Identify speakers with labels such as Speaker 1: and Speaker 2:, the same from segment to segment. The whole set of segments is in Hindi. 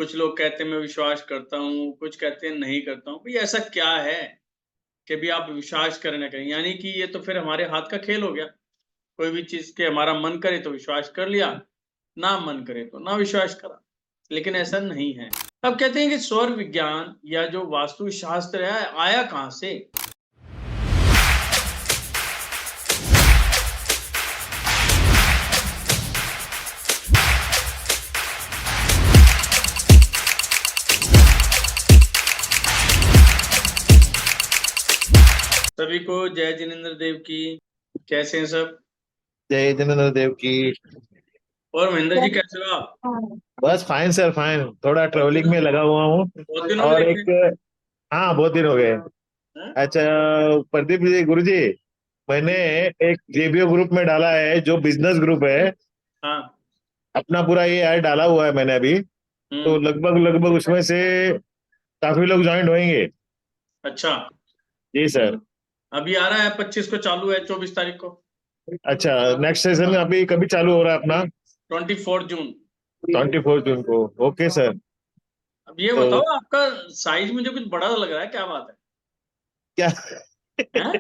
Speaker 1: कुछ लोग कहते हैं मैं विश्वास करता हूँ, कुछ कहते हैं नहीं करता हूँ। भाई ऐसा क्या है कि भी आप विश्वास करें ना करें? यानी कि ये तो फिर हमारे हाथ का खेल हो गया। कोई भी चीज़ के हमारा मन करे तो विश्वास कर लिया, ना मन करे तो ना विश्वास करा। लेकिन ऐसा नहीं है। अब कहते हैं कि सौर विज्ञान या जो वास्तुशास्त्र है, आया कहाँ से? सभी को जय जिनेंद्र देव की। कैसे हैं सब?
Speaker 2: जय जिनेंद्र देव की।
Speaker 1: और महेंद्र जी कैसे हो आप?
Speaker 2: बस फाइन सर, फाइन। थोड़ा ट्रेवलिंग में लगा हुआ हूँ।
Speaker 1: बहुत दिन हो गए
Speaker 2: और
Speaker 1: देखे।
Speaker 2: एक, हाँ बहुत दिन हो गए।
Speaker 1: हैं?
Speaker 2: अच्छा, प्रदीप जी, गुरु जी, मैंने एक जेबीओ ग्रुप में डाला है, जो बिजनेस ग्रुप है।
Speaker 1: हाँ।
Speaker 2: अपना पूरा ये ऐड डाला हुआ है मैंने अभी। तो
Speaker 1: हम्म।
Speaker 2: लगभग लगभग उसमें से काफी लोग ज्वाइन होंगे।
Speaker 1: अच्छा।
Speaker 2: जी सर।
Speaker 1: अभी आ रहा है 25 को, चालू है 24 तारीख को।
Speaker 2: अच्छा, नेक्स्ट सेशन अभी कभी चालू हो रहा है अपना?
Speaker 1: 24 जून।
Speaker 2: 24 जून को। Okay sir.
Speaker 1: अब ये
Speaker 2: तो
Speaker 1: बताओ, आपका साइज मुझे कुछ बड़ा लग रहा है, क्या बात
Speaker 2: क्या
Speaker 1: है? हैं?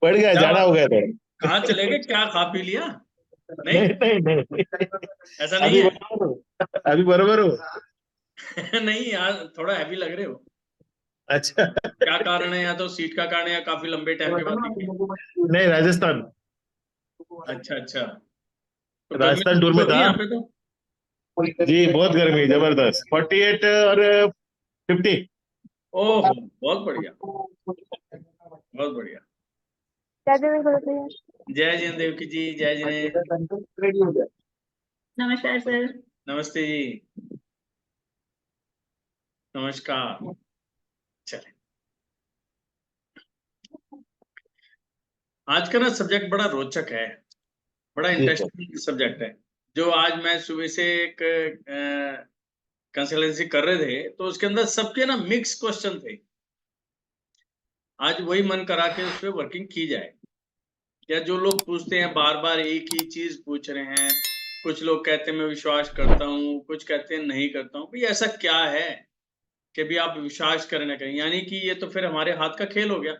Speaker 2: बढ़ गया,
Speaker 1: क्या
Speaker 2: ज्यादा
Speaker 1: बात?
Speaker 2: हो गया था?
Speaker 1: कहाँ चले गए, क्या खा पी लिया? नहीं,
Speaker 2: नहीं नहीं नहीं,
Speaker 1: ऐसा नहीं
Speaker 2: अभी
Speaker 1: है।
Speaker 2: बराबर हो। अभी बराबर हो।
Speaker 1: नहीं यार, थोड़ा हैवी लग रहे हो।
Speaker 2: अच्छा।
Speaker 1: क्या कारण है? या तो सीट का कारण है, या काफी लंबे टाइम के बाद दिखे।
Speaker 2: नहीं, राजस्थान।
Speaker 1: अच्छा अच्छा। तो गर्मी तो
Speaker 2: राजस्थान टूर
Speaker 1: फुल
Speaker 2: में
Speaker 1: होगी
Speaker 2: था।
Speaker 1: यहाँ पे तो।
Speaker 2: जी, बहुत गर्मी, जबरदस्त। 48 और 50।
Speaker 1: ओहो, बहुत बढ़िया, बहुत बढ़िया। जय जिन देव की जी, जय जिने।
Speaker 3: नमस्कार सर।
Speaker 1: नमस्ते जी। नमस्कार। चले, आज का ना सब्जेक्ट बड़ा रोचक है, बड़ा
Speaker 2: जी सर।
Speaker 1: इंटरेस्टिंग सब्जेक्ट है। जो आज मैं सुबह से एक कंसल्टेंसी कर रहे थे, तो उसके अंदर सबके ना मिक्स क्वेश्चन थे। आज वही मन करा के उस पर वर्किंग की जाए। या जो लोग पूछते हैं बार बार एक ही चीज पूछ रहे हैं, कुछ लोग कहते हैं मैं विश्वास करता हूँ, कुछ कहते हैं नहीं करता हूँ। भाई ऐसा क्या है कि भी आप विश्वास करें ना करें? यानी कि ये तो फिर हमारे हाथ का खेल हो गया।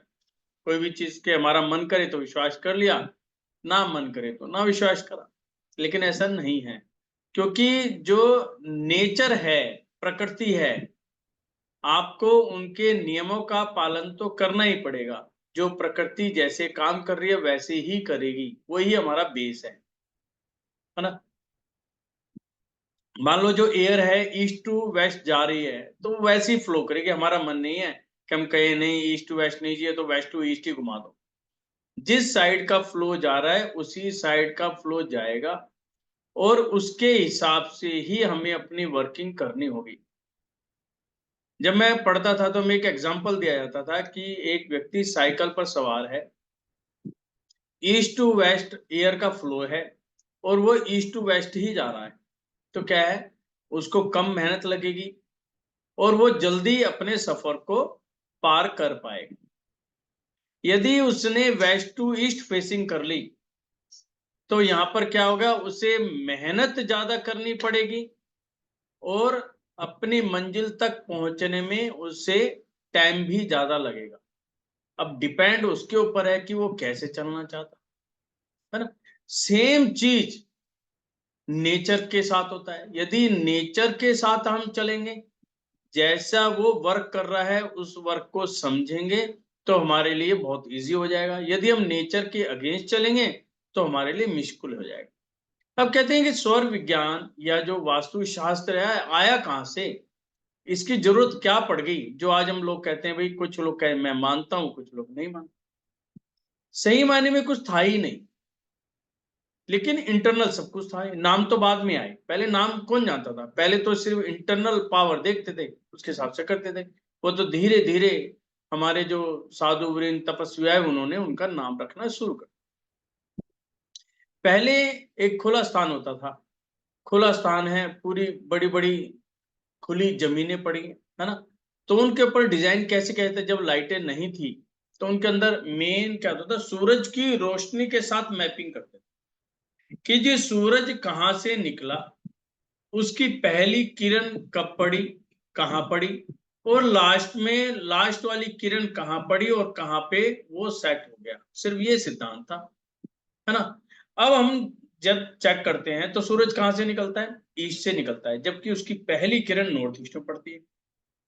Speaker 1: कोई भी चीज के हमारा मन करे तो विश्वास कर लिया, ना मन करे तो ना विश्वास करा। लेकिन ऐसा नहीं है, क्योंकि जो नेचर है, प्रकृति है, आपको उनके नियमों का पालन तो करना ही पड़ेगा। जो प्रकृति जैसे काम कर रही है वैसे ही करेगी, वही हमारा बेस है ना। मान लो जो एयर है ईस्ट टू वेस्ट जा रही है, तो वैसे ही फ्लो करेगी। हमारा मन नहीं है कि हम कहें नहीं ईस्ट टू वेस्ट नहीं चाहिए, तो वेस्ट टू ईस्ट ही घुमा दो। जिस साइड का फ्लो जा रहा है उसी साइड का फ्लो जाएगा, और उसके हिसाब से ही हमें अपनी वर्किंग करनी होगी। जब मैं पढ़ता था तो मैं एक एग्जांपल दिया जाता था कि एक व्यक्ति साइकिल पर सवार है, ईस्ट टू वेस्ट एयर का फ्लो है, और वो ईस्ट टू वेस्ट ही जा रहा है। तो क्या है, उसको कम मेहनत लगेगी और वो जल्दी अपने सफर को पार कर पाएगा। यदि उसने वेस्ट टू ईस्ट फेसिंग कर ली, तो यहां पर क्या होगा, उसे मेहनत ज्यादा करनी पड़ेगी और अपनी मंजिल तक पहुंचने में उसे टाइम भी ज्यादा लगेगा। अब डिपेंड उसके ऊपर है कि वो कैसे चलना चाहता है ना। सेम चीज नेचर के साथ होता है। यदि नेचर के साथ हम चलेंगे, जैसा वो वर्क कर रहा है उस वर्क को समझेंगे, तो हमारे लिए बहुत इजी हो जाएगा। यदि हम नेचर के अगेंस्ट चलेंगे तो हमारे लिए मुश्किल हो जाएगा। अब कहते हैं कि सौर विज्ञान या जो वास्तुशास्त्र है, आया कहां से? इसकी जरूरत क्या पड़ गई जो आज हम लोग कहते हैं? भाई कुछ लोग कहे मैं मानता हूं, कुछ लोग नहीं मानते। सही मायने में कुछ था ही नहीं, लेकिन इंटरनल सब कुछ था। नाम तो बाद में आए, पहले नाम कौन जानता था? पहले तो सिर्फ इंटरनल पावर देखते थे, उसके हिसाब से करते थे। वो तो धीरे धीरे हमारे जो साधु वृंद तपस्वी है, उन्होंने उनका नाम रखना शुरू कर। पहले एक खुला स्थान होता था। खुला स्थान है, पूरी बड़ी बड़ी खुली जमीनें पड़ी है ना। तो उनके ऊपर डिजाइन कैसे कहते, जब लाइटें नहीं थी तो उनके अंदर मेन क्या होता था, सूरज की रोशनी के साथ मैपिंग करते थे कि जी सूरज कहां से निकला उसकी पहली किरण कब पड़ी, कहां पड़ी, और लास्ट में लास्ट वाली किरण कहां पड़ी और कहां पे वो सेट हो गया। सिर्फ ये सिद्धांत था, है ना। अब हम जब चेक करते हैं तो सूरज कहां से निकलता है, ईस्ट से निकलता है, जबकि उसकी पहली किरण नॉर्थ ईस्ट में पड़ती है।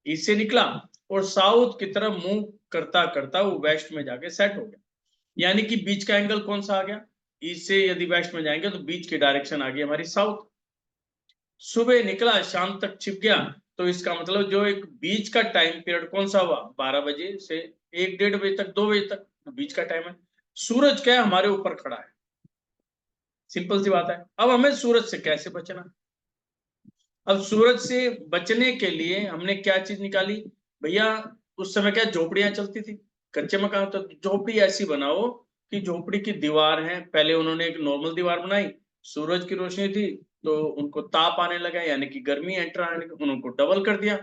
Speaker 1: ईस्ट से निकला और साउथ की तरफ मूव करता करता वो वेस्ट में जाके सेट हो गया। यानी कि बीच का एंगल कौन सा आ गया, ईस्ट से यदि वेस्ट में जाएंगे तो बीच की डायरेक्शन आ गई हमारी साउथ। सुबह निकला शाम तक छिप गया, तो इसका मतलब जो एक बीच का टाइम पीरियड कौन सा हुआ, 12 बजे से 1-1:30 बजे तक, 2 बजे तक बीच का टाइम है। सूरज क्या है, हमारे ऊपर खड़ा है, सिंपल सी बात है। अब हमें सूरज से कैसे बचना, अब सूरज से बचने के लिए हमने क्या चीज निकाली भैया, उस समय क्या झोपड़ियां चलती थी, कच्चे मकान, तो झोपड़ी ऐसी बनाओ कि झोपड़ी की दीवार है, पहले उन्होंने एक नॉर्मल दीवार बनाई, सूरज की रोशनी थी तो उनको ताप आने लगा, यानी कि गर्मी एंटर आने लगी, उनको डबल कर दिया,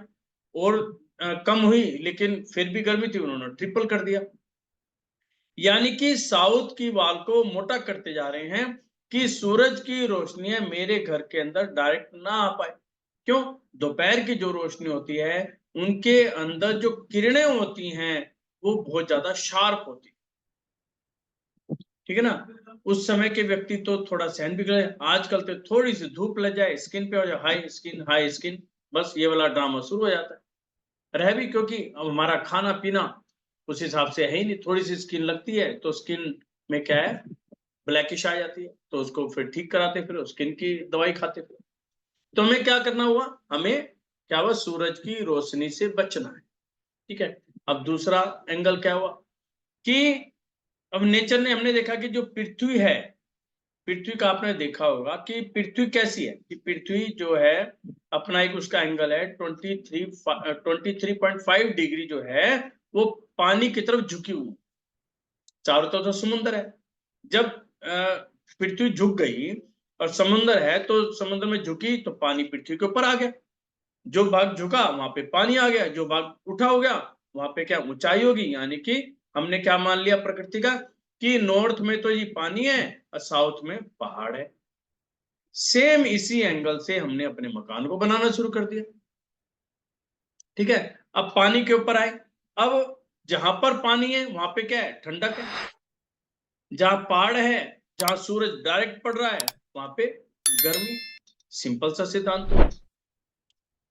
Speaker 1: और कम हुई लेकिन फिर भी गर्मी थी, उन्होंने ट्रिपल कर दिया। यानी कि साउथ की वॉल को मोटा करते जा रहे हैं कि सूरज की रोशनी मेरे घर के अंदर डायरेक्ट ना आ पाए। क्यों, दोपहर की जो रोशनी होती है उनके अंदर जो किरणें होती हैं वो बहुत ज्यादा शार्प होती, ठीक है ना। उस समय के व्यक्ति तो थोड़ा सहन भी करे, आजकल तो थोड़ी सी धूप लग जाए स्किन पे हो जाए हाई स्किन, बस ये वाला ड्रामा शुरू हो जाता है। रह भी क्योंकि अब हमारा खाना पीना उस हिसाब से है ही नहीं, थोड़ी सी स्किन लगती है तो स्किन में क्या है, ब्लैकिश आ जाती है, तो उसको फिर ठीक कराते, फिर स्किन की दवाई खाते फिर। तो हमें क्या करना हुआ, हमें क्या हुआ, सूरज की रोशनी से बचना है, ठीक है। अब दूसरा एंगल क्या हुआ कि अब नेचर ने, हमने देखा कि जो पृथ्वी है, पृथ्वी का आपने देखा होगा कि पृथ्वी कैसी है, कि पृथ्वी जो है अपना एक उसका एंगल है 23.5 डिग्री जो है वो पानी की तरफ झुकी हुई, चारों तरफ तो समुद्र है। जब पृथ्वी झुक गई और समुद्र है तो समुद्र में झुकी तो पानी पृथ्वी के ऊपर आ गया, जो भाग झुका वहां पे पानी आ गया, जो भाग उठा हो गया वहां पे क्या ऊंचाई होगी। यानी कि हमने क्या मान लिया प्रकृति का, कि नॉर्थ में तो ये पानी है और साउथ में पहाड़ है। सेम इसी एंगल से हमने अपने मकान को बनाना शुरू कर दिया, ठीक है। अब पानी के ऊपर आए, अब जहां पर पानी है वहां पे क्या है, ठंडक है, जहां पहाड़ है, जहां सूरज डायरेक्ट पड़ रहा है वहां पे गर्मी, सिंपल सा सिद्धांत तो।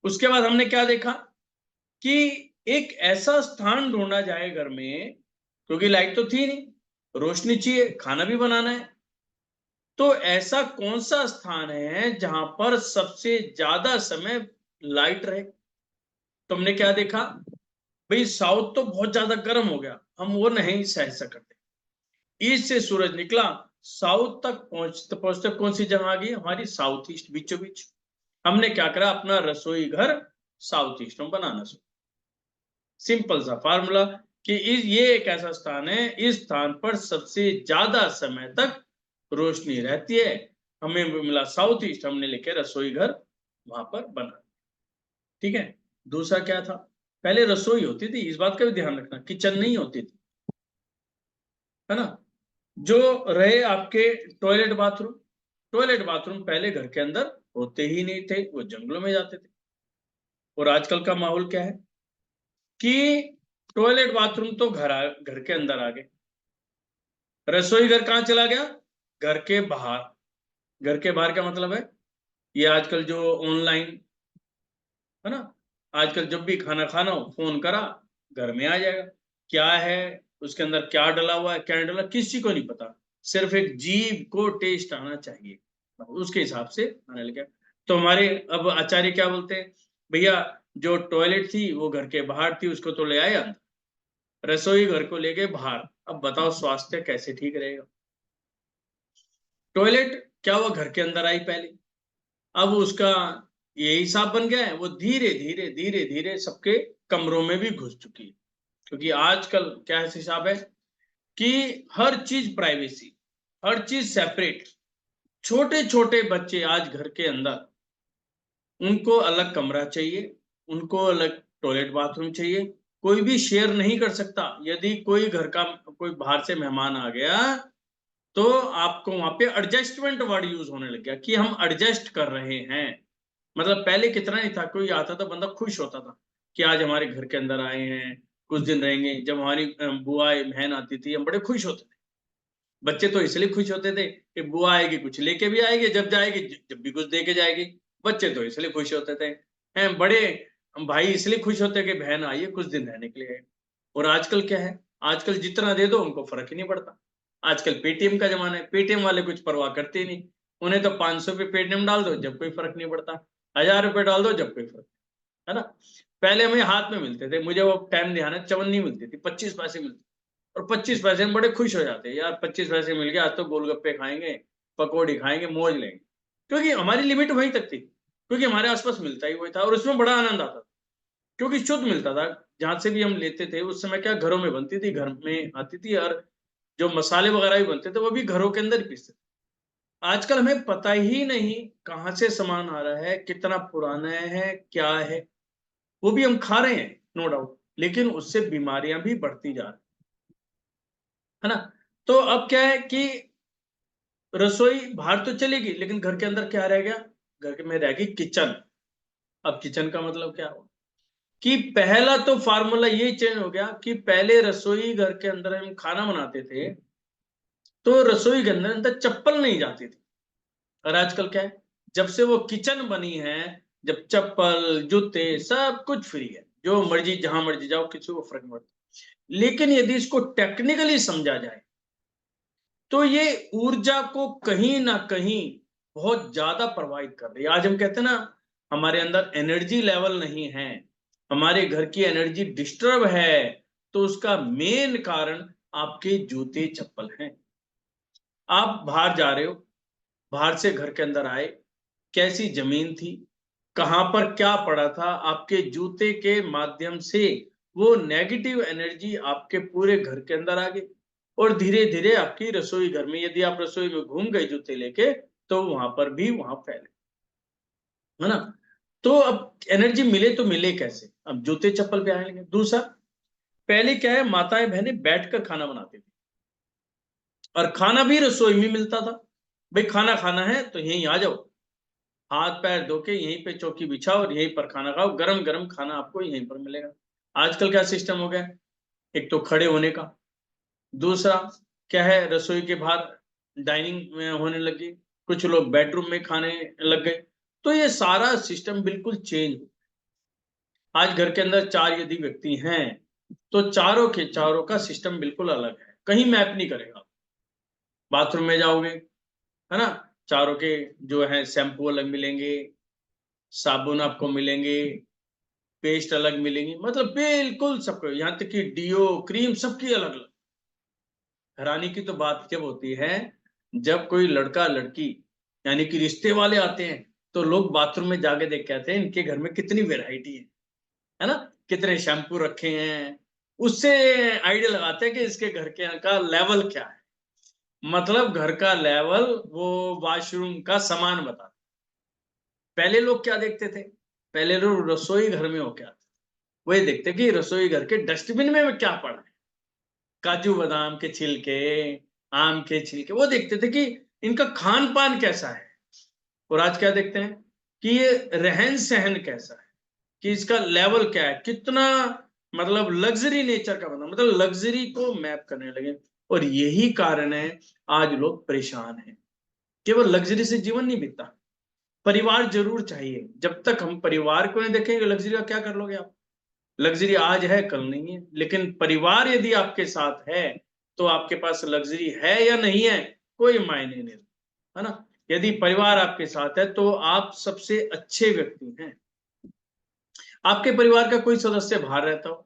Speaker 1: उसके बाद हमने क्या देखा कि एक ऐसा स्थान ढूंढा जाए घर में, क्योंकि लाइट तो थी नहीं, रोशनी चाहिए, खाना भी बनाना है, तो ऐसा कौन सा स्थान है जहां पर सबसे ज्यादा समय लाइट रहे। तो हमने क्या देखा भाई, साउथ तो बहुत ज्यादा गर्म हो गया, हम वो नहीं सह सकते, ईस्ट से सूरज निकला, साउथ तक पहुंचते पहुंचते कौन सी जगह आ गई हमारी, साउथ ईस्ट, बीचों बीच। हमने क्या करा, अपना रसोई घर साउथ ईस्ट में बनाना शुरू, सिंपल सा फार्मूला कि ये एक ऐसा स्थान है, इस स्थान पर सबसे ज्यादा समय तक रोशनी रहती है, हमें मिला साउथ ईस्ट, हमने लेके रसोई घर वहां पर बना, ठीक है। दूसरा क्या था, पहले रसोई होती थी, इस बात का भी ध्यान रखना, किचन नहीं होती थी, है ना। जो रहे आपके टॉयलेट बाथरूम पहले घर के अंदर होते ही नहीं थे, वो जंगलों में जाते थे। और आजकल का माहौल क्या है कि टॉयलेट बाथरूम तो घर के अंदर आ गए, रसोई घर कहां चला गया, घर के बाहर। घर के बाहर का मतलब है, ये आजकल जो ऑनलाइन, है ना, आजकल जब भी खाना खाना हो फोन करा घर में आ जाएगा, क्या है उसके अंदर, क्या डला हुआ है क्या नहीं डला किसी को नहीं पता, सिर्फ एक जीभ को टेस्ट आना चाहिए, उसके हिसाब से आने लगे। तो हमारे अब आचार्य क्या बोलते हैं, भैया जो टॉयलेट थी वो घर के बाहर थी, उसको तो ले आए अंदर, रसोई घर को ले गए बाहर, अब बताओ स्वास्थ्य कैसे ठीक रहेगा। टॉयलेट क्या हुआ, घर के अंदर आई पहले, अब उसका ये हिसाब बन गया है, वो धीरे धीरे धीरे धीरे सबके कमरों में भी घुस चुकी है। क्योंकि आजकल क्या है हिसाब है कि हर चीज प्राइवेसी, हर चीज सेपरेट, छोटे छोटे बच्चे आज घर के अंदर, उनको अलग कमरा चाहिए, उनको अलग टॉयलेट बाथरूम चाहिए, कोई भी शेयर नहीं कर सकता। यदि कोई घर का कोई बाहर से मेहमान आ गया तो आपको वहां पे एडजस्टमेंट वर्ड यूज होने लग गया कि हम एडजस्ट कर रहे हैं, मतलब पहले कितना ही था, कोई आता था बंदा खुश होता था कि आज हमारे घर के अंदर आए हैं, कुछ दिन रहेंगे। जब हमारी बुआ बहन आती थी, हम बड़े खुश होते थे। बच्चे तो इसलिए खुश होते थे कि बुआ आएगी, कुछ लेके भी आएगी, जब जाएगी जब भी कुछ दे के जाएगी। बच्चे तो इसलिए खुश होते थे। हैं बड़े भाई इसलिए खुश होते कि बहन आई है, कुछ दिन रहने के लिए। और आजकल क्या है, आजकल जितना दे दो उनको फर्क ही नहीं पड़ता। आजकल पेटीएम का जमाना है, पेटीएम वाले कुछ परवाह करते ही नहीं। उन्हें तो 500 रुपये पेटीएम डाल दो, जब कोई फर्क नहीं पड़ता। 1000 रुपये डाल दो, जब कोई फर्क, है ना। पहले हमें हाथ में मिलते थे, मुझे वो टाइम ध्यान है, चवन्नी मिलती थी, 25 पैसे मिलते, और 25 पैसे में बड़े खुश हो जाते हैं यार, 25 पैसे मिल गया, आज तो गोलगप्पे खाएंगे, पकौड़ी खाएंगे, मौज लेंगे। क्योंकि हमारी लिमिट वहीं तक थी, क्योंकि हमारे आसपास मिलता ही वही था, और उसमें बड़ा आनंद आता था, क्योंकि शुद्ध मिलता था। जहां से भी हम लेते थे उस समय क्या घरों में बनती थी, घर में आती थी, और जो मसाले वगैरह भी बनते थे वो भी घरों के अंदर ही पीसते थे। आजकल हमें पता ही नहीं कहाँ से सामान आ रहा है, कितना पुराना है, क्या है। वो भी हम खा रहे हैं, नो डाउट, लेकिन उससे बीमारियां भी बढ़ती जा रही है ना। तो अब क्या है कि रसोई बाहर तो चलेगी, लेकिन घर के अंदर क्या रह गया, घर में रह गई किचन। अब किचन का मतलब क्या हुआ कि पहला तो फार्मूला ये चेंज हो गया कि पहले रसोई घर के अंदर हम खाना बनाते थे, तो रसोई के अंदर चप्पल नहीं जाती थी। और आजकल क्या है, जब से वो किचन बनी है, जब चप्पल जूते सब कुछ फ्री है, जो मर्जी जहां मर्जी जाओ, किसी को फर्क नहीं पड़ता। लेकिन यदि इसको टेक्निकली समझा जाए, तो ये ऊर्जा को कहीं ना कहीं बहुत ज्यादा प्रभावित कर रही है। आज हम कहते हैं ना, हमारे अंदर एनर्जी लेवल नहीं है, हमारे घर की एनर्जी डिस्टर्ब है, तो उसका मेन कारण आपके जूते चप्पल हैं। आप बाहर जा रहे हो, बाहर से घर के अंदर आए, कैसी जमीन थी, कहां पर क्या पड़ा था, आपके जूते के माध्यम से वो नेगेटिव एनर्जी आपके पूरे घर के अंदर आ गई, और धीरे धीरे आपकी रसोई घर में, यदि आप रसोई में घूम गए जूते लेके, तो वहां पर भी वहां फैले, है ना। तो अब एनर्जी मिले तो मिले कैसे, अब जूते चप्पल पे आएंगे। दूसरा, पहले क्या है, माताएं बहनें बैठकर खाना बनाती थी, और खाना भी रसोई में मिलता था। भाई खाना खाना है तो यहीं आ जाओ, हाथ पैर धो के यहीं पे चौकी बिछाओ और यहीं पर खाना खाओ, गरम गरम खाना आपको यहीं पर मिलेगा। आजकल क्या सिस्टम हो गया, एक तो खड़े होने का, दूसरा क्या है, रसोई के बाहर डाइनिंग में होने लगी, कुछ लोग बेडरूम में खाने लग गए। तो ये सारा सिस्टम बिल्कुल चेंज। आज घर के अंदर चार यदि व्यक्ति हैं, तो चारों के चारों का सिस्टम बिल्कुल अलग है, कहीं मैप नहीं करेगा। बाथरूम में जाओगे, है ना, चारों के जो है शैम्पू अलग मिलेंगे, साबुन आपको मिलेंगे, पेस्ट अलग मिलेंगी, मतलब बिल्कुल सबको, यहाँ तक कि डियो क्रीम सबकी अलग अलग। हैरानी की तो बात जब होती है, जब कोई लड़का लड़की यानी कि रिश्ते वाले आते हैं, तो लोग बाथरूम में जाके देख के आते हैं इनके घर में कितनी वेराइटी है ना, कितने शैम्पू रखे हैं। उससे आइडिया लगाते हैं कि इसके घर के का लेवल क्या है, मतलब घर का लेवल वो वॉशरूम का सामान बता। पहले लोग क्या देखते थे, पहले लोग रसोई घर में हो क्या, वही देखते कि रसोई घर के डस्टबिन में क्या पड़ा है, काजू बादाम के छिलके, आम के छिलके, वो देखते थे कि इनका खान पान कैसा है। और आज क्या देखते हैं कि ये रहन सहन कैसा है, कि इसका लेवल क्या है, कितना मतलब लग्जरी नेचर का बना, मतलब लग्जरी को मैप करने लगे। और यही कारण है आज लोग परेशान हैं। केवल लग्जरी से जीवन नहीं बीतता, परिवार जरूर चाहिए। जब तक हम परिवार को नहीं देखेंगे, लग्जरी का क्या कर लोगे आप। लग्जरी आज है कल नहीं है, लेकिन परिवार यदि आपके साथ है, तो आपके पास लग्जरी है या नहीं है कोई मायने नहीं, है ना। यदि परिवार आपके साथ है तो आप सबसे अच्छे व्यक्ति हैं। आपके परिवार का कोई सदस्य बाहर रहता हो,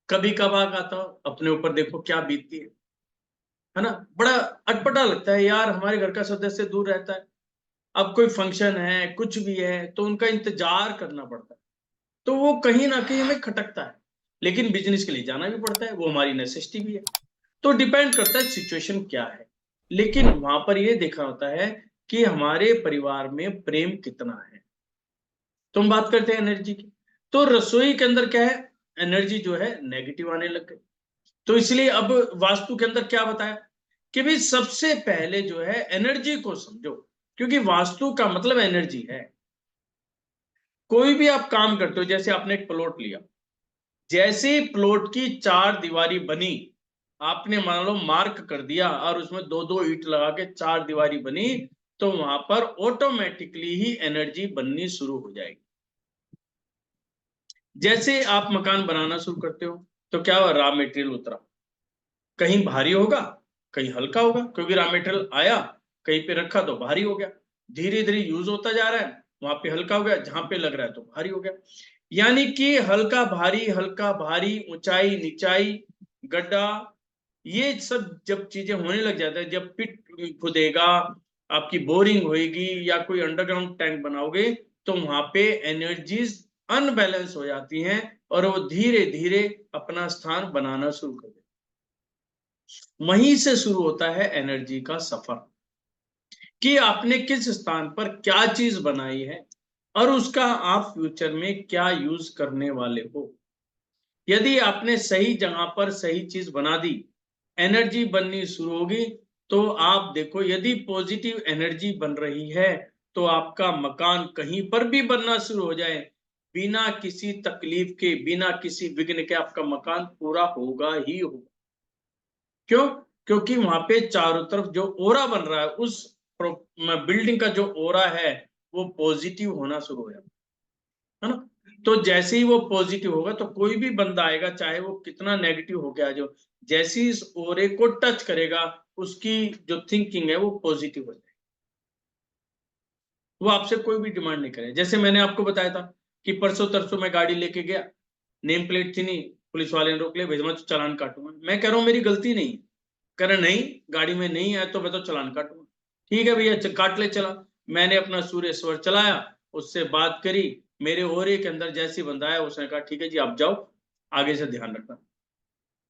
Speaker 1: कभी कभार आता हो, अपने ऊपर देखो क्या बीतती है ना। बड़ा अटपटा लगता है यार, हमारे घर का सदस्य दूर रहता है, अब कोई फंक्शन है कुछ भी है तो उनका इंतजार करना पड़ता है, तो वो कहीं ना कहीं हमें खटकता है। लेकिन बिजनेस के लिए जाना भी पड़ता है, वो हमारी नेसेसिटी भी है। तो डिपेंड करता है सिचुएशन क्या है, लेकिन वहां पर ये देखा होता है कि हमारे परिवार में प्रेम कितना है। तो हम बात करते हैं एनर्जी की, तो रसोई के अंदर क्या है, एनर्जी जो है नेगेटिव आने लग गई। तो इसलिए अब वास्तु के अंदर क्या बताया कि भाई सबसे पहले जो है एनर्जी को समझो, क्योंकि वास्तु का मतलब एनर्जी है। कोई भी आप काम करते हो, जैसे आपने एक प्लॉट लिया, जैसे प्लॉट की 4 दीवारी बनी, आपने मान लो मार्क कर दिया और उसमें 2-2 ईंट लगा के 4 दीवारी बनी, तो वहां पर ऑटोमेटिकली ही एनर्जी बननी शुरू हो जाएगी। जैसे आप मकान बनाना शुरू करते हो तो क्या हुआ, रॉ मेटेरियल उतरा, कहीं भारी होगा कहीं हल्का होगा, क्योंकि रॉ मेटेरियल आया कहीं पे रखा तो भारी हो गया, धीरे धीरे यूज होता जा रहा है, वहां पे हल्का हो गया, जहां पे लग रहा है तो भारी हो गया। यानी कि हल्का भारी, ऊंचाई नीचाई, गड्ढा, ये सब जब चीजें होने लग जाता है, जब पिट खुदेगा, आपकी बोरिंग होएगी या कोई अंडरग्राउंड टैंक बनाओगे, तो वहां पे एनर्जीज अनबैलेंस हो जाती हैं और वो धीरे धीरे अपना स्थान बनाना शुरू कर देते। वहीं से शुरू होता है एनर्जी का सफर, कि आपने किस स्थान पर क्या चीज बनाई है और उसका आप फ्यूचर में क्या यूज करने वाले हो। यदि आपने सही जगह पर सही चीज बना दी, एनर्जी बननी शुरू होगी। तो आप देखो, यदि पॉजिटिव एनर्जी बन रही है तो आपका मकान कहीं पर भी बनना शुरू हो जाए, बिना किसी तकलीफ के, बिना किसी विघ्न के आपका मकान पूरा होगा ही होगा। क्यों? क्योंकि वहां पे चारों तरफ जो ओरा बन रहा है, उस बिल्डिंग का जो ओरा है वो पॉजिटिव होना शुरू हो जाता है ना। तो जैसे ही वो पॉजिटिव होगा तो कोई भी बंदा आएगा, चाहे वो कितना नेगेटिव हो गया, जो जैसे ही इस ओरे को टच करेगा, उसकी जो थिंकिंग है वो पॉजिटिव हो जाएगी, वो आपसे कोई भी डिमांड नहीं करे। जैसे मैंने आपको बताया था कि परसों तरसों मैं गाड़ी लेके गया, नेम प्लेट थी नहीं, पुलिस वाले ने रोक लिया, भेज, मैं तो चालान काटूंगा। मैं कह रहा हूँ मेरी गलती नहीं है, कह रहे नहीं गाड़ी में नहीं है तो मैं तो चालान काटूंगा। ठीक है भैया, काट ले चला। मैंने अपना सूर्य चलाया, उससे बात करी, मेरे ओरे के अंदर जैसी बंदा है उसने कहा ठीक है जी आप जाओ, आगे से ध्यान रखना।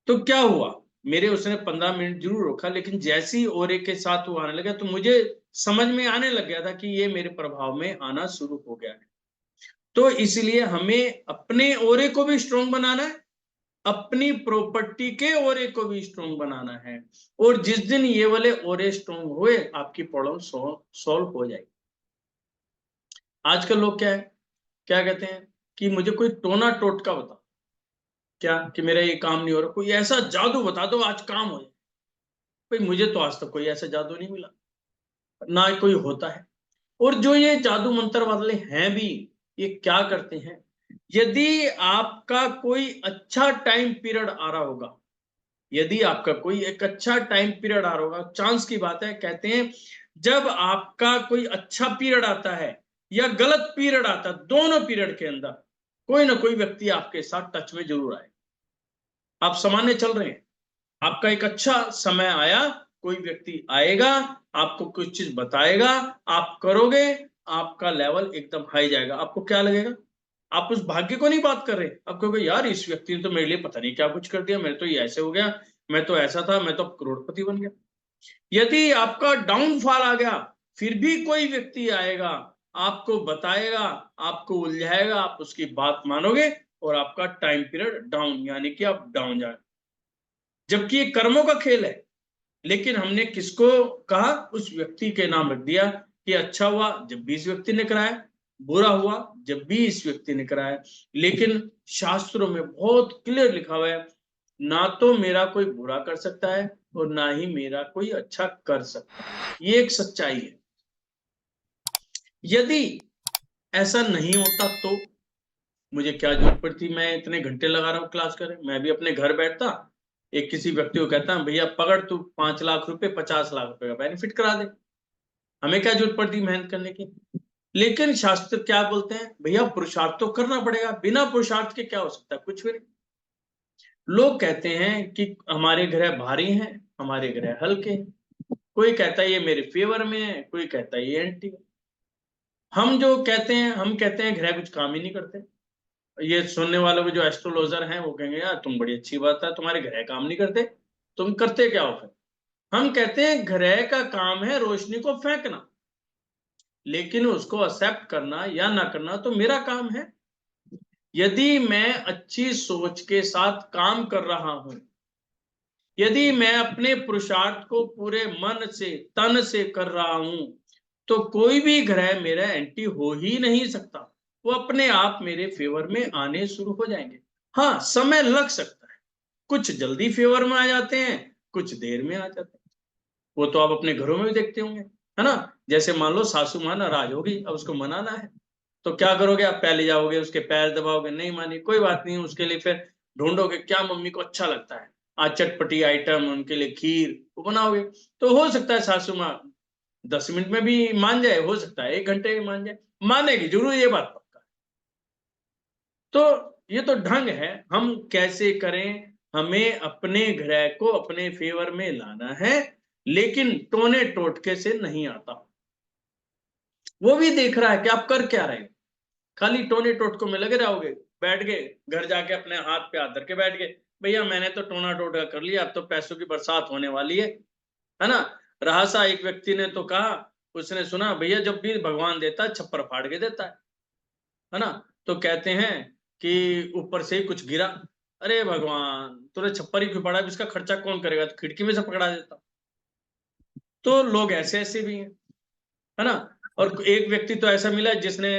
Speaker 1: तो क्या हुआ, मेरे उसने 15 मिनट जरूर रोका, लेकिन जैसी ओरे के साथ वो आने लगा तो मुझे समझ में आने लग गया था कि ये मेरे प्रभाव में आना शुरू हो गया है। तो इसलिए हमें अपने ओरे को भी स्ट्रोंग बनाना है, अपनी प्रॉपर्टी के ओरे को भी स्ट्रोंग बनाना है। और जिस दिन ये वाले ओरे स्ट्रोंग हुए, आपकी प्रॉब्लम सॉल्व हो जाएगी। आजकल लोग क्या है, क्या कहते हैं कि मुझे कोई टोना टोटका बता, क्या कि मेरा ये काम नहीं हो रहा, कोई ऐसा जादू बता दो आज काम हो जाए। भाई मुझे तो आज तक कोई ऐसा जादू नहीं मिला, ना कोई होता है। और जो ये जादू मंत्र वाले हैं भी, ये क्या करते हैं, यदि आपका कोई अच्छा टाइम पीरियड आ रहा होगा, यदि आपका कोई एक अच्छा टाइम पीरियड आ रहा होगा, चांस की बात है, कहते हैं जब आपका कोई अच्छा पीरियड आता है या गलत पीरियड आता है, दोनों पीरियड के अंदर कोई ना कोई व्यक्ति आपके साथ टच में जरूर आए। आप सामान्य चल रहे हैं, आपका एक अच्छा समय आया, कोई व्यक्ति आएगा, आपको कुछ चीज बताएगा, आप करोगे, आपका लेवल एकदम हाई जाएगा। आपको क्या लगेगा, आप उस भाग्य को नहीं बात कर रहे, आप कहोगे यार इस व्यक्ति ने तो मेरे लिए पता नहीं क्या कुछ कर दिया, मेरे तो ये ऐसे हो गया, मैं तो ऐसा था, मैं तो करोड़पति बन गया। यदि आपका डाउनफॉल आ गया, फिर भी कोई व्यक्ति आएगा, आपको बताएगा, आपको उलझाएगा, आप उसकी बात मानोगे और आपका टाइम पीरियड डाउन, यानी कि आप डाउन जाए। जबकि ये कर्मों का खेल है, लेकिन हमने किसको कहा, उस व्यक्ति के नाम रख दिया कि अच्छा हुआ जब भी इस व्यक्ति ने कराया, बुरा हुआ जब भी इस व्यक्ति ने कराया। लेकिन शास्त्रों में बहुत क्लियर लिखा हुआ है, ना तो मेरा कोई बुरा कर सकता है और ना ही मेरा कोई अच्छा कर सकता है, ये एक सच्चाई है। यदि ऐसा नहीं होता तो मुझे क्या जरूरत पड़ती, मैं इतने घंटे लगा रहा हूँ क्लास करें, मैं भी अपने घर बैठता, एक किसी व्यक्ति को कहता भैया पकड़ तू 5 लाख रुपए 50 लाख रुपए का बेनिफिट करा दे, हमें क्या जरूरत पड़ती मेहनत करने की। लेकिन शास्त्र क्या बोलते हैं, भैया पुरुषार्थ तो करना पड़ेगा, बिना पुरुषार्थ के क्या हो सकता है, कुछ भी नहीं। लोग कहते हैं कि हमारे ग्रह भारी हैं, हमारे ग्रह हल्के हैं, कोई कहता है ये मेरे फेवर में है, कोई कहता है ये एंटी है। हम जो कहते हैं, हम कहते हैं ग्रह कुछ काम ही नहीं करते। ये सुनने वालों को जो एस्ट्रोलॉजर हैं वो कहेंगे यार तुम बड़ी अच्छी बात है, तुम्हारे ग्रह काम नहीं करते, तुम करते क्या हो फिर। हम कहते हैं ग्रह का काम है रोशनी को फेंकना, लेकिन उसको एक्सेप्ट करना या ना करना तो मेरा काम है। यदि मैं अच्छी सोच के साथ काम कर रहा हूं, यदि मैं अपने पुरुषार्थ को पूरे मन से तन से कर रहा हूं, तो कोई भी ग्रह मेरा एंटी हो ही नहीं सकता। वो अपने आप मेरे फेवर में आने शुरू हो जाएंगे। हाँ, समय लग सकता है, कुछ जल्दी फेवर में आ जाते हैं, कुछ देर में आ जाते हैं। वो तो आप अपने घरों में भी देखते होंगे, है ना? जैसे मान लो सासू माँ नाराज होगी, अब उसको मनाना है, तो क्या करोगे आप? पहले जाओगे उसके पैर दबाओगे, नहीं मानी, कोई बात नहीं, उसके लिए फिर ढूंढोगे क्या मम्मी को अच्छा लगता है, आज चटपटी आइटम, उनके लिए खीर वो बनाओगे। तो हो सकता है सासू माँ 10 मिनट में भी मान जाए, हो सकता है 1 घंटे में मान जाए, मानेगी जरूर, ये बात पक्का है। तो ये तो ढंग है, हम कैसे करें, हमें अपने ग्रह को अपने फेवर में लाना है, लेकिन टोने टोटके से नहीं आता। वो भी देख रहा है कि आप कर क्या रहे हो, खाली टोने टोटकों में लगे रहोगे, बैठ गए घर जाके अपने हाथ पे हाथ धर के बैठ गए, भैया मैंने तो टोना टोटका कर लिया, अब तो पैसों की बरसात होने वाली है ना? रहा सा एक व्यक्ति ने तो कहा, उसने सुना भैया जब भी भगवान देता है छप्पर फाड़ के देता है ना? तो कहते हैं कि ऊपर से ही कुछ गिरा, अरे भगवान तूने छप्पर ही क्यों फाड़ा, इसका खर्चा कौन करेगा, तो खिड़की में से पकड़ा देता। तो लोग ऐसे ऐसे भी हैं, है ना? और एक व्यक्ति तो ऐसा मिला जिसने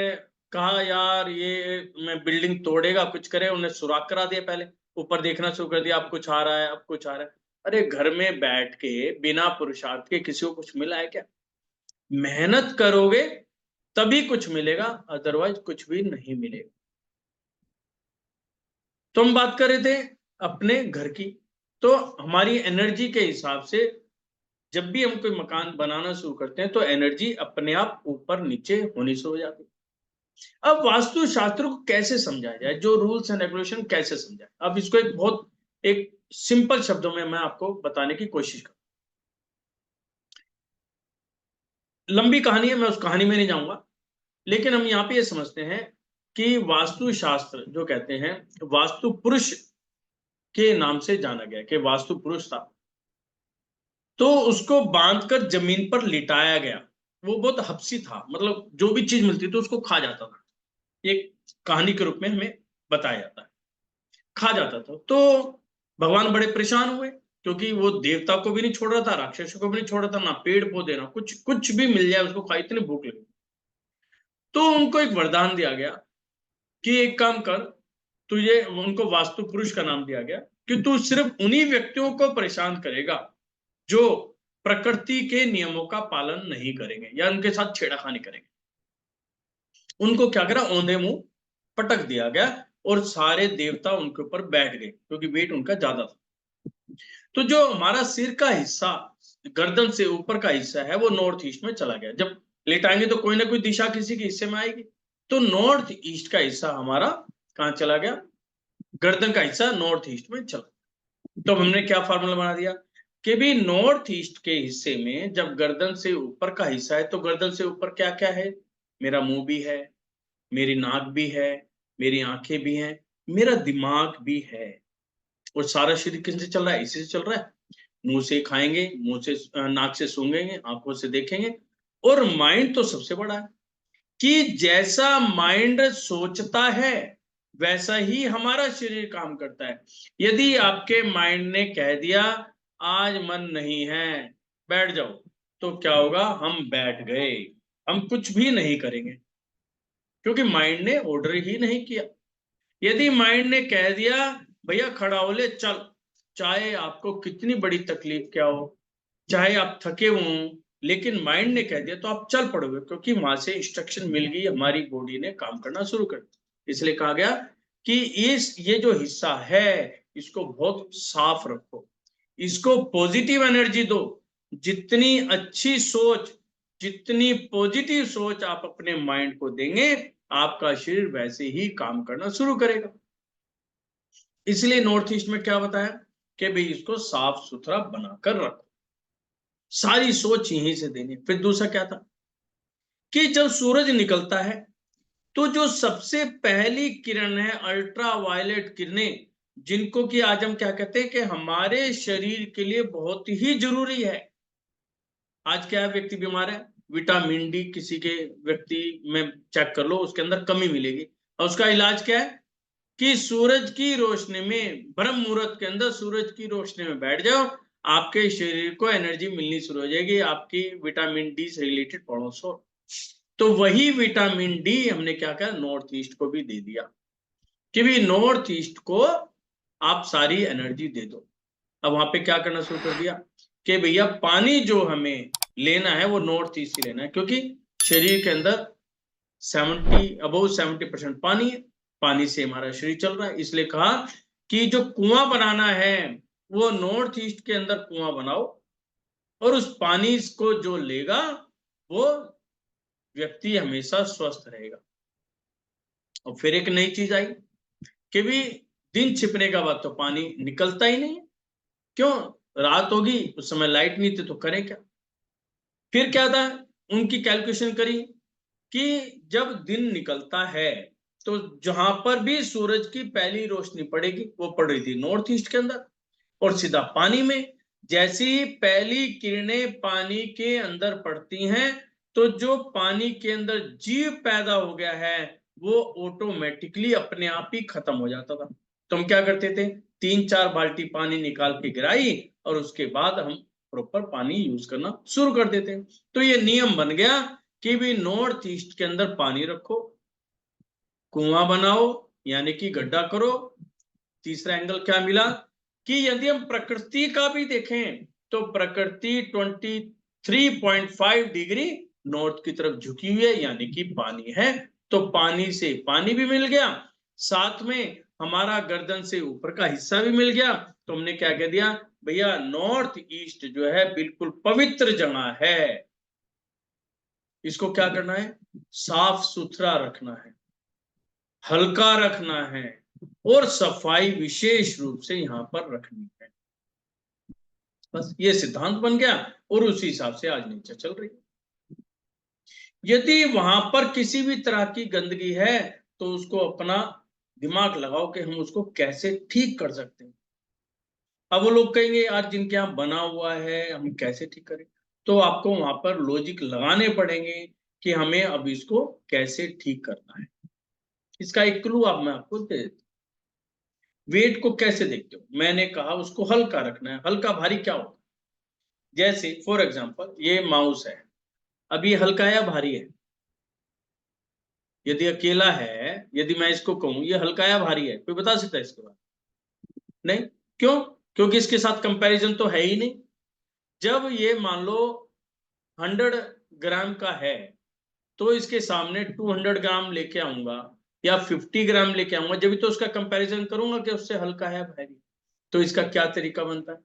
Speaker 1: कहा यार ये मैं बिल्डिंग तोड़ेगा कुछ करे, उन्हें सुराख करा दिया, पहले ऊपर देखना शुरू कर दिया, अब कुछ आ रहा है, अब कुछ आ रहा है। अरे घर में बैठ के बिना पुरुषार्थ के किसी को कुछ मिला है क्या? मेहनत करोगे तभी कुछ मिलेगा, अदरवाइज कुछ भी नहीं मिलेगा। तो हम बात कर रहे थे अपने घर की, तो हमारी एनर्जी के हिसाब से जब भी हम कोई मकान बनाना शुरू करते हैं तो एनर्जी अपने आप ऊपर नीचे होनी शुरू हो जाती है। अब वास्तु शास्त्र को कैसे समझाया जाए, जो रूल्स एंड रेगुलेशन कैसे समझाए, अब इसको एक सिंपल शब्दों में मैं आपको बताने की कोशिश करूं। लंबी कहानी है, मैं उस कहानी में नहीं जाऊंगा, लेकिन हम यहाँ पे ये समझते हैं कि वास्तु शास्त्र जो कहते हैं, वास्तु पुरुष के नाम से जाना गया कि वास्तु पुरुष था, तो उसको बांधकर जमीन पर लिटाया गया। वो बहुत हपसी था, मतलब जो भी चीज मिलती थी उसको खा जाता था, एक कहानी के रूप में हमें बताया जाता है, खा जाता था। तो भगवान बड़े परेशान हुए, क्योंकि वो देवता को भी नहीं छोड़ रहा था, राक्षसों को भी नहीं छोड़ रहा था, ना पेड़ पौधे ना कुछ, कुछ भी मिल जाए उसको खाई, इतनी भूख लगी। तो उनको एक वरदान दिया गया कि एक काम कर, तुझे, उनको वास्तु पुरुष का नाम दिया गया कि तू सिर्फ उन्हीं व्यक्तियों को परेशान करेगा जो प्रकृति के नियमों का पालन नहीं करेंगे या उनके साथ छेड़खानी करेंगे। उनको क्या करा, औंधे मुंह पटक दिया गया और सारे देवता उनके ऊपर बैठ गए, क्योंकि वेट उनका ज्यादा था। तो जो हमारा सिर का हिस्सा, गर्दन से ऊपर का हिस्सा है, वो नॉर्थ ईस्ट में चला गया। जब लेटाएंगे तो कोई ना कोई दिशा किसी के हिस्से में आएगी, तो नॉर्थ ईस्ट का हिस्सा हमारा कहां चला गया, गर्दन का हिस्सा नॉर्थ ईस्ट में चला। तो हमने क्या फार्मूला बना दिया कि भी नॉर्थ ईस्ट के हिस्से में जब गर्दन से ऊपर का हिस्सा है, तो गर्दन से ऊपर क्या क्या है, मेरा मुंह भी है, मेरी नाक भी है, मेरी आंखें भी हैं, मेरा दिमाग भी है। और सारा शरीर किससे चल रहा है, इसी से चल रहा है। मुंह से खाएंगे, मुंह से नाक से सूंघेंगे, आंखों से देखेंगे। और माइंड तो सबसे बड़ा है कि जैसा माइंड सोचता है वैसा ही हमारा शरीर काम करता है। यदि आपके माइंड ने कह दिया आज मन नहीं है, बैठ जाओ, तो क्या होगा, हम बैठ गए, हम कुछ भी नहीं करेंगे, क्योंकि माइंड ने ऑर्डर ही नहीं किया। यदि माइंड ने कह दिया भैया खड़ा हो ले चल, चाहे आपको कितनी बड़ी तकलीफ क्या हो, चाहे आप थके हो, लेकिन माइंड ने कह दिया तो आप चल पड़ोगे, क्योंकि वहां से इंस्ट्रक्शन मिल गई, हमारी बॉडी ने काम करना शुरू कर दिया। इसलिए कहा गया कि ये जो हिस्सा है इसको बहुत साफ रखो, इसको पॉजिटिव एनर्जी दो। जितनी अच्छी सोच, जितनी पॉजिटिव सोच आप अपने माइंड को देंगे, आपका शरीर वैसे ही काम करना शुरू करेगा। इसलिए नॉर्थ ईस्ट में क्या बताया कि भाई इसको साफ सुथरा बनाकर रखो, सारी सोच यहीं से देनी। फिर दूसरा क्या था कि जब सूरज निकलता है तो जो सबसे पहली किरण है, अल्ट्रा वायलेट किरणें, जिनको कि आज हम क्या कहते हैं कि हमारे शरीर के लिए बहुत ही जरूरी है। आज क्या है, व्यक्ति बीमार है, विटामिन डी किसी के व्यक्ति में चेक कर लो, उसके अंदर कमी मिलेगी, और उसका इलाज क्या है कि सूरज की रोशनी में, ब्रह्म मुहूर्त के अंदर सूरज की रोशनी में बैठ जाओ, आपके शरीर को एनर्जी मिलनी शुरू हो जाएगी, आपकी विटामिन डी से रिलेटेड प्रॉब्लम्स हो। तो वही विटामिन डी हमने क्या किया, नॉर्थ ईस्ट को भी दे दिया कि भी नॉर्थ ईस्ट को आप सारी एनर्जी दे दो। अब वहां पे क्या करना शुरू कर दिया कि भैया पानी जो हमें लेना है वो नॉर्थ ईस्ट से लेना है, क्योंकि शरीर के अंदर 70% पानी है, पानी से हमारा शरीर चल रहा है। इसलिए कहा कि जो कुआं बनाना है वो नॉर्थ ईस्ट के अंदर कुआं बनाओ, और उस पानी को जो लेगा वो व्यक्ति हमेशा स्वस्थ रहेगा। और फिर एक नई चीज आई कि भी दिन छिपने का बाद तो पानी निकलता ही नहीं है, क्यों, रात होगी उस समय लाइट नहीं थी तो करें क्या। फिर क्या था, उनकी कैलकुलेशन करी कि जब दिन निकलता है तो जहां पर भी सूरज की पहली रोशनी पड़ेगी वो पड़ रही थी नॉर्थ ईस्ट के अंदर और सीधा पानी में। जैसी पहली किरणें पानी के अंदर पड़ती हैं तो जो पानी के अंदर जीव पैदा हो गया है वो ऑटोमेटिकली अपने आप ही खत्म हो जाता था। तो हम क्या करते थे, 3-4 बाल्टी पानी निकाल के गिराई और उसके बाद हम प्रॉपर पानी यूज करना शुरू कर देते हैं। तो ये नियम बन गया कि भी नॉर्थ ईस्ट के अंदर पानी रखो, कुआं बनाओ यानी कि गड्ढा करो। तीसरा एंगल क्या मिला कि यदि हम प्रकृति का भी देखें तो प्रकृति 23.5 डिग्री नॉर्थ की तरफ झुकी हुई है यानी कि पानी है। तो पानी से पानी भी मिल गया, साथ में हमारा गर्दन से ऊपर का हिस्सा भी मिल गया। तो हमने क्या कह दिया, भैया नॉर्थ ईस्ट जो है बिल्कुल पवित्र जगह है, इसको क्या करना है, साफ सुथरा रखना है, हल्का रखना है और सफाई विशेष रूप से यहां पर रखनी है। बस ये सिद्धांत बन गया और उसी हिसाब से आज नेचर चल रही है। यदि वहां पर किसी भी तरह की गंदगी है तो उसको अपना दिमाग लगाओ कि हम उसको कैसे ठीक कर सकते हैं। अब वो लोग कहेंगे यार जिनके यहाँ बना हुआ है हम कैसे ठीक करें, तो आपको वहां पर लॉजिक लगाने पड़ेंगे कि हमें अब इसको कैसे ठीक करना है। इसका एक क्लू आप मैं आपको दे देता हूं। वेट को कैसे देखते हो, मैंने कहा उसको हल्का रखना है। हल्का भारी क्या होगा, जैसे फॉर एग्जांपल ये माउस है, अब ये हल्का है या भारी है, यदि अकेला है, यदि मैं इसको कहूं ये हल्का है या भारी है, कोई बता सकता है इसके बाद, नहीं, क्यों, क्योंकि इसके साथ कंपैरिजन तो है ही नहीं। जब ये मान लो 100 ग्राम का है तो इसके सामने 200 ग्राम लेके आऊंगा या 50 ग्राम लेके आऊंगा, जब भी तो उसका कंपैरिजन करूंगा कि उससे हल्का है भारी। तो इसका क्या तरीका बनता है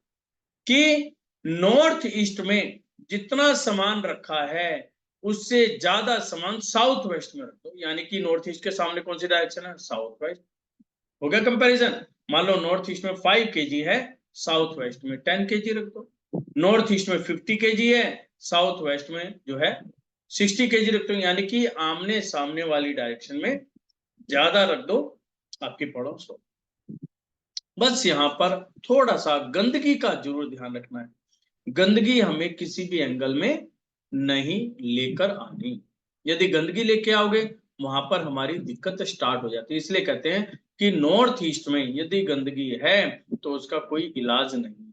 Speaker 1: कि नॉर्थ ईस्ट में जितना सामान रखा है उससे ज्यादा सामान साउथ वेस्ट में रख दो, यानी कि नॉर्थ ईस्ट के सामने कौन सी डायरेक्शन है, साउथ वेस्ट। हो गया कंपैरिजन। मान लो नॉर्थ ईस्ट में 5 kg है, साउथ वेस्ट में 10 kg रख दो। नॉर्थ ईस्ट में 50 kg है, साउथ वेस्ट में जो है 60 kg रख दो, यानी कि आमने सामने वाली डायरेक्शन में ज्यादा रख दो आपकी पड़ोस हो। बस यहाँ पर थोड़ा सा गंदगी का जरूर ध्यान रखना है, गंदगी हमें किसी भी एंगल में नहीं लेकर आनी। यदि गंदगी लेके आओगे वहां पर हमारी दिक्कत स्टार्ट हो जाती है। इसलिए कहते हैं कि नॉर्थ ईस्ट में यदि गंदगी है तो उसका कोई इलाज नहीं है।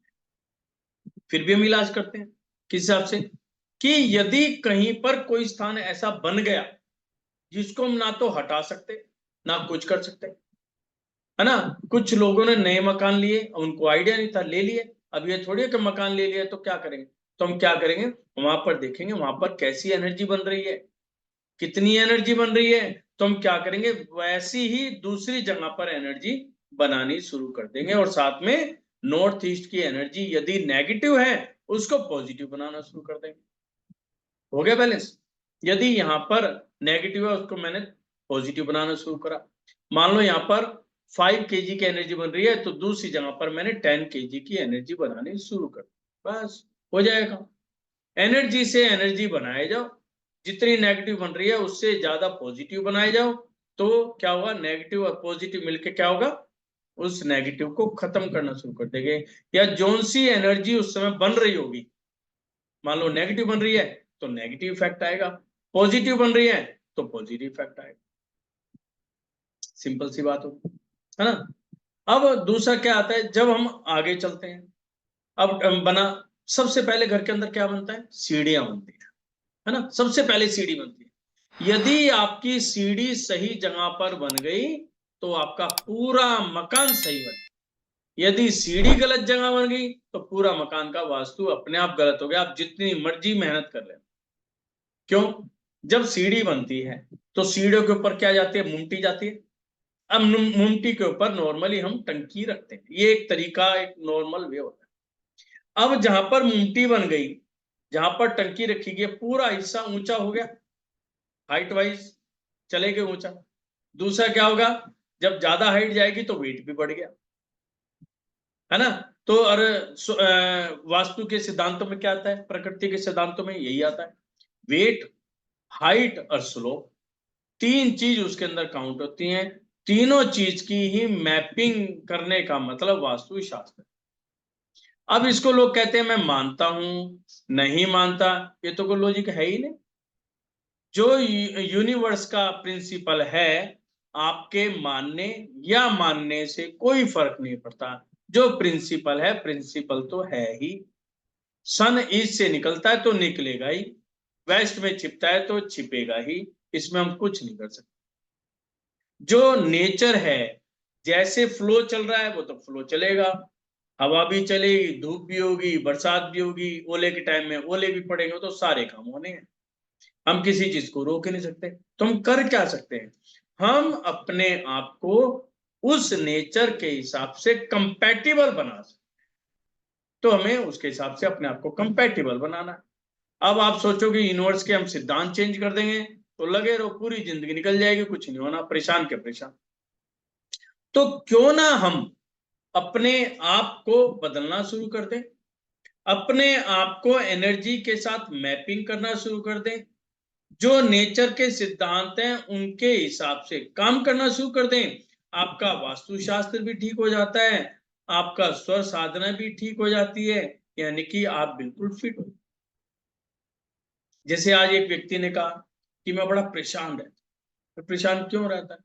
Speaker 1: फिर भी हम इलाज करते हैं किस हिसाब से कि यदि कहीं पर कोई स्थान ऐसा बन गया जिसको हम ना तो हटा सकते ना कुछ कर सकते, है ना। कुछ लोगों ने नए मकान लिए, उनको आइडिया नहीं था, ले लिए। अब ये थोड़ी है कि मकान ले लिया तो क्या करेंगे, तो हम क्या करेंगे, वहां पर देखेंगे वहां पर कैसी एनर्जी बन रही है, कितनी एनर्जी बन रही है, तो हम क्या करेंगे वैसी ही दूसरी जगह पर एनर्जी बनानी शुरू कर देंगे। और साथ में नॉर्थ ईस्ट की एनर्जी यदि नेगेटिव है उसको पॉजिटिव बनाना शुरू कर देंगे। हो गया बैलेंस। यदि यहाँ पर नेगेटिव है उसको मैंने पॉजिटिव बनाना शुरू करा। मान लो यहाँ पर 5 kg की एनर्जी बन रही है तो दूसरी जगह पर मैंने 10 kg की एनर्जी बनानी शुरू कर, बस हो जाएगा। एनर्जी से एनर्जी बनाए जाओ, जितनी नेगेटिव बन रही है उससे ज्यादा पॉजिटिव बनाए जाओ, तो क्या होगा, नेगेटिव और पॉजिटिव मिलके क्या होगा, उस नेगेटिव को खत्म करना शुरू कर देंगे। या जोन सी एनर्जी उस समय बन रही होगी, मान लो नेगेटिव बन रही है तो नेगेटिव इफेक्ट आएगा, पॉजिटिव बन रही है तो पॉजिटिव इफेक्ट आएगा। सिंपल सी बात होगी, है ना। अब दूसरा क्या आता है, जब हम आगे चलते हैं, अब बना, सबसे पहले घर के अंदर क्या बनता है, सीढ़ियां बनती है ना, सबसे पहले सीढ़ी बनती है। यदि आपकी सीढ़ी सही जगह पर बन गई तो आपका पूरा मकान सही बन, यदि सीढ़ी गलत जगह बन गई तो पूरा मकान का वास्तु अपने आप गलत हो गया, आप जितनी मर्जी मेहनत कर ले। क्यों? जब सीढ़ी बनती है तो सीढ़ियों के ऊपर क्या जाती है? मुमटी जाती है। अब मुमटी के ऊपर नॉर्मली हम टंकी रखते हैं, ये एक तरीका, एक नॉर्मल वे होता है। अब जहां पर मुमटी बन गई, जहां पर टंकी रखी गई, पूरा हिस्सा ऊंचा हो गया, हाइट वाइज चले गए ऊंचा। दूसरा क्या होगा? जब ज्यादा हाइट जाएगी तो वेट भी बढ़ गया, है ना? तो और वास्तु के सिद्धांतों में क्या आता है? प्रकृति के सिद्धांतों में यही आता है, वेट, हाइट और स्लोप, तीन चीज उसके अंदर काउंट होती हैं। तीनों चीज की ही मैपिंग करने का मतलब वास्तु शास्त्र। अब इसको लोग कहते हैं मैं मानता हूं, नहीं मानता, ये तो कोई लॉजिक है ही नहीं। जो यूनिवर्स का प्रिंसिपल है, आपके मानने या मानने से कोई फर्क नहीं पड़ता। जो प्रिंसिपल है, प्रिंसिपल तो है ही। सन ईस्ट से निकलता है तो निकलेगा ही, वेस्ट में छिपता है तो छिपेगा ही, इसमें हम कुछ नहीं कर सकते। जो नेचर है, जैसे फ्लो चल रहा है वो तो फ्लो चलेगा, हवा भी चलेगी, धूप भी होगी, बरसात भी होगी, ओले के टाइम में ओले भी पड़ेंगे, तो सारे काम होने हैं। हम किसी चीज को रोक ही नहीं सकते। तो हम कर क्या सकते हैं? हम अपने आप को उस नेचर के हिसाब से कंपैटिबल बना सकते। तो हमें उसके हिसाब से अपने आप को कंपैटिबल बनाना है। अब आप सोचोगे यूनिवर्स के हम सिद्धांत चेंज कर देंगे तो लगे रहो, पूरी जिंदगी निकल जाएगी, कुछ नहीं होना, परेशान के परेशान। तो क्यों ना हम अपने आप को बदलना शुरू कर दें, अपने आप को एनर्जी के साथ मैपिंग करना शुरू कर दें, जो नेचर के सिद्धांत हैं उनके हिसाब से काम करना शुरू कर दें। आपका वास्तुशास्त्र भी ठीक हो जाता है, आपका स्वर साधना भी ठीक हो जाती है, यानी कि आप बिल्कुल फिट हो। जैसे आज एक व्यक्ति ने कहा कि मैं बड़ा परेशान रहता हूं। तो परेशान क्यों रहता है?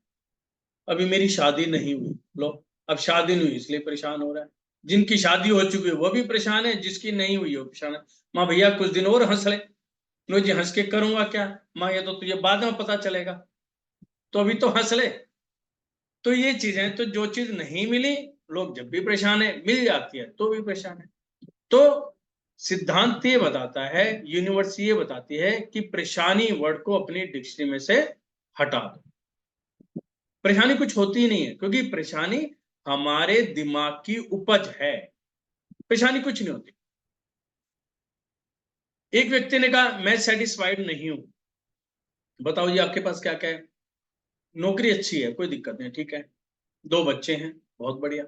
Speaker 1: अभी मेरी शादी नहीं हुई। लो, अब शादी नहीं हुई इसलिए परेशान हो रहा है। जिनकी शादी हो चुकी है वो भी परेशान है, जिसकी नहीं हुई वो परेशान है। माँ भैया कुछ दिन और हंस ले। लो जी, हंस के करूंगा क्या? माँ ये तो तुझे बाद में पता चलेगा, तो अभी तो हंस ले। तो ये चीजें, तो जो चीज नहीं मिली, लोग जब भी परेशान है, मिल जाती है तो भी परेशान है। तो सिद्धांत ये बताता है, यूनिवर्स ये बताती है कि परेशानी वर्ड को अपनी डिक्शनरी में से हटा दो। परेशानी कुछ होती ही नहीं है, क्योंकि परेशानी हमारे दिमाग की उपज है, परेशानी कुछ नहीं होती। एक व्यक्ति ने कहा मैं सेटिस्फाइड नहीं हूं। बताओ जी आपके पास क्या क्या है? नौकरी अच्छी है, कोई दिक्कत नहीं, ठीक है, दो बच्चे हैं, बहुत बढ़िया।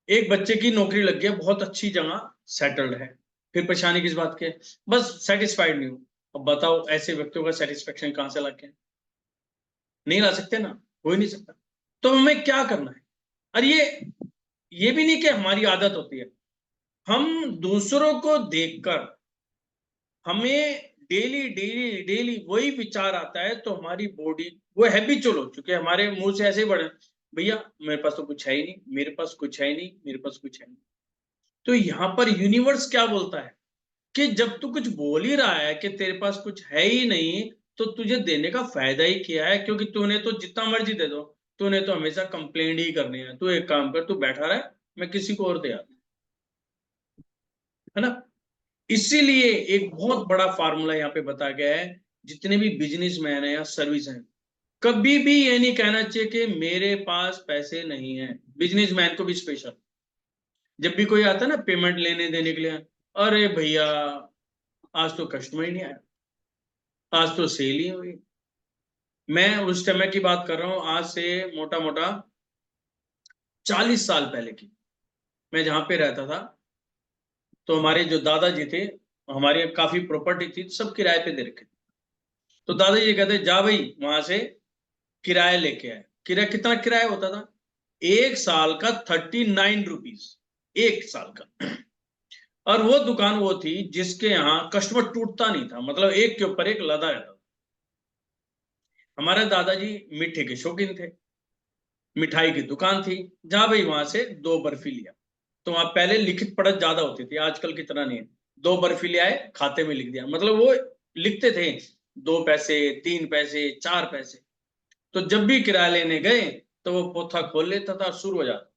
Speaker 1: एक बच्चे की नौकरी लग गई, बहुत अच्छी जगह सेटल्ड है, फिर परेशानी किस बात की है? बस सेटिस्फाइड नहीं हूं। अब बताओ ऐसे व्यक्तियों का सेटिस्फेक्शन कहां से ला के? नहीं ला सकते ना, हो ही नहीं सकता। तो हमें क्या करना है? और ये भी नहीं कि हमारी आदत होती है, हम दूसरों को देखकर हमें डेली डेली डेली वही विचार आता है, तो हमारी बॉडी वो हैबिचुअल हो चुके हैं, हमारे मुंह से ऐसे ही बढ़े, भैया मेरे पास तो कुछ है ही नहीं, मेरे पास कुछ है ही नहीं, मेरे पास कुछ है नहीं। तो यहां पर यूनिवर्स क्या बोलता है कि जब तू कुछ बोल ही रहा है कि तेरे पास कुछ है ही नहीं, तो तुझे देने का फायदा ही क्या है? क्योंकि तूने तो जितना मर्जी दे दो, तूने तो हमेशा कंप्लेंट ही करनी है। तू एक काम कर, तू बैठा रहा है, मैं किसी को और दे आता, है ना? इसीलिए एक बहुत बड़ा फार्मूला यहाँ पे बताया गया है, जितने भी बिजनेसमैन है या सर्विस है, कभी भी ये नहीं कहना चाहिए कि मेरे पास पैसे नहीं है। बिजनेसमैन को भी स्पेशल, जब भी कोई आता है ना पेमेंट लेने देने के लिए, अरे भैया आज तो कस्टमर ही नहीं आया, आज तो सेल ही हुई। मैं उस समय की बात कर रहा हूं, आज से मोटा मोटा 40 साल पहले की। मैं जहां पे रहता था, तो हमारे जो दादाजी थे, हमारे काफी प्रॉपर्टी थी, सब किराए पे दे रखे। तो दादाजी कहते जा भाई वहां से किराया लेके आए। किराया कितना किराया होता था? एक साल का 39 रुपीज, एक साल का। और वो दुकान वो थी जिसके यहाँ कस्टमर टूटता नहीं था, मतलब एक के ऊपर एक लदा रहता था। हमारे दादाजी मीठे के शौकीन थे, मिठाई की दुकान थी, जा भाई वहां से 2 बर्फी लिया। तो वहां पहले लिखित पढ़त ज्यादा होती थी, आजकल की तरह नहीं है। 2 बर्फी ले आए, खाते में लिख दिया, मतलब वो लिखते थे 2 पैसे, 3 पैसे, 4 पैसे। तो जब भी किराया लेने गए तो वो पोथा खोल लेता था, शुरू हो जाता।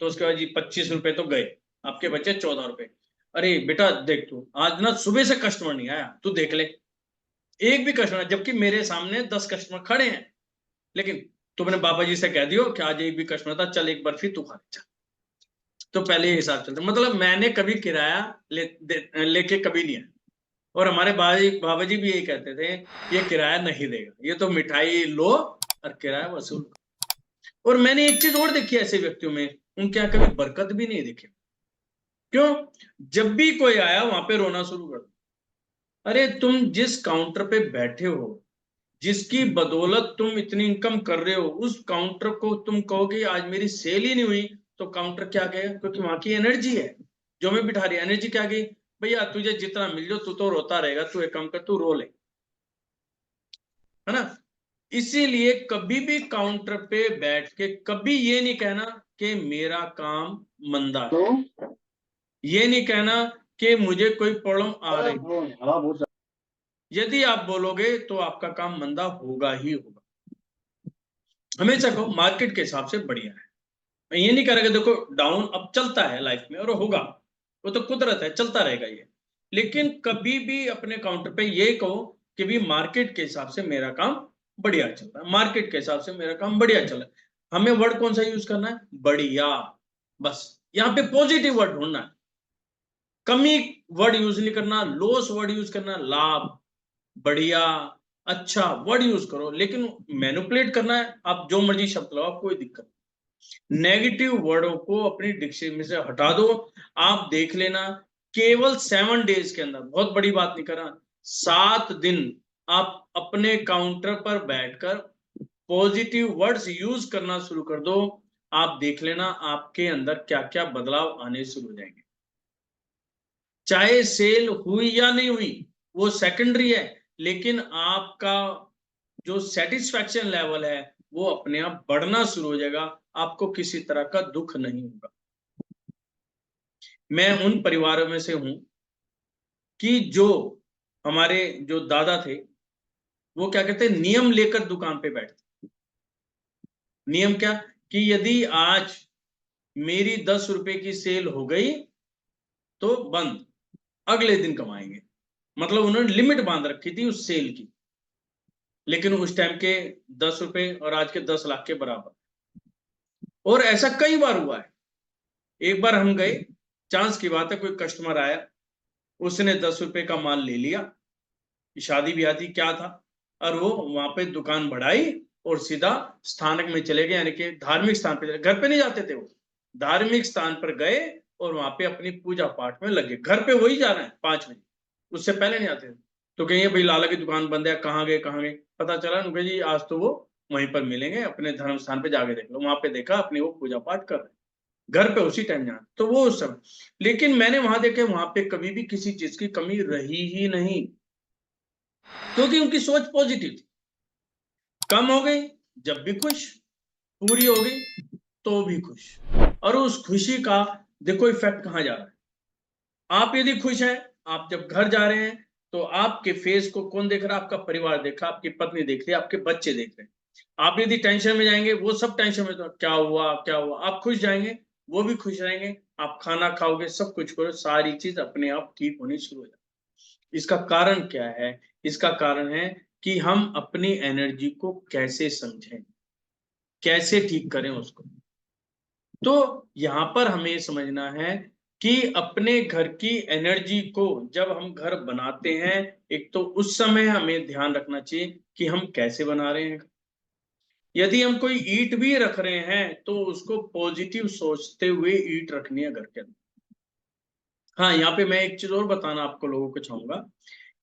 Speaker 1: तो उसके बाद जी 25 रुपए तो गए, आपके बचे 14 रुपए। अरे बेटा देख, तू आज ना सुबह से कस्टमर नहीं आया, तू देख ले, एक भी कस्टमर, जबकि मेरे सामने 10 कस्टमर खड़े हैं, लेकिन तुमने बाबा जी से कह दियो कि आज एक भी कस्टमर था, चल एक बर्फी तू खा ले। तो पहले ये हिसाब चलता, मतलब मैंने कभी किराया लेके कभी नहीं आया। और हमारे बाबा जी भी यही कहते थे, ये किराया नहीं देगा, ये तो मिठाई लो और किराया वसूल। और मैंने एक चीज और देखी ऐसे व्यक्तियों में, उनके यहाँ कभी बरकत भी नहीं दिखी। क्यों? जब भी कोई आया वहां पे रोना शुरू कर दो। अरे तुम जिस काउंटर पे बैठे हो, जिसकी बदौलत तुम इतनी इनकम कर रहे हो, उस काउंटर को तुम कहोगे आज मेरी सेल ही नहीं हुई, तो काउंटर क्या गया? क्योंकि वहां की एनर्जी है जो मैं बिठा रही, एनर्जी क्या गई? भैया तुझे जितना मिल जाओ, तू तो रोता रहेगा, तू एक काम कर, तू रो ले, है ना? इसीलिए कभी भी काउंटर पे बैठ के कभी ये नहीं कहना कि मेरा काम मंदा है, ये नहीं कहना कि मुझे कोई प्रॉब्लम आ रही। यदि आप बोलोगे तो आपका काम मंदा होगा ही होगा। हमेशा कहो मार्केट के हिसाब से बढ़िया है। मैं ये नहीं कह रहा कि देखो डाउन अब चलता है लाइफ में और होगा, वो तो कुदरत है, चलता रहेगा ये। लेकिन कभी भी अपने काउंटर पे ये कहो कि भी मार्केट के हिसाब से मेरा काम बढ़िया चल रहा है, मार्केट के हिसाब से मेरा काम बढ़िया चल रहा है। हमें वर्ड कौन सा यूज करना है? बढ़िया। बस यहाँ पे पॉजिटिव वर्ड ढूंढना है, कमी वर्ड यूज नहीं करना, लॉस वर्ड यूज करना, लाभ, बढ़िया, अच्छा वर्ड यूज करो। लेकिन मैनिपुलेट करना है, आप जो मर्जी शब्द लगाओ, कोई दिक्कत। नेगेटिव वर्डों को अपनी डिक्शनरी में से हटा दो। आप देख लेना, केवल 7 डेज के अंदर, बहुत बड़ी बात नहीं कर रहा, 7 दिन आप अपने काउंटर पर बैठकर पॉजिटिव वर्ड्स यूज करना शुरू कर दो। आप देख लेना आपके अंदर क्या क्या बदलाव आने शुरू हो जाएंगे। चाहे सेल हुई या नहीं हुई वो सेकेंडरी है, लेकिन आपका जो सेटिस्फैक्शन लेवल है वो अपने आप बढ़ना शुरू हो जाएगा, आपको किसी तरह का दुख नहीं होगा। मैं उन परिवारों में से हूं कि जो हमारे जो दादा थे, वो क्या कहते हैं, नियम लेकर दुकान पे बैठते। नियम क्या? कि यदि आज मेरी 10 रुपए की सेल हो गई तो बंद, अगले दिन कमाएंगे। मतलब उन्होंने लिमिट बांध रखी थी उस सेल की, लेकिन उस टाइम के 10 रुपए और आज के 10 लाख के बराबर। और ऐसा कई बार हुआ है। एक बार हम गए, चांस की बात है, कोई कस्टमर आया, उसने 10 रुपए का माल ले लिया, शादी ब्याह थी क्या था, और वो वहां पे दुकान बढ़ाई और सीधा स्थानक में चले गए, यानी कि धार्मिक स्थान पे, घर पे नहीं जाते थे वो, धार्मिक स्थान पर गए और वहां पे अपनी पूजा पाठ में लगे। घर पे वही जा रहे हैं 5 बजे, उससे पहले नहीं आते थे। तो कहिए भाई लाला की दुकान बंद है, कहाँ गए कहाँ गए? पता चला उनके जी आज तो वो वहीं पर मिलेंगे, अपने धर्म स्थान पे जाके देख लो। वहां पे देखा अपनी वो पूजा पाठ कर रहे, घर पे उसी टाइम जाना, तो वो उस समय। लेकिन मैंने वहां देखे वहां पे कभी भी किसी चीज की कमी रही ही नहीं, क्योंकि उनकी सोच पॉजिटिव थी। कम हो गई जब भी खुश, पूरी हो गई तो भी खुश। और उस खुशी का देखो इफेक्ट कहां जा रहा है। आप यदि खुश हैं, आप जब घर जा रहे हैं तो आपके फेस को कौन देख रहा है? आपका परिवार देख रहा है, आपकी पत्नी देख रही है, आपके बच्चे देख रहे हैं। आप यदि टेंशन में जाएंगे, वो सब टेंशन में, तो क्या हुआ क्या हुआ। आप खुश जाएंगे, वो भी खुश रहेंगे, आप खाना खाओगे, सब कुछ करो, सारी चीज अपने आप ठीक होनी शुरू हो जाए। इसका कारण क्या है? इसका कारण है कि हम अपनी एनर्जी को कैसे समझें, कैसे ठीक करें उसको। तो यहां पर हमें समझना है कि अपने घर की एनर्जी को जब हम घर बनाते हैं, एक तो उस समय हमें ध्यान रखना चाहिए कि हम कैसे बना रहे हैं। यदि हम कोई ईंट भी रख रहे हैं तो उसको पॉजिटिव सोचते हुए ईंट रखनी है घर के अंदर। हाँ, यहाँ पे मैं एक चीज और बताना आपको लोगों को चाहूंगा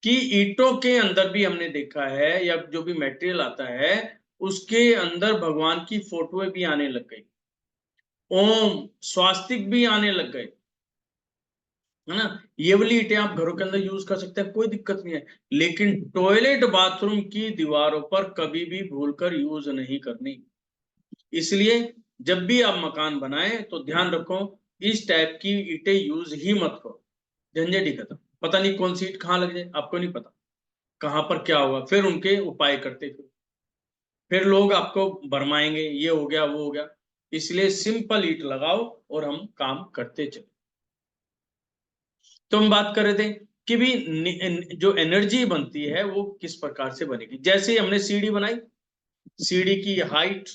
Speaker 1: कि ईंटों के अंदर भी हमने देखा है, या जो भी मटेरियल आता है उसके अंदर भगवान की फोटोएं भी आने लग गई, ओम स्वास्तिक भी आने लग गए, है ना? ये वाली ईंटें आप घरों के अंदर यूज कर सकते हैं, कोई दिक्कत नहीं है। लेकिन टॉयलेट बाथरूम की दीवारों पर कभी भी भूलकर यूज नहीं करनी। इसलिए जब भी आप मकान बनाएं तो ध्यान रखो, इस टाइप की ईंटें यूज ही मत करो, झंझट ही खत्म। पता नहीं कौन सी ईंट कहाँ लग जाए, आपको नहीं पता। कहां पर क्या होगा, फिर उनके उपाय करते फिर लोग आपको भरमाएंगे, ये हो गया वो हो गया। इसलिए सिंपल ईट लगाओ और हम काम करते चले। तो हम बात कर रहे थे कि भी जो एनर्जी बनती है वो किस प्रकार से बनेगी। जैसे ही हमने सीढ़ी बनाई, सीढ़ी की हाइट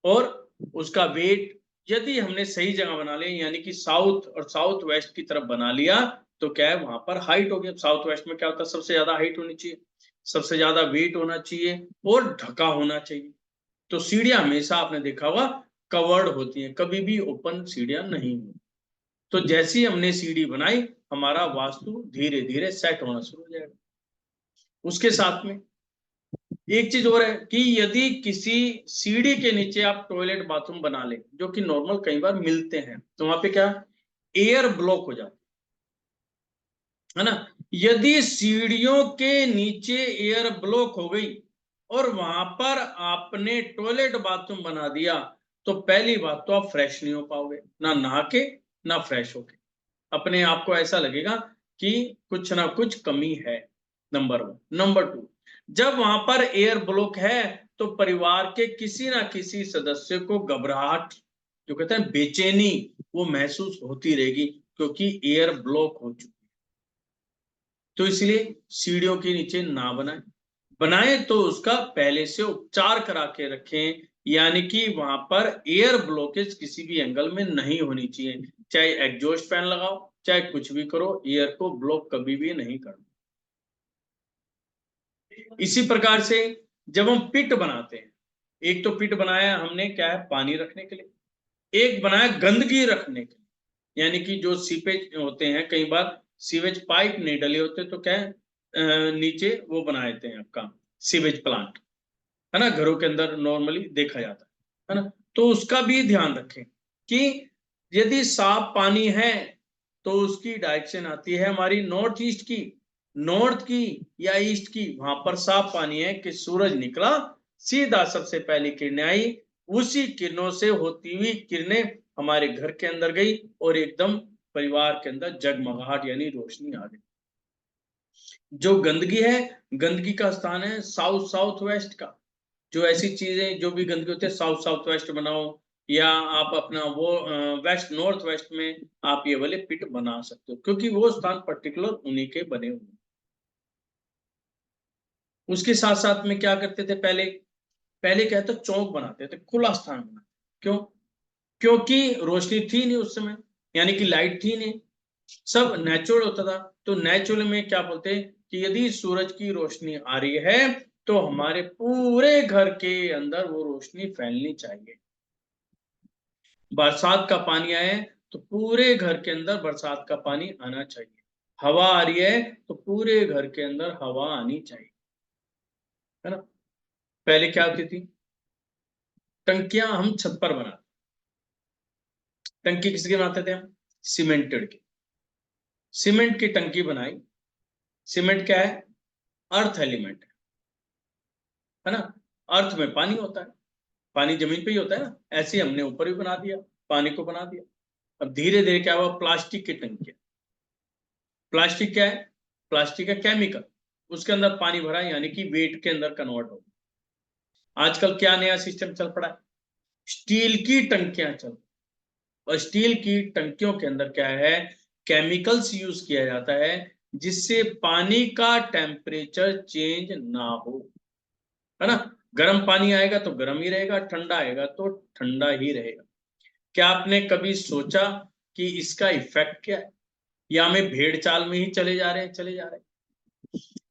Speaker 1: और उसका वेट यदि हमने सही जगह बना लिया, यानी कि साउथ और साउथ वेस्ट की तरफ बना लिया, तो क्या है वहां पर हाइट हो गया। साउथ वेस्ट में क्या होता है, सबसे ज्यादा हाइट होनी चाहिए, सबसे ज्यादा वेट होना चाहिए और ढका होना चाहिए। तो सीढ़ियां हमेशा आपने देखा होगा कवर्ड होती हैं, कभी भी ओपन सीढ़ियां नहीं होती। तो जैसी हमने सीढ़ी बनाई, हमारा वास्तु धीरे धीरे सेट होना शुरू हो जाएगा। उसके साथ में एक चीज और है कि यदि किसी सीढ़ी के नीचे आप टॉयलेट बाथरूम बना ले, जो कि नॉर्मल कई बार मिलते हैं, तो वहां पे क्या एयर ब्लॉक हो जाता है ना। यदि सीढ़ियों के नीचे एयर ब्लॉक हो गई और वहां पर आपने टॉयलेट बाथरूम बना दिया, तो पहली बात तो आप फ्रेश नहीं हो पाओगे, ना नहा के ना फ्रेश होके। अपने आप को ऐसा लगेगा कि कुछ ना कुछ कमी है, नंबर 1। नंबर 2, जब वहां पर एयर ब्लॉक है तो परिवार के किसी ना किसी सदस्य को घबराहट, जो कहते हैं बेचैनी, वो महसूस होती रहेगी, क्योंकि एयर ब्लॉक हो चुकी है। तो इसलिए सीढ़ियों के नीचे ना बनाए, बनाए तो उसका पहले से उपचार करा के रखें, यानी कि वहां पर एयर ब्लॉकेज किसी भी एंगल में नहीं होनी चाहिए। चाहे एग्जॉस्ट फैन लगाओ, चाहे कुछ भी करो, एयर को ब्लॉक कभी भी नहीं करना। इसी प्रकार से जब हम पिट बनाते हैं, एक तो पिट बनाया हमने क्या है पानी रखने के लिए, एक बनाया गंदगी रखने के लिए, यानी कि जो सीपेज होते हैं, कई बार सीवेज पाइप नहीं डले होते तो क्या है नीचे वो बना देते हैं आपका सीवेज प्लांट, है ना, घरों के अंदर नॉर्मली देखा जाता है ना। तो उसका भी ध्यान रखें कि यदि साफ पानी है तो उसकी डायरेक्शन आती है हमारी नॉर्थ ईस्ट की, नॉर्थ की या ईस्ट की। वहां पर साफ पानी है कि सूरज निकला, सीधा सबसे पहली किरणें आई, उसी किरणों से होती हुई किरणें हमारे घर के अंदर गई और एकदम परिवार के अंदर जगमगाहट यानी रोशनी आ गई। जो गंदगी है, गंदगी का स्थान है साउथ साउथ वेस्ट का। जो ऐसी चीजें जो भी गंदगी होती है साउथ साउथ वेस्ट बनाओ, या आप अपना वो वेस्ट नॉर्थ वेस्ट में आप ये वाले पिट बना सकते हो, क्योंकि वो स्थान पर्टिकुलर उन्हीं के बने हुए। उसके साथ साथ में क्या करते थे पहले, पहले क्या था चौक बनाते थे, खुला स्थान बनाते। क्यों? क्योंकि रोशनी थी नहीं उस समय, यानी कि लाइट थी नहीं, सब नेचुरल होता था। तो नेचुरल में क्या बोलते हैं कि यदि सूरज की रोशनी आ रही है तो हमारे पूरे घर के अंदर वो रोशनी फैलनी चाहिए। बरसात का पानी आए तो पूरे घर के अंदर बरसात का पानी आना चाहिए। हवा आ रही है तो पूरे घर के अंदर हवा आनी चाहिए, है ना। पहले क्या होती थी, टंकियां हम छत पर बनाते, टंकी किसकी बनाते थे हम, सीमेंटेड की। सीमेंट की टंकी बनाई, सीमेंट क्या है, अर्थ एलिमेंट है ना। अर्थ में पानी होता है, पानी जमीन पे ही होता है ना, ऐसे हमने ऊपर भी बना दिया, पानी को बना दिया। अब धीरे धीरे क्या हुआ, प्लास्टिक की टंकी। प्लास्टिक क्या है, प्लास्टिक है केमिकल, उसके अंदर पानी भरा यानी कि वेट के अंदर कन्वर्ट हो। आजकल क्या नया सिस्टम चल पड़ा है, स्टील की टंकियां चल, और स्टील की टंकियों के अंदर क्या है, केमिकल्स यूज किया जाता है जिससे पानी का टेम्परेचर चेंज ना हो, है ना। गर्म पानी आएगा तो गर्म ही रहेगा, ठंडा आएगा तो ठंडा ही रहेगा। क्या आपने कभी सोचा कि इसका इफेक्ट क्या है, या हमें भेड़ चाल में ही चले जा रहे हैं, चले जा रहे हैं।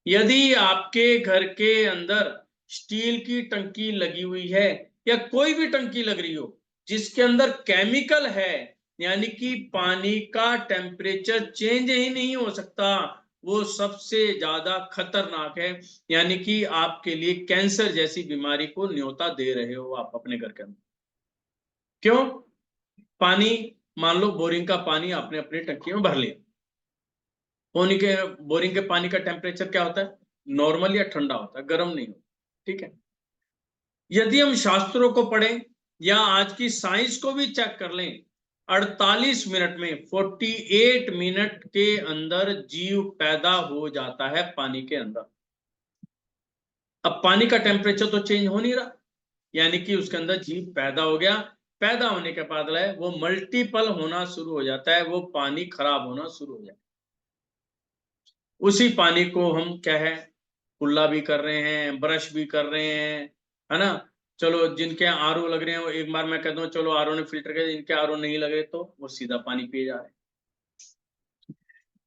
Speaker 1: यदि आपके घर के अंदर स्टील की टंकी लगी हुई है, या कोई भी टंकी लग रही हो जिसके अंदर केमिकल है, यानी कि पानी का टेम्परेचर चेंज ही नहीं हो सकता, वो सबसे ज्यादा खतरनाक है। यानी कि आपके लिए कैंसर जैसी बीमारी को न्योता दे रहे हो आप अपने घर के अंदर। क्यों? पानी, मान लो बोरिंग का पानी आपने अपनी टंकी में भर लिया, बोरिंग के पानी का टेम्परेचर क्या होता है, नॉर्मल या ठंडा होता है, गर्म नहीं होता, ठीक है। यदि हम शास्त्रों को पढ़ें या आज की साइंस को भी चेक कर लें, 48 मिनट में 48 मिनट के अंदर जीव पैदा हो जाता है पानी के अंदर। अब पानी का टेम्परेचर तो चेंज हो नहीं रहा, यानी कि उसके अंदर जीव पैदा हो गया। पैदा होने के बाद वो मल्टीपल होना शुरू हो जाता है, वो पानी खराब होना शुरू हो जाता है। उसी पानी को हम क्या है, कुल्ला भी कर रहे हैं, ब्रश भी कर रहे हैं, है ना। चलो जिनके आरओ लग रहे हैं, एक बार मैं कहता हूँ चलो आरओ ने फिल्टर कर, जिनके आरओ नहीं लग रहे तो वो सीधा पानी पिए जा रहे हैं।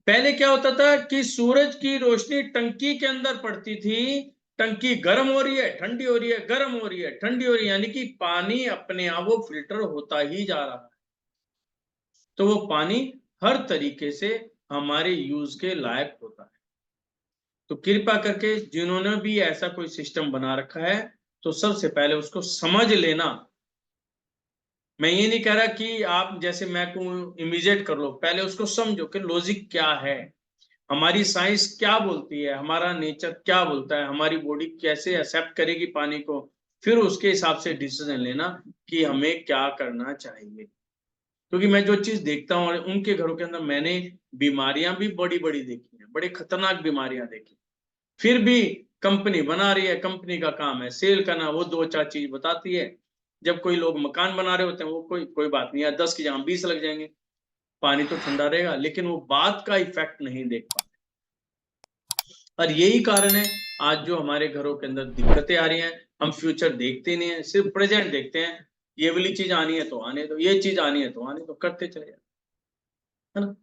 Speaker 1: पहले क्या होता था कि सूरज की रोशनी टंकी के अंदर पड़ती थी, टंकी गर्म हो रही है, ठंडी हो रही है, गर्म हो रही है, ठंडी हो रही है, यानी कि पानी अपने आप वो फिल्टर होता ही जा रहा है। तो वो पानी हर तरीके से हमारे यूज के लायक होता है। तो कृपा करके जिन्होंने भी ऐसा कोई सिस्टम बना रखा है, तो सबसे पहले उसको समझ लेना। मैं ये नहीं कह रहा कि आप जैसे मैं कहूं इमीडिएट कर लो, पहले उसको समझो कि लॉजिक क्या है, हमारी साइंस क्या बोलती है, हमारा नेचर क्या बोलता है, हमारी बॉडी कैसे एक्सेप्ट करेगी पानी को, फिर उसके हिसाब से डिसीजन लेना कि हमें क्या करना चाहिए। क्योंकि मैं जो चीज देखता हूँ उनके घरों के अंदर, मैंने बीमारियां भी बड़ी बड़ी देखी हैं, बड़ी खतरनाक बीमारियां देखी, फिर भी कंपनी बना रही है, कंपनी का काम है सेल करना, वो दो चार चीज बताती है। जब कोई लोग मकान बना रहे होते हैं, वो कोई बात नहीं है, 10 की जगह 20 लग जाएंगे, पानी तो ठंडा रहेगा, लेकिन वो बात का इफेक्ट नहीं देख पाते। और यही कारण है आज जो हमारे घरों के अंदर दिक्कतें आ रही हैं, हम फ्यूचर देखते नहीं है, सिर्फ प्रेजेंट देखते हैं। ये वाली चीज आनी है तो आने दो, ये चीज आनी है तो आने दो, करते चले जाते, है ना।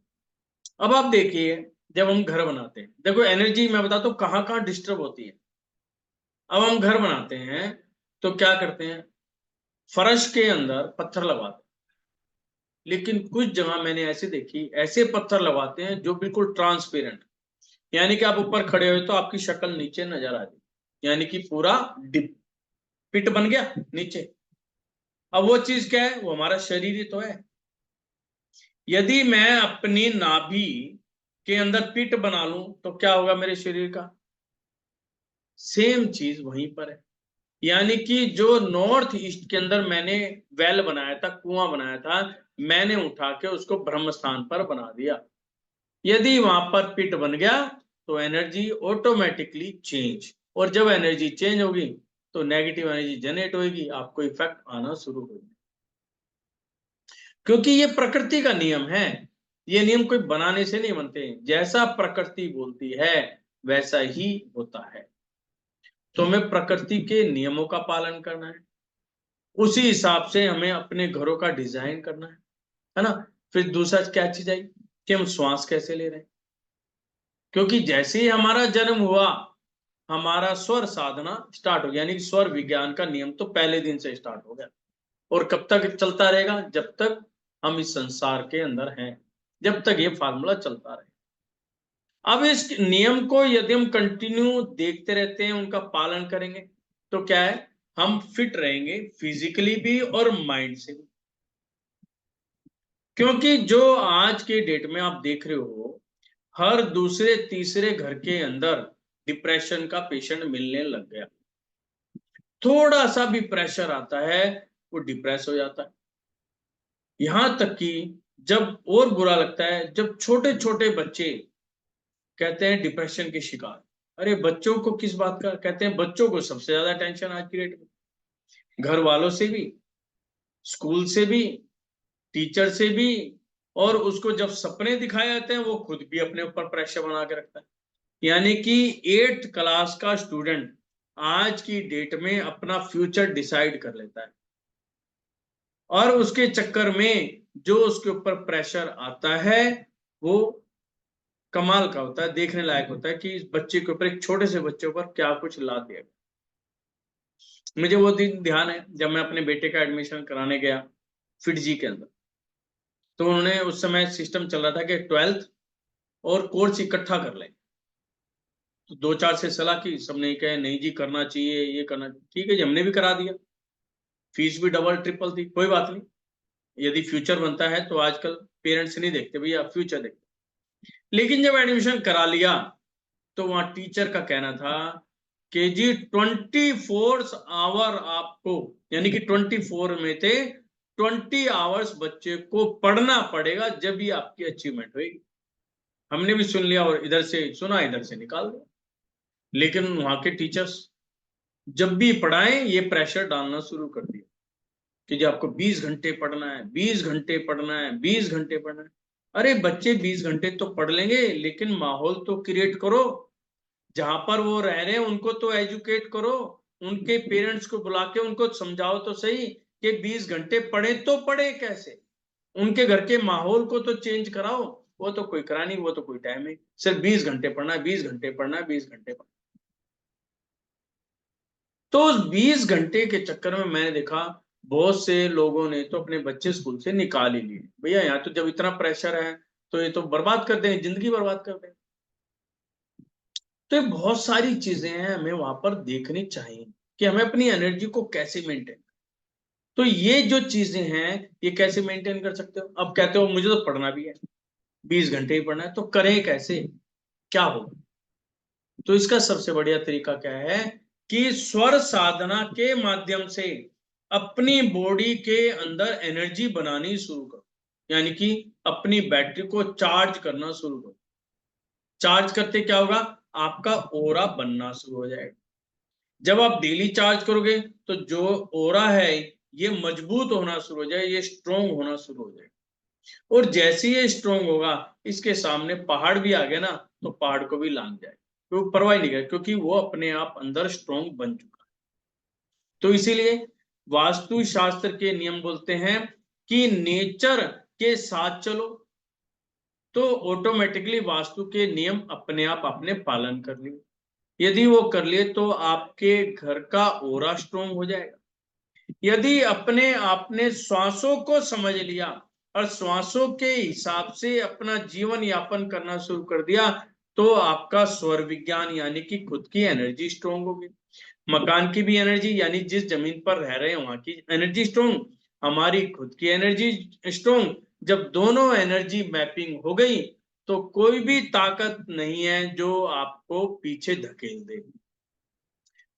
Speaker 1: अब आप देखिए, जब हम घर बनाते हैं, देखो एनर्जी मैं बताता हूँ कहाँ कहाँ डिस्टर्ब होती है। अब हम घर बनाते हैं तो क्या करते हैं, फर्श के अंदर पत्थर लगाते हैं, लेकिन कुछ जगह मैंने ऐसे देखी, ऐसे पत्थर लगाते हैं जो बिल्कुल ट्रांसपेरेंट, यानी कि आप ऊपर खड़े हुए तो आपकी शक्ल नीचे नजर आ जाए, यानी कि पूरा डिप पिट बन गया नीचे। अब वो चीज क्या है, वो हमारा शरीर ही तो है। यदि मैं अपनी नाभि के अंदर पिट बना लूं तो क्या होगा मेरे शरीर का, सेम चीज वहीं पर है। यानी कि जो नॉर्थ ईस्ट के अंदर मैंने वेल बनाया था, कुआं बनाया था, मैंने उठा के उसको ब्रह्म स्थान पर बना दिया। यदि वहां पर पिट बन गया तो एनर्जी ऑटोमेटिकली चेंज, और जब एनर्जी चेंज होगी तो नेगेटिव एनर्जी जनरेट होगी, आपको इफेक्ट आना शुरू होगा। क्योंकि ये प्रकृति का नियम है, ये नियम कोई बनाने से नहीं बनते, जैसा प्रकृति बोलती है वैसा ही होता है। तो हमें प्रकृति के नियमों का पालन करना है, उसी हिसाब से हमें अपने घरों का डिजाइन करना है ना। फिर दूसरा क्या चीज आई कि हम श्वास कैसे ले रहे हैं, क्योंकि जैसे ही हमारा जन्म हुआ हमारा स्वर साधना स्टार्ट हो गया, यानी कि स्वर विज्ञान का नियम तो पहले दिन से स्टार्ट हो गया, और कब तक चलता रहेगा, जब तक हम इस संसार के अंदर हैं, जब तक ये फार्मूला चलता रहे। अब इस नियम को यदि हम कंटिन्यू देखते रहते हैं, उनका पालन करेंगे, तो क्या है, हम फिट रहेंगे फिजिकली भी और माइंड से भी। क्योंकि जो आज के डेट में आप देख रहे हो, हर दूसरे तीसरे घर के अंदर डिप्रेशन का पेशेंट मिलने लग गया। थोड़ा सा भी प्रेशर आता है वो डिप्रेस हो जाता है। यहां तक कि जब और बुरा लगता है जब छोटे छोटे बच्चे कहते हैं डिप्रेशन के शिकार। अरे बच्चों को किस बात का, कहते हैं बच्चों को सबसे ज्यादा टेंशन आज की डेट में, घर वालों से भी, स्कूल से भी, टीचर से भी, और उसको जब सपने दिखाए जाते हैं वो खुद भी अपने ऊपर प्रेशर बना के रखता है। यानी कि 8th क्लास का स्टूडेंट आज की डेट में अपना फ्यूचर डिसाइड कर लेता है, और उसके चक्कर में जो उसके ऊपर प्रेशर आता है वो कमाल का होता है, देखने लायक होता है कि इस बच्चे के ऊपर, एक छोटे से बच्चे पर क्या कुछ ला दिया। मुझे वो दिन ध्यान है जब मैं अपने बेटे का एडमिशन कराने गया फिटजी के अंदर, तो उन्होंने उस समय सिस्टम चल रहा था कि 12th और कोर्स इकट्ठा कर लें। तो 2-4 से सलाह की, सबने कहा नहीं जी करना चाहिए, ये करना, ठीक है जी, हमने भी करा दिया। फीस भी डबल ट्रिपल थी, कोई बात नहीं, यदि फ्यूचर बनता है तो आजकल पेरेंट्स नहीं देखते भैया, फ्यूचर देखते। लेकिन जब एडमिशन करा लिया तो वहां टीचर का कहना था कि जी 24 आवर आपको, यानी कि 24 में थे 20 आवर्स बच्चे को पढ़ना पड़ेगा, जब भी आपकी अचीवमेंट होगी। हमने भी सुन लिया और इधर से सुना इधर से निकाल दिया। लेकिन वहां के टीचर्स जब भी पढ़ाएं ये प्रेशर डालना शुरू कर दिया कि जो आपको 20 घंटे पढ़ना है, 20 घंटे पढ़ना है, 20 घंटे पढ़ना है। अरे बच्चे 20 घंटे तो पढ़ लेंगे, लेकिन माहौल तो क्रिएट करो। जहां पर वो रह रहे हैं उनको तो एजुकेट करो, उनके पेरेंट्स को बुला के उनको समझाओ तो सही कि 20 घंटे पढ़े तो पढ़े कैसे। उनके घर के माहौल को तो चेंज कराओ। वो तो कोई करा नहीं, वो तो कोई टाइम नहीं, सिर्फ 20 घंटे पढ़ना है, 20 घंटे पढ़ना है, 20 घंटे पढ़ना। तो उस 20 घंटे के चक्कर में मैंने देखा बहुत से लोगों ने तो अपने बच्चे स्कूल से निकाल ही लिए। भैया यहाँ तो जब इतना प्रेशर है तो ये तो बर्बाद कर दें, जिंदगी बर्बाद कर दें। तो ये बहुत सारी चीजें हैं हमें वहां पर देखनी चाहिए कि हमें अपनी एनर्जी को कैसे मेंटेन। तो ये जो चीजें हैं ये कैसे मेंटेन कर सकते हो। अब कहते हो मुझे तो पढ़ना भी है, 20 घंटे ही पढ़ना है, तो करें कैसे, क्या होगा। तो इसका सबसे बढ़िया तरीका क्या है कि स्वर साधना के माध्यम से अपनी बॉडी के अंदर एनर्जी बनानी शुरू करो, यानी कि अपनी बैटरी को चार्ज करना शुरू करो। चार्ज करते क्या होगा, आपका ओरा बनना शुरू हो जाएगा। जब आप डेली चार्ज करोगे तो जो ओरा है ये मजबूत होना शुरू हो जाए, ये स्ट्रोंग होना शुरू हो जाएगा। और जैसे ये स्ट्रोंग होगा, इसके सामने पहाड़ भी आ गया ना तो पहाड़ को भी लांग जाए, तो परवाह नहीं करे, क्योंकि वो अपने आप अंदर स्ट्रोंग बन चुका है। तो इसीलिए वास्तु शास्त्र के नियम बोलते हैं कि नेचर के साथ चलो, तो ऑटोमेटिकली वास्तु के नियम अपने आप आपने पालन कर लिए। यदि वो कर लिए तो आपके घर का ओरा स्ट्रोंग हो जाएगा। यदि अपने आपने श्वासों को समझ लिया और श्वासों के हिसाब से अपना जीवन यापन करना शुरू कर दिया, तो आपका स्वर विज्ञान यानी कि खुद की एनर्जी स्ट्रोंग होगी। मकान की भी एनर्जी यानी जिस जमीन पर रह रहे हैं वहां की एनर्जी स्ट्रोंग, हमारी खुद की एनर्जी स्ट्रोंग। जब दोनों एनर्जी मैपिंग हो गई तो कोई भी ताकत नहीं है जो आपको पीछे धकेल दे।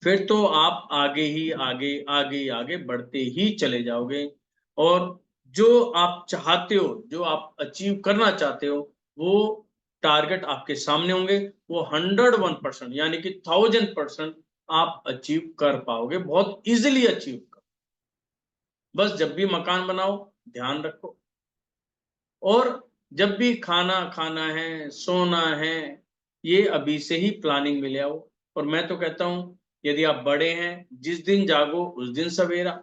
Speaker 1: फिर तो आप आगे ही आगे आगे ही आगे बढ़ते ही चले जाओगे। और जो आप चाहते हो, जो आप अचीव करना चाहते हो, वो टारगेट आपके सामने होंगे। वो 101% यानी कि 1000% आप अचीव कर पाओगे, बहुत इजिली अचीव कर। बस जब भी मकान बनाओ ध्यान रखो, और जब भी खाना खाना है, सोना है, ये अभी से ही प्लानिंग में ले आओ। और मैं तो कहता हूं यदि आप बड़े हैं, जिस दिन जागो उस दिन सवेरा।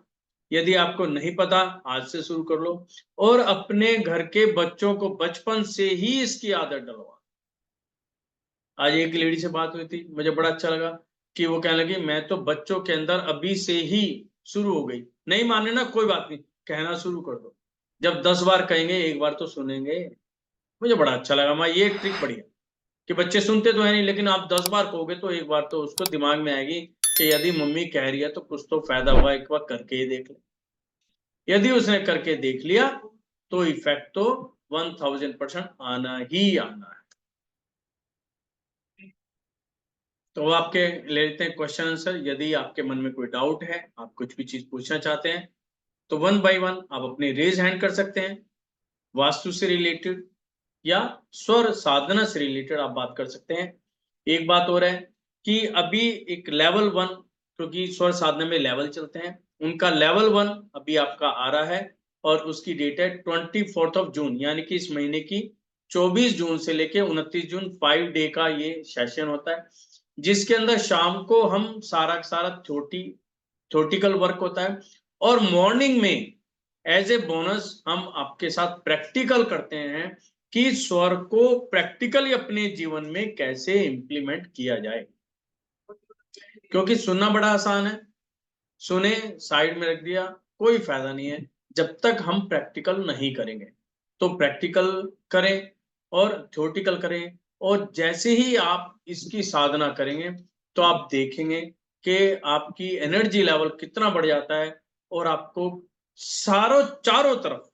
Speaker 1: यदि आपको नहीं पता आज से शुरू कर लो, और अपने घर के बच्चों को बचपन से ही इसकी आदत डलवा। आज एक लेडी से बात हुई थी, मुझे बड़ा अच्छा लगा कि वो कहने लगी मैं तो बच्चों के अंदर अभी से ही शुरू हो गई। नहीं माने ना कोई बात नहीं, कहना शुरू कर दो। जब 10 बार कहेंगे एक बार तो सुनेंगे। मुझे बड़ा अच्छा लगा, मैं ये ट्रिक बढ़िया कि बच्चे सुनते तो है नहीं, लेकिन आप 10 बार कहोगे तो एक बार तो उसको दिमाग में आएगी कि यदि मम्मी कह रही है तो कुछ तो फायदा होगा, एक बार करके ही देख ले। यदि उसने करके देख लिया तो इफेक्ट तो 1000% आना ही आना है। तो आपके ले लेते हैं क्वेश्चन आंसर। यदि आपके मन में कोई डाउट है, आप कुछ भी चीज पूछना चाहते हैं, तो 1 बाय 1 आप अपनी रेज हैंड कर सकते हैं। वास्तु से रिलेटेड या स्वर साधना से रिलेटेड आप बात कर सकते हैं। एक बात और है कि अभी एक लेवल 1, क्योंकि स्वर साधना में लेवल चलते हैं, उनका लेवल 1 अभी आपका आ रहा है, और उसकी डेट है 24 जून, यानी कि इस महीने की 24 जून से लेके 29 जून, 5 डे का ये सेशन होता है, जिसके अंदर शाम को हम सारा सारा थ्योरेटिकल वर्क होता है, और मॉर्निंग में एज ए बोनस हम आपके साथ प्रैक्टिकल करते हैं कि स्वर को प्रैक्टिकली अपने जीवन में कैसे इंप्लीमेंट किया जाए। क्योंकि सुनना बड़ा आसान है, सुने साइड में रख दिया, कोई फायदा नहीं है जब तक हम प्रैक्टिकल नहीं करेंगे। तो प्रैक्टिकल करें और थ्योरेटिकल करें, और जैसे ही आप इसकी साधना करेंगे तो आप देखेंगे कि आपकी एनर्जी लेवल कितना बढ़ जाता है, और आपको सारों चारों तरफ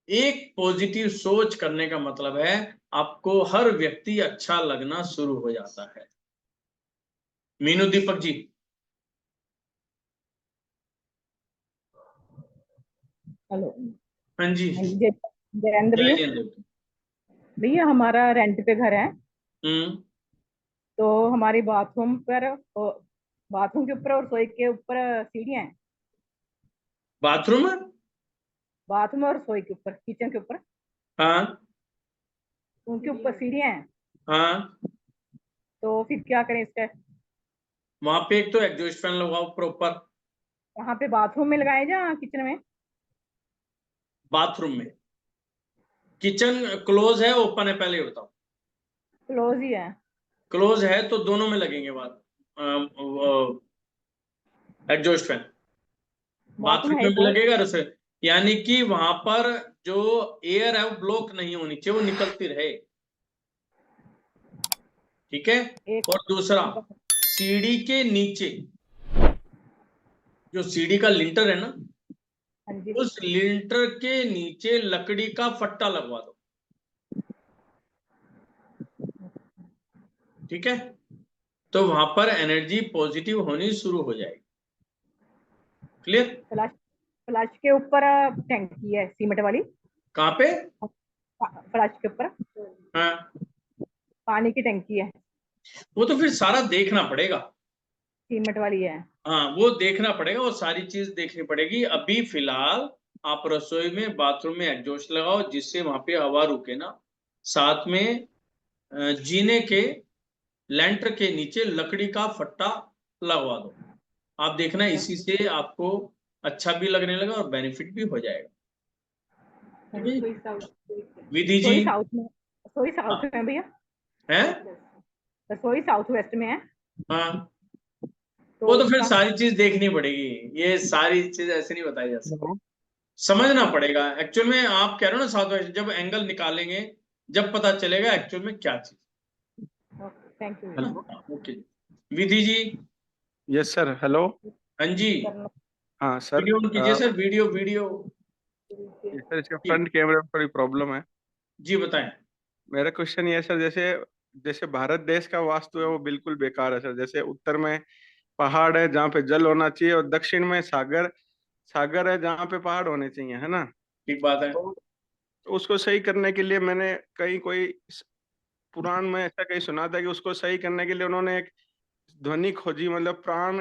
Speaker 1: एक पॉजिटिव सोच करने का मतलब है आपको हर व्यक्ति अच्छा लगना शुरू हो जाता है। मीनू दीपक जी।
Speaker 3: हेलो।
Speaker 1: हाँ जी।
Speaker 3: हाँ जी, जयेंद्र
Speaker 1: जय
Speaker 3: भैया।
Speaker 1: जय।
Speaker 3: भैया हमारा रेंट पे घर है,
Speaker 1: हम्म।
Speaker 3: तो हमारी बाथरूम पर बाथरूम के ऊपर और रसोई के ऊपर सीढ़ियाँ हैं।
Speaker 1: बाथरूम?
Speaker 3: बाथरूम और रसोई के ऊपर, किचन के ऊपर,
Speaker 1: हाँ
Speaker 3: उनके ऊपर सीढ़ियाँ हैं।
Speaker 1: हाँ,
Speaker 3: तो फिर क्या करें इसका?
Speaker 1: वहां पे एक तो एग्जॉस्ट फैन लगाओ प्रॉपर।
Speaker 3: वहाँ पे बाथरूम में लगाए या किचन में?
Speaker 1: बाथरूम में। किचन क्लोज है ओपन है, पहले ये बताओ।
Speaker 3: क्लोज ही है।
Speaker 1: क्लोज है तो दोनों में लगेंगे बात एग्जॉस्ट फैन।
Speaker 3: बाथरूम
Speaker 1: बाथरूम
Speaker 3: है
Speaker 1: में भी
Speaker 3: तो
Speaker 1: लगेगा रसोई, यानी कि वहां पर जो एयर है वो ब्लॉक नहीं होनी चाहिए, वो निकलती रहे। ठीक है।
Speaker 3: एक।
Speaker 1: और दूसरा, सीढ़ी के नीचे जो सीढ़ी का लिंटर है ना,
Speaker 3: हाँ जी।
Speaker 1: उस लिंटर के नीचे लकड़ी का फट्टा लगवा दो। ठीक है। तो वहां पर एनर्जी पॉजिटिव होनी शुरू हो जाएगी। क्लियर?
Speaker 3: फ्लश, फ्लश के ऊपर टंकी है सीमेंट वाली।
Speaker 1: कहाँ पे?
Speaker 3: फ्लश के ऊपर
Speaker 1: हाँ,
Speaker 3: पानी की टंकी है,
Speaker 1: वो तो फिर सारा देखना पड़ेगा।
Speaker 3: सीमेंट वाली है।
Speaker 1: हाँ, वो देखना पड़ेगा, वो सारी चीज देखनी पड़ेगी। अभी फिलहाल आप रसोई में बाथरूम में एग्जॉस्ट लगाओ, जिससे वहां पे हवा रुके ना। साथ में जीने के लेंटर के नीचे लकड़ी का फट्टा लगवा दो। आप देखना, इसी से आपको अच्छा भी लगने लगा और बेनिफिट भी हो जाएगा। ठीक है जी? विधि जी।
Speaker 3: रसोई साउथ में, रसोई साउथ
Speaker 1: हाँ
Speaker 3: में भैया,
Speaker 1: है।
Speaker 3: रसोई साउथ वेस्ट में है।
Speaker 1: हाँ,
Speaker 3: तो
Speaker 1: वो तो फिर
Speaker 3: उसका
Speaker 1: सारी चीज देखनी पड़ेगी। ये सारी चीज ऐसे नहीं बताई जा सकती,
Speaker 4: हेलो।
Speaker 1: समझना पड़ेगा। एक्चुअल में आप कह रहे हो ना साउथ वेस्ट, जब एंगल निकालेंगे जब पता चलेगा एक्चुअल में क्या चीज।
Speaker 3: Thank you.
Speaker 4: Hello.
Speaker 1: Okay. Vidhi ji.
Speaker 4: Yes sir. Hello.
Speaker 1: हाँ जी।
Speaker 4: हाँ सर।
Speaker 1: वीडियो ऑन कीजिए सर, वीडियो वीडियो।
Speaker 4: ये सर इसका
Speaker 1: जी
Speaker 4: फ्रंट कैमरे में थोड़ी प्रॉब्लम है।
Speaker 1: जी बताएं।
Speaker 4: मेरा क्वेश्चन ये है सर, जैसे जैसे भारत देश का वास्तु है वो बिल्कुल बेकार है सर। जैसे उत्तर में पहाड़ है जहाँ पे जल होना चाहिए, और दक्षिण में सागर, सागर है जहाँ पे पहाड़ होने चाहिए, है ना।
Speaker 1: ठीक बात है।
Speaker 4: तो उसको सही करने के लिए मैंने कहीं कोई पुराण में ऐसा कहीं सुना था कि उसको सही करने के लिए उन्होंने एक ध्वनि खोजी, मतलब प्राण,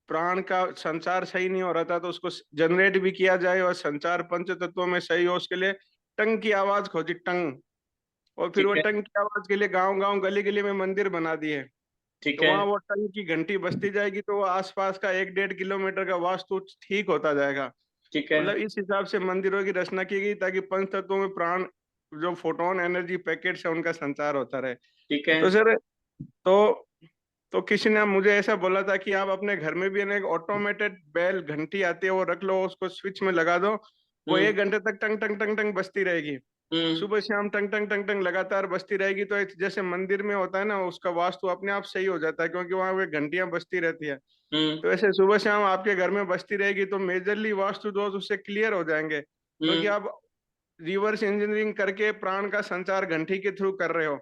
Speaker 4: प्राण का संचार सही नहीं हो रहा था तो उसको जनरेट भी किया जाए और संचार पंच तत्वों में सही हो, उसके लिए टंग की आवाज खोजी, टंग। और फिर
Speaker 1: ठीक
Speaker 4: वो
Speaker 1: है।
Speaker 4: टंग की आवाज के लिए गांव गांव गली गली में मंदिर बना दिए।
Speaker 1: ठीक
Speaker 4: तो
Speaker 1: है।
Speaker 4: वहां वो टंग की घंटी बजती जाएगी तो वो आसपास का 1-1.5 किलोमीटर का वास्तु ठीक होता जाएगा।
Speaker 1: ठीक है।
Speaker 4: मतलब इस हिसाब से मंदिरों की रचना की गई ताकि पंच तत्वों में प्राण, जो फोटोन एनर्जी पैकेट्स है उनका संचार होता रहे।
Speaker 1: ठीक है।
Speaker 4: तो सर, तो तो किसी ने मुझे ऐसा बोला था कि आप अपने घर में भी है ना एक ऑटोमेटेड बेल घंटी आती है, वो रख लो, उसको स्विच में लगा दो, वो
Speaker 1: हम्म
Speaker 4: 1 घंटे तक टंग टंग टंग टंग बजती रहेगी।
Speaker 1: हम्म
Speaker 4: सुबह शाम टंग टंग टंग टंग लगातार बजती रहेगी, तो एक जैसे मंदिर में होता है ना, उसका वास्तु अपने आप सही हो जाता है क्योंकि वहां वो घंटियां बजती रहती है।
Speaker 1: हम्म
Speaker 4: तो ऐसे सुबह शाम आपके घर में बजती रहेगी तो मेजरली वास्तु दोष उससे क्लियर हो जाएंगे, क्योंकि
Speaker 1: हम्म
Speaker 4: आप रिवर्स इंजीनियरिंग करके प्राण का संचार घंटी के थ्रू कर रहे हो।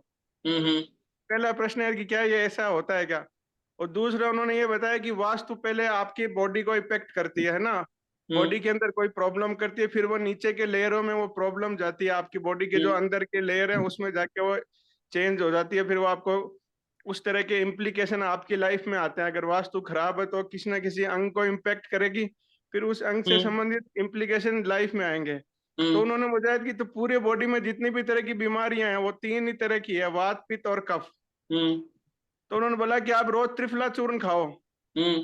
Speaker 1: हम्म
Speaker 4: पहला प्रश्न है कि क्या ये ऐसा होता है क्या। और दूसरा उन्होंने ये बताया कि वास्तु पहले आपकी बॉडी को इफेक्ट करती है ना, बॉडी
Speaker 1: हम्म
Speaker 4: के अंदर कोई प्रॉब्लम करती है, फिर वो नीचे के लेयरों में वो प्रॉब्लम जाती है, आपकी बॉडी के जो
Speaker 1: हम्म
Speaker 4: अंदर के लेयर है उसमें जाके वो चेंज हो जाती है, फिर वो आपको उस तरह के इम्प्लीकेशन आपकी लाइफ में आते हैं। अगर वास्तु खराब है तो किसी ना किसी अंग को इम्पेक्ट करेगी, फिर उस अंग से
Speaker 1: हम्म
Speaker 4: संबंधित इम्प्लीकेशन लाइफ में आएंगे। तो
Speaker 1: हम्म
Speaker 4: उन्होंने बताया कि तो पूरे बॉडी में जितनी भी तरह की बीमारियां हैं वो 3 ही तरह की है, वात पित्त और कफ।
Speaker 1: हम्म
Speaker 4: तो उन्होंने बोला कि आप रोज त्रिफला चूर्ण खाओ,
Speaker 1: हम्म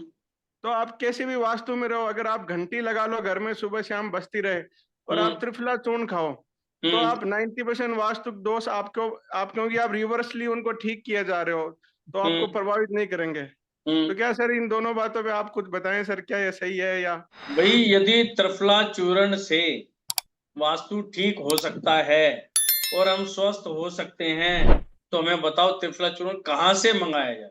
Speaker 4: तो आप कैसे भी वास्तु में रहो, अगर आप घंटी लगा लो घर में सुबह शाम बजती रहे और आप
Speaker 1: हम्म
Speaker 4: त्रिफला चूर्ण खाओ, तो
Speaker 1: हम्म
Speaker 4: आप 90% वास्तु दोष आपको, आप क्योंकि आप रिवर्सली उनको ठीक किए जा रहे हो, तो आपको
Speaker 1: हम्म
Speaker 4: प्रभावित नहीं करेंगे। तो क्या सर इन दोनों बातों पे आप कुछ बताएं सर, क्या ये सही है या।
Speaker 1: भाई, यदि त्रिफला चूर्ण से वास्तु ठीक हो सकता है और हम स्वस्थ हो सकते हैं, तो हमें बताओ त्रिफला चूर्ण कहाँ से मंगाया जाए।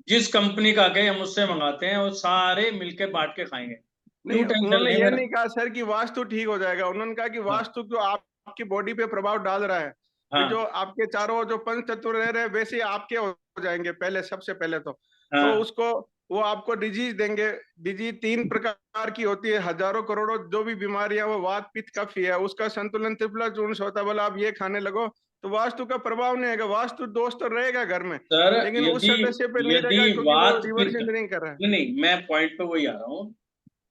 Speaker 1: जिस कंपनी का के हम उससे मंगाते हैं और सारे मिलके बांट के खाएंगे।
Speaker 4: नहीं,
Speaker 1: क्यों टेंशन
Speaker 4: उन्होंने
Speaker 1: ले
Speaker 4: ये
Speaker 1: मेरा।
Speaker 4: नहीं कहा सर कि वास्तु ठीक हो जाएगा, उन्होंने कहा कि
Speaker 1: हाँ
Speaker 4: वास्तु जो आपकी बॉडी पे प्रभाव डाल रहा है, कि जो
Speaker 1: हाँ
Speaker 4: आपके चारों जो पंच तत्व रह रहे हैं वैसे ही आपके हो जाएंगे, पहले सबसे पहले तो
Speaker 1: हाँ
Speaker 4: उसको वो आपको डिजीज देंगे। डिजीज 3 प्रकार की होती है, हजारों करोड़ों जो भी बीमारियां, वो वात पित्त कफ ही है, उसका संतुलन त्रिफला चूर्ण से होता है। बोला आप ये खाने लगो तो वास्तु का प्रभाव नहीं आएगा, वास्तु दोष तो रहेगा घर में,
Speaker 1: सर
Speaker 4: लेकिन उस
Speaker 1: यदि
Speaker 4: सदस्य पे नहीं
Speaker 1: यदि
Speaker 4: रहेगा, क्योंकि वो
Speaker 1: वात
Speaker 4: रिवर्स
Speaker 1: पित्त,
Speaker 4: इंजीनियरिंग कर रहा है।
Speaker 1: नहीं मैं पॉइंट पे वही आ रहा हूँ।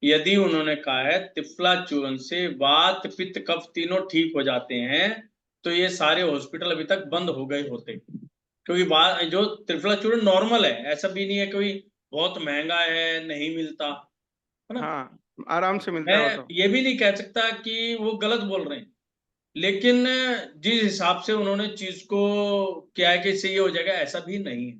Speaker 1: यदि उन्होंने कहा है तिफला चूर्ण से वात पित्त कफ तीनों ठीक हो जाते हैं, तो ये सारे हॉस्पिटल अभी तक बंद हो गए होते, क्योंकि जो त्रिफला चूर्ण नॉर्मल है, ऐसा भी नहीं है कोई बहुत महंगा है नहीं मिलता है ना।
Speaker 4: हाँ, आराम से मिलता है वो
Speaker 1: मैं
Speaker 4: तो।
Speaker 1: ये भी नहीं कह सकता कि वो गलत बोल रहे हैं, लेकिन जिस हिसाब से उन्होंने चीज को क्या है कि इससे ये हो जाएगा, ऐसा भी नहीं है।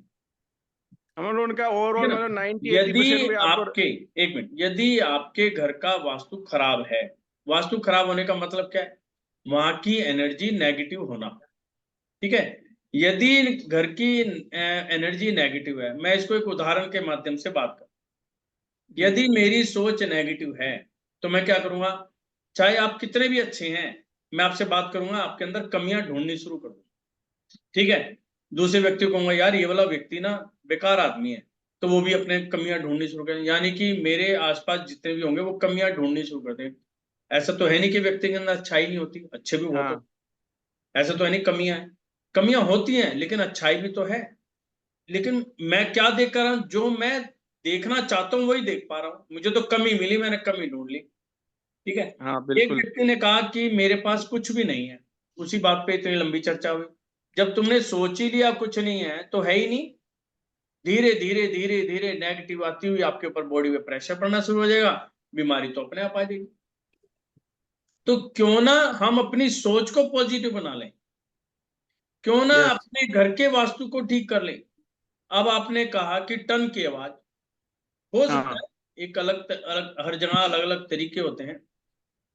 Speaker 4: मतलब उनका
Speaker 1: ठीक
Speaker 4: ओवरऑल
Speaker 1: है ना?
Speaker 4: मतलब 90-80%
Speaker 1: यदि
Speaker 4: भी आपको।
Speaker 1: आपके, एक मिनट, यदि आपके घर का वास्तु खराब है, वास्तु खराब होने का मतलब क्या है? वहां की एनर्जी नेगेटिव होना। ठीक है, यदि घर की एनर्जी नेगेटिव है, मैं इसको एक उदाहरण के माध्यम से बात करूं। यदि मेरी सोच नेगेटिव है तो मैं क्या करूंगा, चाहे आप कितने भी अच्छे हैं, मैं आपसे बात करूंगा, आपके अंदर कमियां ढूंढनी शुरू कर दूंगा। ठीक है, दूसरे व्यक्ति को कहूंगा यार ये वाला व्यक्ति ना बेकार आदमी है, तो वो भी अपने कमियां ढूंढनी शुरू करें, यानी कि मेरे आसपास जितने भी होंगे वो कमियां ढूंढनी शुरू कर दें। ऐसा तो है नहीं कि व्यक्ति के अंदर अच्छाई नहीं होती, अच्छे भी बहुत
Speaker 4: हाँ,
Speaker 1: होते। ऐसा तो है नहीं, कमियां हैं, कमियां होती हैं, लेकिन अच्छाई भी तो है। लेकिन मैं क्या देख कर रहा हूं, जो मैं देखना चाहता हूं वही देख पा रहा हूं। मुझे तो कमी मिली, मैंने कमी ढूंढ ली। ठीक है,
Speaker 4: हाँ,
Speaker 1: एक
Speaker 4: बिल्कुल।
Speaker 1: व्यक्ति ने कहा कि मेरे पास कुछ भी नहीं है, उसी बात पे इतनी लंबी चर्चा हुई। जब तुमने सोच ही लिया कुछ नहीं है तो है ही नहीं, धीरे धीरे धीरे धीरे नेगेटिव आती हुई आपके ऊपर बॉडी पे प्रेशर पड़ना शुरू हो जाएगा, बीमारी तो अपने आप आ जाएगी। तो क्यों ना हम अपनी सोच को पॉजिटिव बना लें, क्यों ना
Speaker 4: यस।
Speaker 1: अपने घर के वास्तु को ठीक कर लें। अब आपने कहा कि टन की आवाज, हो सकता
Speaker 4: हाँ,
Speaker 1: है एक अलग अलग, हर जगह अलग अलग तरीके होते हैं,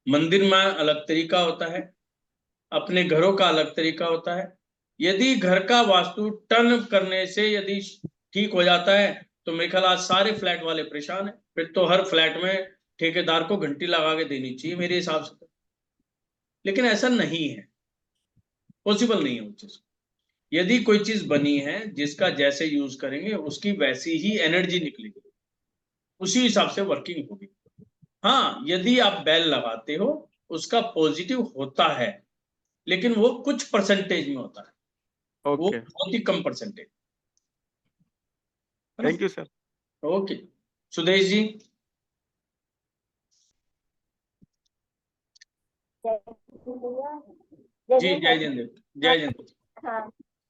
Speaker 1: मंदिर में अलग तरीका होता है, अपने घरों का अलग तरीका होता है। यदि घर का वास्तु टर्न करने से यदि ठीक हो जाता है, तो मेरे ख्याल आज सारे फ्लैट वाले परेशान है, फिर तो हर फ्लैट में ठेकेदार को घंटी लगा के देनी चाहिए मेरे हिसाब से। लेकिन ऐसा नहीं है, पॉसिबल नहीं है वो चीज। यदि कोई चीज बनी है, जिसका जैसे यूज करेंगे उसकी वैसी ही एनर्जी निकलेगी, उसी हिसाब से वर्किंग होगी। हाँ, यदि आप बेल लगाते हो उसका पॉजिटिव होता है, लेकिन वो कुछ परसेंटेज में होता है, वो
Speaker 4: ओके,
Speaker 1: बहुत ही कम परसेंटेज, है ना।
Speaker 4: Thank you sir.
Speaker 1: Okay, Sudesh ji. जी जय जिंद, जय जिंद।
Speaker 5: हाँ,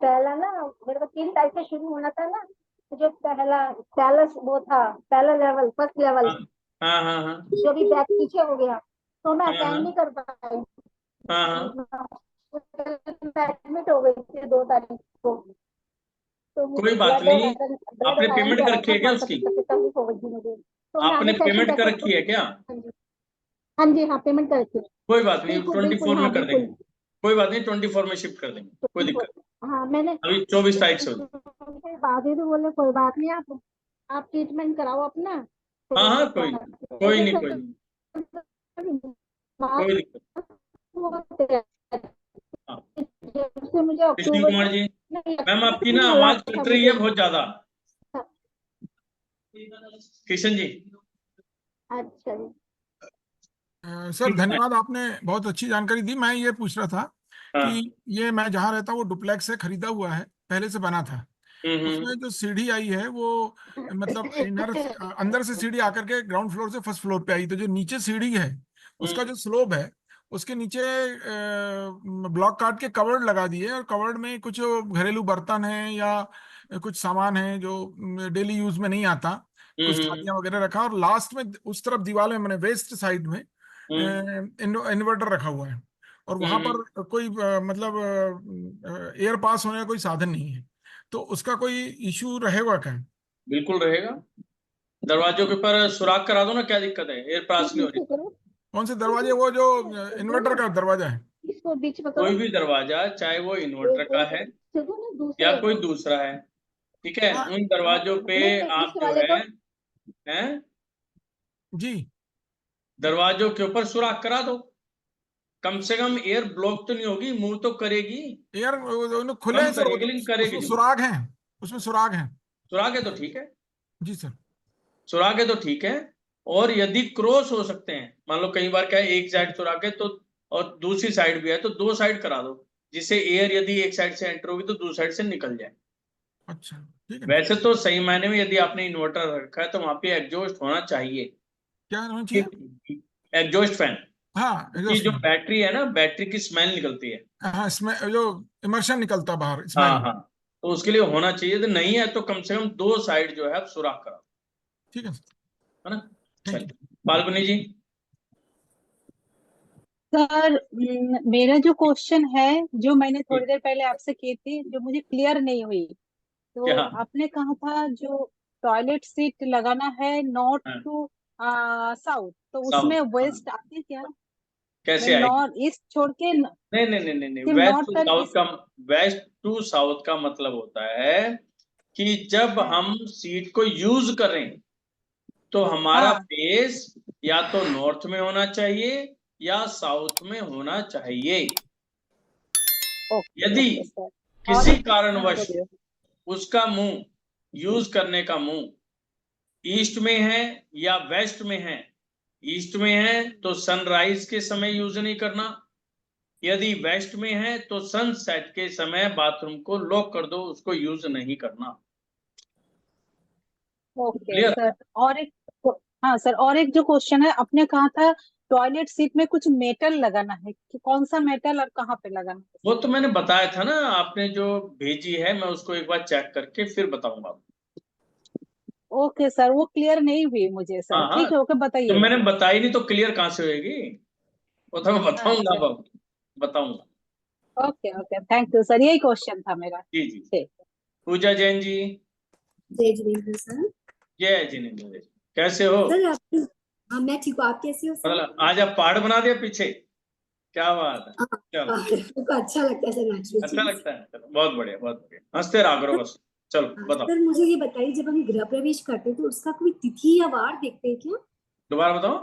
Speaker 5: पहला ना मेरे को 3 टाइप से शुरू होना था ना। तो जो पहला वो था, पहला लेवल, फर्स्ट लेवल,
Speaker 1: हाँ हाँ हाँ हाँ
Speaker 5: जो भी बैक पीछे हो गया, तो मैं
Speaker 1: हाँ
Speaker 5: अटेंड नहीं कर पाई।
Speaker 1: हाँ हाँ।
Speaker 5: एडमिट हो गई थी 2 तारीख को। तो
Speaker 1: कोई बात
Speaker 5: ब्लड
Speaker 1: नहीं,
Speaker 5: ब्लड
Speaker 1: आपने
Speaker 5: आयरन
Speaker 1: पेमेंट कर
Speaker 5: चढ़ा
Speaker 1: रखी
Speaker 5: था,
Speaker 1: है क्या
Speaker 5: बहुत
Speaker 1: उसकी?
Speaker 5: तकलीफ हो गई थी मुझे, तो मैं
Speaker 1: आपने
Speaker 5: आगे सेशन
Speaker 1: पेमेंट कर
Speaker 5: कैसे।
Speaker 1: रखी है क्या?
Speaker 5: हाँ जी, हाँ जी, हाँ पेमेंट कर रखी है।
Speaker 1: कोई बात नहीं,
Speaker 5: बिल्कुल बिल्कुल,
Speaker 1: 24
Speaker 5: हाँ
Speaker 1: में कर देंगे।
Speaker 5: बिल्कुल।
Speaker 1: कोई बात नहीं, 24 में शिफ्ट कर देंगे, कोई दिक्कत
Speaker 5: हाँ मैंने
Speaker 1: नहीं। अभी 24 तारीख से होगी।
Speaker 5: बाद ही तो बोले कोई बात नहीं, आप ट्रीटमेंट कराओ अपना।
Speaker 1: हाँ हाँ,
Speaker 5: तो
Speaker 1: कोई कोई नहीं, कोई नहीं, कोई दिक्कत। हाँ,
Speaker 5: से मुझे
Speaker 1: कृष्ण
Speaker 5: अक्टूबर
Speaker 1: कुमार जी,
Speaker 5: नहीं,
Speaker 1: मैम आपकी
Speaker 5: अक्टूबर
Speaker 1: ना
Speaker 5: में
Speaker 1: आवाज
Speaker 5: अलर्ट था
Speaker 1: कट रही है
Speaker 5: मुझे।
Speaker 1: बहुत ज्यादा। किशन जी।
Speaker 5: अच्छा जी।
Speaker 6: सर धन्यवाद, आपने बहुत अच्छी जानकारी दी। मैं ये पूछ रहा था
Speaker 1: हाँ।
Speaker 6: कि ये मैं जहाँ रहता हूँ वो डुप्लेक्स से खरीदा हुआ है, पहले से बना था। उसमें जो सीढ़ी आई है वो मतलब अंदर से सीढ़ी आकर के ग्राउंड फ्लोर से फर्स्ट फ्लोर पे आई, तो जो नीचे सीढ़ी है उसका जो स्लोप है उसके नीचे ब्लॉक काट के कवर्ड लगा दिए, और कवर्ड में कुछ घरेलू बर्तन है या कुछ सामान है जो डेली यूज में नहीं आता, कुछ थालियां वगैरह रखा, और लास्ट में उस तरफ दीवार में मैंने वेस्ट साइड में इन्वर्टर रखा हुआ है, और वहां पर कोई मतलब एयर पास होने का कोई साधन नहीं है, तो उसका कोई इशू रहेगा क्या?
Speaker 1: बिल्कुल रहेगा, दरवाजों के ऊपर सुराख करा दो ना, क्या दिक्कत है, एयर पास नहीं हो रही।
Speaker 6: कौन से दरवाजे? वो जो इन्वर्टर का दरवाजा है?
Speaker 5: इसको बीच में करो।
Speaker 1: कोई भी दरवाजा, चाहे वो इन्वर्टर का है या
Speaker 5: दूसरे
Speaker 1: कोई दूसरा है, ठीक है,
Speaker 6: हाँ
Speaker 1: उन दरवाजों पे
Speaker 5: नहीं,
Speaker 1: आप
Speaker 5: इस
Speaker 1: जो
Speaker 5: वाले को।
Speaker 1: है
Speaker 6: जी।
Speaker 1: दरवाजों के ऊपर सुराख करा दो, कम से कम एयर ब्लॉक तो नहीं होगी, मूव तो करेगी,
Speaker 6: यार खुले
Speaker 1: कम
Speaker 6: हैं सर, वो
Speaker 1: करेगी
Speaker 6: तो
Speaker 1: लेकिन करेगी
Speaker 6: उसमें
Speaker 1: जरूर।
Speaker 6: सुराग हैं, उसमें सुराग हैं।
Speaker 1: सुराख है तो ठीक है।
Speaker 6: जी सर।
Speaker 1: सुराख है तो ठीक है, और यदि क्रॉस हो सकते हैं, मान लो कई बार क्या है, एक साइड सुराख है तो और दूसरी साइड भी है, तो 2 साइड करा दो, जिससे एयर यदि एक साइड से एंटर होगी तो दूसरी साइड से निकल जाए।
Speaker 6: अच्छा ठीक है।
Speaker 1: वैसे तो सही मायने में यदि आपने इन्वर्टर रखा है तो वहां पे एग्जॉस्ट होना चाहिए,
Speaker 6: क्या होना चाहिए?
Speaker 1: एग्जॉस्ट फैन,
Speaker 6: हाँ
Speaker 1: कि
Speaker 6: एग्जॉस्ट
Speaker 1: जो
Speaker 6: फैन।
Speaker 1: बैटरी है ना, बैटरी की स्मेल निकलती है।
Speaker 6: हाँ इसमें जो इमर्शन निकलता बाहर
Speaker 1: हाँ
Speaker 6: स्मेल।
Speaker 1: हाँ, तो उसके लिए होना चाहिए, तो नहीं है तो कम से कम 2 साइड जो है आप सुराख करा,
Speaker 6: ठीक है
Speaker 1: है ना।
Speaker 6: थैंक
Speaker 1: चलिए बालकनी जी।
Speaker 7: सर मेरा जो क्वेश्चन है, जो मैंने थोड़ी देर पहले आपसे की थी, जो मुझे क्लियर नहीं हुई, तो
Speaker 1: क्या?
Speaker 7: आपने कहा था जो टॉयलेट सीट लगाना है नॉर्थ
Speaker 1: हाँ,
Speaker 7: टू साउथ, तो
Speaker 1: साउथ,
Speaker 7: उसमें
Speaker 1: हाँ,
Speaker 7: वेस्ट आती है क्या? मैं
Speaker 1: कैसे आएगी?
Speaker 7: नॉर्थ ईस्ट छोड़ के
Speaker 1: नहीं नहीं नहीं नहीं नहीं,
Speaker 7: सिर्फ north and east.
Speaker 1: West to south का मतलब होता है कि जब हम सीट को यूज करें तो हमारा
Speaker 7: हाँ
Speaker 1: फेस या तो नॉर्थ में होना चाहिए या साउथ में होना चाहिए।
Speaker 7: ओके
Speaker 1: यदि
Speaker 7: ओके सर। और
Speaker 1: किसी
Speaker 7: हाँ
Speaker 1: कारणवश
Speaker 7: बोलिए।
Speaker 1: उसका मुंह, यूज करने का मुंह ईस्ट में है या वेस्ट में है, ईस्ट में है तो सनराइज के समय यूज नहीं करना, यदि वेस्ट में है तो सनसेट के समय बाथरूम को लॉक कर दो, उसको यूज नहीं करना।
Speaker 7: Okay
Speaker 1: clear?
Speaker 7: सर। और एक, हाँ सर, और एक जो क्वेश्चन है, आपने कहा था टॉयलेट सीट में कुछ मेटल लगाना है, कि कौन सा मेटल और कहाँ पे लगाना है?
Speaker 1: वो तो मैंने बताया था ना, आपने जो भेजी है मैं उसको एक बार चेक करके फिर बताऊंगा आपको।
Speaker 7: ओके सर, वो क्लियर नहीं हुई मुझे सर।
Speaker 1: हाँ हाँ,
Speaker 7: ठीक है, ओके
Speaker 1: तो
Speaker 7: बताइएगा।
Speaker 1: मैंने बताई नहीं तो क्लियर कहाँ से होएगी, वो तो मैं बताऊंगा,
Speaker 7: अच्छा
Speaker 1: अब आपको बताऊंगा।
Speaker 7: Okay okay, thank you sir, यही क्वेश्चन था मेरा।
Speaker 1: जी जी।
Speaker 7: ठीक।
Speaker 1: पूजा जैन जी।
Speaker 5: जय जिनेंद्र सर।
Speaker 1: जय जिनेंद्र जी, कैसे हो?
Speaker 5: सर आप, हाँ मैं ठीक हूँ, आप कैसे हो सर?
Speaker 1: मतलब आज आप पहाड़ बना दिया पीछे, क्या बात है।
Speaker 5: हाँ,
Speaker 1: चलो,
Speaker 5: मेरे को अच्छा लगता है सर नेचुरल
Speaker 1: अच्छा
Speaker 5: चीज।
Speaker 1: लगता है, चलो बहुत बढ़िया बहुत बढ़िया, हंसते रहा करो बस। चलो
Speaker 5: हाँ,
Speaker 1: बताओ,
Speaker 5: सर मुझे ये बताइए, जब हम गृह प्रवेश करते हैं तो उसका कोई तिथि या वार देखते हैं क्या?
Speaker 1: दोबारा बताओ।